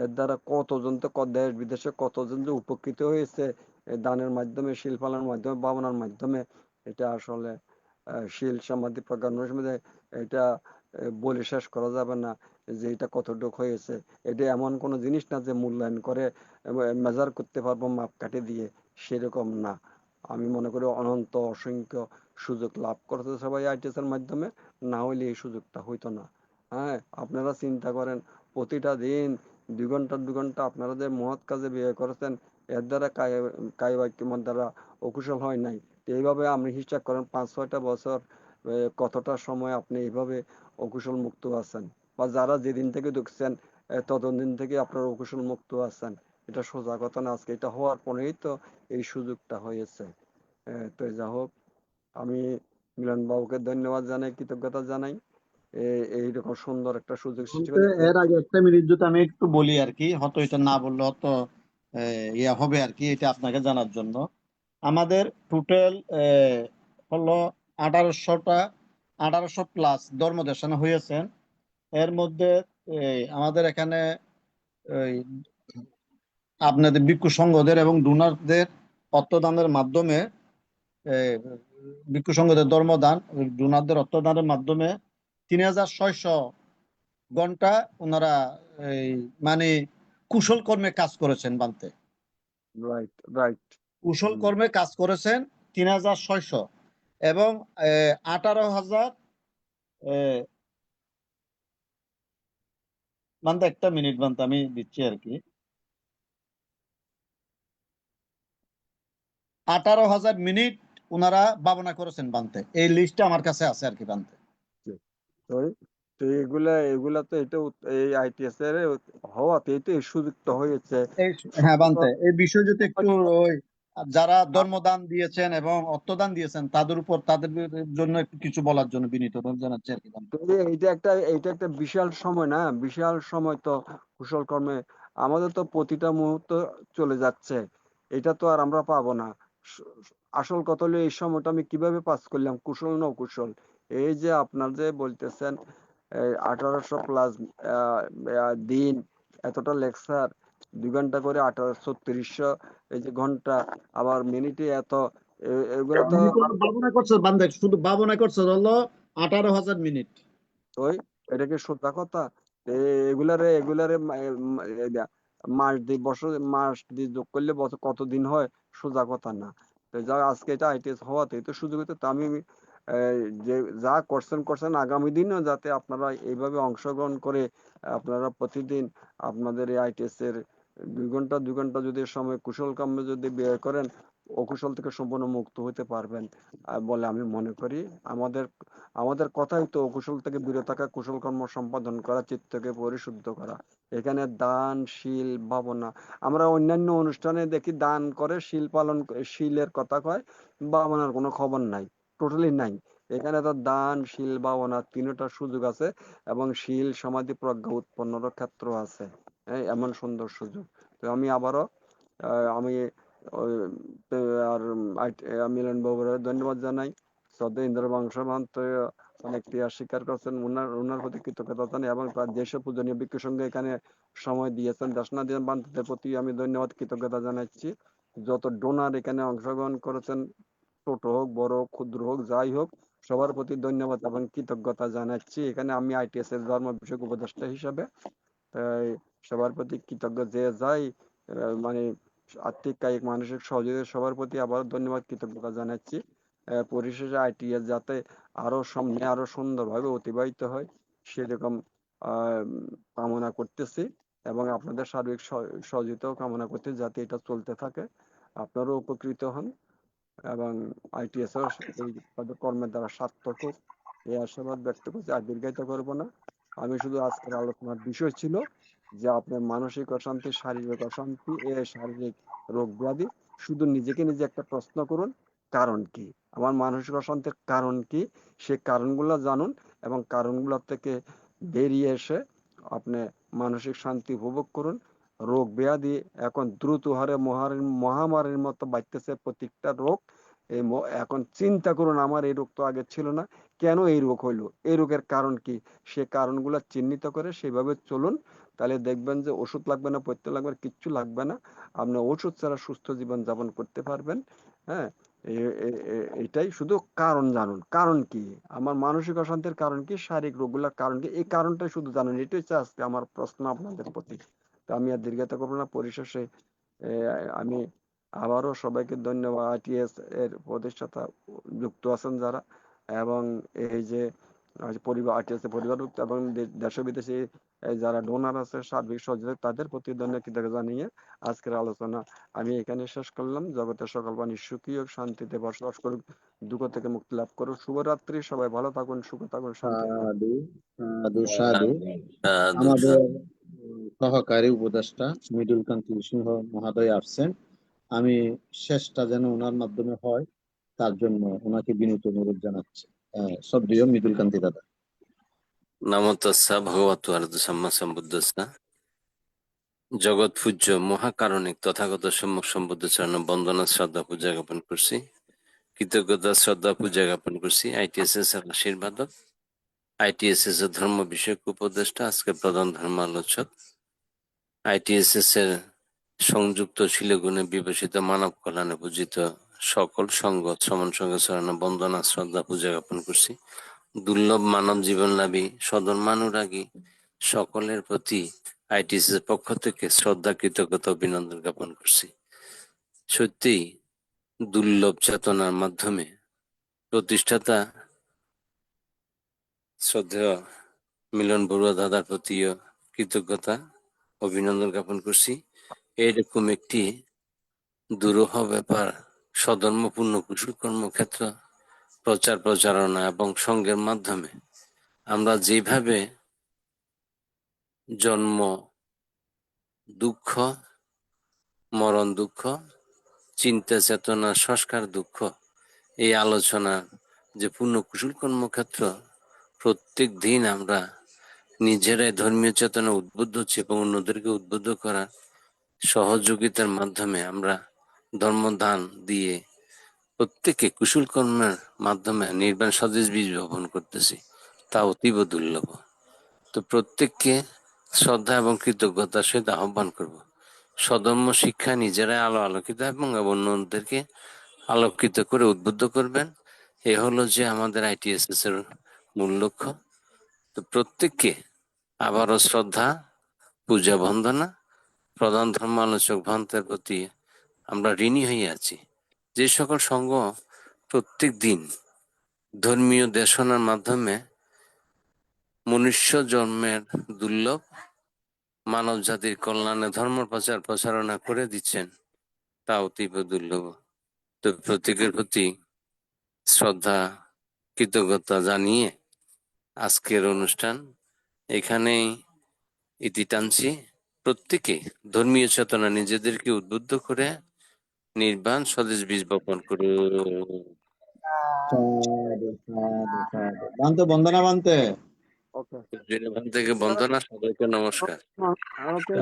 এর দ্বারা কতজন তো দেশ বিদেশে কতজন যে উপকৃত হয়েছে এই দানের মাধ্যমে, শিল্পালার মাধ্যমে, ভাবনার মাধ্যমে। এটা আসলে শিল সমাধি প্রজ্ঞার মধ্যে এটা বলে শেষ করা যাবে না যে এটা কতটুকু হয়েছে। এটা এমন কোনো জিনিস না যে মূল্যায়ন করে মেজার করতে পারবো মাপকাঠি দিয়ে, সেরকম না। আমি মনে করি অনন্ত অসংখ্য সুযোগ লাভ করতে সবাই আইটিএস এর মাধ্যমে, না হইলে এই সুযোগটা হইতো না। হ্যাঁ, আপনারা চিন্তা করেন, প্রতিটা দিন 2 ঘন্টা আপনারা যে মহৎ কাজে ব্যয় করেছেন, এর দ্বারা কায়বাক্যের দ্বারা অকুশল হয় নাই। তো এইভাবে আপনি হিসাব করেন 5-6টা বছর কতটা সময় আপনি এইভাবে অকুশল মুক্ত আছেন, বা যারা যেদিন থেকে ঢুকছেন ততদিন থেকে আপনারা অকুশল মুক্ত আছেন। এটা সোজা কথা না। আজকে এটা হওয়ার পরেই তো এই সুযোগটা হয়েছে। তো যা হোক, আমি মিলন বাবুকে ধন্যবাদ জানাই, কৃতজ্ঞতা জানাই এইরকম সুন্দর একটা সুযোগ সৃষ্টি বলতে করে। এর আগে 1 মিনিট যদি আমি একটু বলি আর কি, হয়তো এটা না বললে হয়তো ইয়া হবে আর কি, এটা আপনাকে জানার জন্য। আমাদের টোটাল হলো 1800 প্লাস ধর্ম দেশনা হয়েছেন। এর মধ্যে আমাদের এখানে এই, আপনাদের ভিক্ষু সংঘদের এবং ডোনারদের অর্থদানের মাধ্যমে, ভিক্ষু সংঘদের ধর্মদান, ডোনারদের অর্থদানের মাধ্যমে 3600 ঘন্টা ওনারা এই মানে কুশল কর্মে কাজ করেছেন বানতে। Right, right. কুশল কর্মে কাজ করেছেন 3600, এবং 18,000 বানতে 1 মিনিট বানতে আমি দিচ্ছি আর কি, 18,000 মিনিট ওনারা ভাবনা করেছেন বানতে। এই লিস্টটা আমার কাছে আছে আর কি বানতে। তো তো এগুলা এগুলা তো এটা এই আইটিএস এর হওয়াতে তো এই সুযোগটা হয়েছে। হ্যাঁ বানতে, এই বিষয় যদি একটু ওই যারা ধর্মদান দিয়েছেন এবং অর্থদান দিয়েছেন তাদের জন্য একটু কিছু বলার জন্য বিনীত অনুরোধ জানাচ্ছি আর কি বানতে। তো এইটা একটা বিশাল সময় না, বিশাল সময় তো কুশল কর্মে। আমাদের তো প্রতিটা মুহূর্ত চলে যাচ্ছে, এটা তো আর আমরা পাবো না। স- আসল কথা হলো এই সময়টা আমি কিভাবে পাস করলাম, কুশল না অকুশল। এই যে আপনার যে বলতেছেন 1800 প্লাস দিন, এতটা লেকচার, 2 ঘন্টা করে 1800-3600 এই যে ঘন্টা, আবার মিনিটে এত, এগুলো তো ভাবনা করছে বান্দে, শুধু ভাবনা করছে হলো 18,000 মিনিট। ওই, এটা কি সোজা কথা? এগুলারে মাস দিয়ে যোগ করলে বছর কতদিন হয়, সোজা কথা না। তো যা আজকে এটা আইটিএস হওয়াতে তো সুযোগ হতো। তো আমি যে যা করছেন আগামী দিনও যাতে আপনারা এইভাবে অংশগ্রহণ করে আপনারা প্রতিদিন আপনাদের এই আইটিএস এর 2 ঘন্টা যদি সময় কুশল কর্মে যদি ব্যয় করেন, অকুশল থেকে সম্পূর্ণ মুক্ত হতে পারবেন বলে আমি মনে করি। আমাদের কথাই তো অকুশল থেকে বিরত থাকা, কুশল কর্ম সম্পাদন করা, চিত্তকে পরিশুদ্ধ করা। এখানে দান, শীল, ভাবনা। আমরা অন্যান্য অনুষ্ঠানে দেখি দান করে, শীল পালন, শীলের কথা কয়, ভাবনার কোনো খবর নাই, টোটালি নাই। এখানে তো দান, শীল, ভাবনা তিনটার সুযোগ আছে, এবং শীল, সমাধি, প্রজ্ঞা উৎপন্নের ক্ষেত্র আছে। এমন সুন্দর সুযোগ। তো আমি আবারও আমি ওই, আর মিলন বাবুর ধন্যবাদ জানাই। শ্রদ্ধা ইন্দ্র বংশবন্ত অনেকটি স্বীকার করছেন, ওনার প্রতি কৃতজ্ঞতা জানাই, এবং তার যেসব পূজনীয় ভিক্ষুর সঙ্গে এখানে সময় দিয়েছেন, দর্শনা দিয়ে বান্ধবদের প্রতি আমি ধন্যবাদ, কৃতজ্ঞতা জানাচ্ছি। যত ডোনার এখানে অংশগ্রহণ করেছেন, ছোট হোক, বড় হোক, ক্ষুদ্র হোক, যাই হোক, সবার প্রতি ধন্যবাদ এবং কৃতজ্ঞতা জানাচ্ছি। এখানে আমি আইটিএস এর ধর্ম বিষয়ক উপদেষ্টা হিসাবে তাই সবার প্রতি কৃতজ্ঞ, যে যাই মানে আর্থিক, কায়িক, মানসিক সহযোগিতা, সবার প্রতি আবার ধন্যবাদ, কৃতজ্ঞতা জানাচ্ছি। পরিশেষে আইটিএস যাতে আরো সামনে আরো সুন্দরভাবে অতিবাহিত হয়, সেরকম কামনা করতেছি, এবং আপনাদের সার্বিক সহযোগিতাও কামনা করতেছি, যাতে এটা চলতে থাকে, আপনারাও উপকৃত হন, এবং আইটিএস এই কর্মের দ্বারা সার্থক হোক, এই আশাবাদ ব্যক্ত করছি। আর দীর্ঘায়িত করবো না। আমি শুধু আজকের আলোচনার বিষয় ছিল যে আপনার মানসিক অশান্তি, শারীরিক অশান্তি, শারীরিক রোগ ব্যাধি, শুধু নিজেকে নিজে একটা প্রশ্ন করুন, কারণ কি আমার মানসিক অশান্তির কারণ কি, সে কারণগুলো জানুন, এবং কারণগুলো থেকে বেরিয়ে এসে আপনি মানসিক শান্তি উপভোগ করুন। রোগ ব্যাধি এখন দ্রুত হারে মহামারীর মতো বাড়তেছে, প্রত্যেকটা রোগ। এখন চিন্তা করুন, আমার এই রোগ তো আগে ছিল না, কেন এই রোগ হইলো, এই রোগের কারণ কি, সে কারণগুলো চিহ্নিত করে সেভাবে চলুন, তাহলে দেখবেন যে ওষুধ লাগবে না, পথ্য লাগবে না, কিচ্ছু লাগবে না, আপনি ওষুধ ছাড়া সুস্থ জীবন যাপন করতে পারবেন। হ্যাঁ, এটাই, শুধু কারণ জানুন, কারণ কি আমার মানসিক অশান্তির কারণ কি, শারীরিক রোগগুলোর কারণ কি, এই কারণটাই শুধু জানুন। এটাই হচ্ছে আজকে আমার প্রশ্ন আপনাদের প্রতি। তো আমি আর দীর্ঘায়িত করবো না। পরিশেষে আমি আবারও সবাইকে ধন্যবাদ, আইটিএস এর প্রতিষ্ঠাতা যুক্ত আছেন যারা, এবং এই যে পরিবার, আইটিএস এর পরিবারভুক্ত এবং দেশে বিদেশে যারা ডোনার আছে, সার্বিক সহযোগিতা, তাদের প্রতি ধন্যবাদ কৃতজ্ঞতা জানিয়ে আজকের আলোচনা আমি এখানে শেষ করলাম। জগতের সকল প্রাণী সুখী হোক, শান্তিতে বসবাস করুক, দুঃখ থেকে মুক্তি লাভ করুক। শুভরাত্রি, সবাই ভালো থাকুন, সুখে থাকুন, শান্তি থাকুন। সাধু সাধু সাধু। আমাদের সহকারী উপদেষ্টা মৃদুল কান্তি সিংহ মহোদয় আসছেন, আমি শেষটা যেন ওনার মাধ্যমে হয়, তার জন্য ওনাকে বিনীত অনুরোধ জানাচ্ছি। শ্রদ্ধেয় মৃদুল কান্তি দাদা। নমো তস্যা ভগবতু আরহাতু সাম্মা সম্বুদ্ধস্যা। জগৎ পূজ্য মহাকারণিক তথাগত সম্মুখ সম্বুদ্ধ চরণ বন্দনা শ্রদ্ধা পূজা জ্ঞাপন করছি, কৃতজ্ঞতা শ্রদ্ধা পূজা জ্ঞাপন করছি। আইটিএসএস এর আশীর্বাদক, আইটিএসএস এর ধর্ম বিষয়ক উপদেষ্টা, আজকে প্রধান ধর্ম আলোচক, আইটিএসএস এর সংযুক্ত শিলগুণে বিবেচিত মানব কল্যাণে পূজিত সকল সংঘ শ্রমণ সংঘ চরণ বন্দনা শ্রদ্ধা পূজা জ্ঞাপন করছি। দুর্লভ মানব জীবন লাভী সদর্মানুরাগী সকলের প্রতি আইটিসি এর পক্ষ থেকে শ্রদ্ধা, কৃতজ্ঞতা, অভিনন্দন জ্ঞাপন করছি। সত্যি দুর্লভ চেতনার মাধ্যমে প্রতিষ্ঠাতা শ্রদ্ধেয় মিলন বড়ুয়া দাদার প্রতিও কৃতজ্ঞতা, অভিনন্দন জ্ঞাপন করছি। এরকম একটি দুরূহ ব্যাপার, সধর্মপূর্ণ কুশল কর্মক্ষেত্র প্রচার প্রচারণা এবং সঙ্গের মাধ্যমে আমরা যেভাবে জন্ম দুঃখ, মরণ দুঃখ, চিন্তা চেতনা সংস্কার দুঃখ, এই আলোচনা যে পূর্ণ কুশল কর্মক্ষেত্র, প্রত্যেক দিন আমরা নিজেরাই ধর্মীয় চেতনা উদ্বুদ্ধ হচ্ছি এবং অন্যদেরকে উদ্বুদ্ধ করার সহযোগিতার মাধ্যমে আমরা ধর্মদান দিয়ে প্রত্যেকে কুশল কর্মের মাধ্যমে নির্বাণ স্বদেশ বীজ বপন করতেছি, তা অতীব দুর্লভ। তো প্রত্যেককে শ্রদ্ধা এবং কৃতজ্ঞতার সহিত আহ্বান করব, সধর্ম শিক্ষা নিজেরাই আলোকিত এবং অন্যদেরকে আলোকিত করে উদ্বুদ্ধ করবেন। এ হলো যে আমাদের আইটিএসএস এর মূল লক্ষ্য। তো প্রত্যেককে আবারও শ্রদ্ধা, পূজা, বন্দনা। প্রধান ধর্ম আলোচক ভ্রান্তের প্রতি আমরা ঋণী হয়ে আছি। যে সকল সংঘ প্রত্যেক দিন ধর্মীয় দেশনার মাধ্যমে মনুষ্য জন্মের দুর্লভ মানব জাতির কল্যাণে ধর্ম প্রচার প্রচারণা করে দিচ্ছেন, তা অতীব দুর্লভ। তো প্রত্যেকের প্রতি শ্রদ্ধা, কৃতজ্ঞতা জানিয়ে আজকের অনুষ্ঠান এখানেই ইতি টানছি। প্রত্যেকে ধর্মীয় চেতনা নিজেদেরকে উদ্বুদ্ধ করে নির্বাণ স্বদেশ বীজ বপন করুন। সাধু সাধু সাধু। বানতে বন্দনা বানতে। ওকে এখান থেকে বন্দনা, সবাইকে নমস্কার। ওকে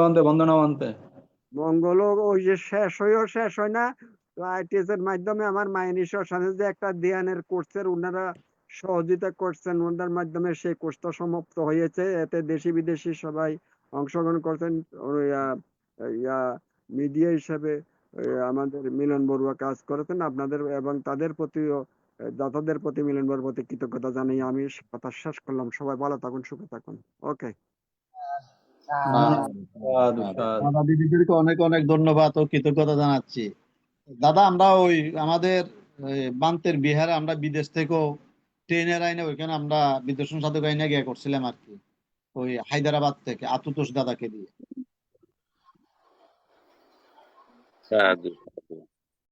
বন্দে বন্দনা বন্দে। মঙ্গল ওই যে শেষ হয় না, তো আইটিএস এর মাধ্যমে আমার মাইনিশর সাথে যে একটা ধ্যানের কোর্সের ওনারা সহযোগিতা করছেন, ওনার মাধ্যমে সেই কোর্সটা সমাপ্ত হয়েছে। এতে দেশি বিদেশি সবাই অংশগ্রহণ করছেন। মিডিয়া হিসেবে আমাদের মিলন বড়ুয়া কাজ করেছেন। আপনাদের এবং তাদের প্রতিও দাতাদের প্রতি মিলন বড়ুয়ার প্রতি কৃতজ্ঞতা জানিয়ে আমি কথা শেষ করলাম। সবাই ভালো থাকুন, সুখে থাকুন। ওকে। সাধু সাধু। দাদা দিদিদেরকে অনেক অনেক ধন্যবাদ ও কৃতজ্ঞতা জানাচ্ছি। দাদা আমরা ওই আমাদের বান্তের বিহারে আমরা বিদেশ থেকেও ট্রেনের আইনে ওইখানে আমরা বিদর্শন সাধক আইনে গিয়ে করছিলাম আর কি, ওই হায়দ্রাবাদ থেকে আতুতোষ দাদাকে দিয়ে। সাধু সাধু।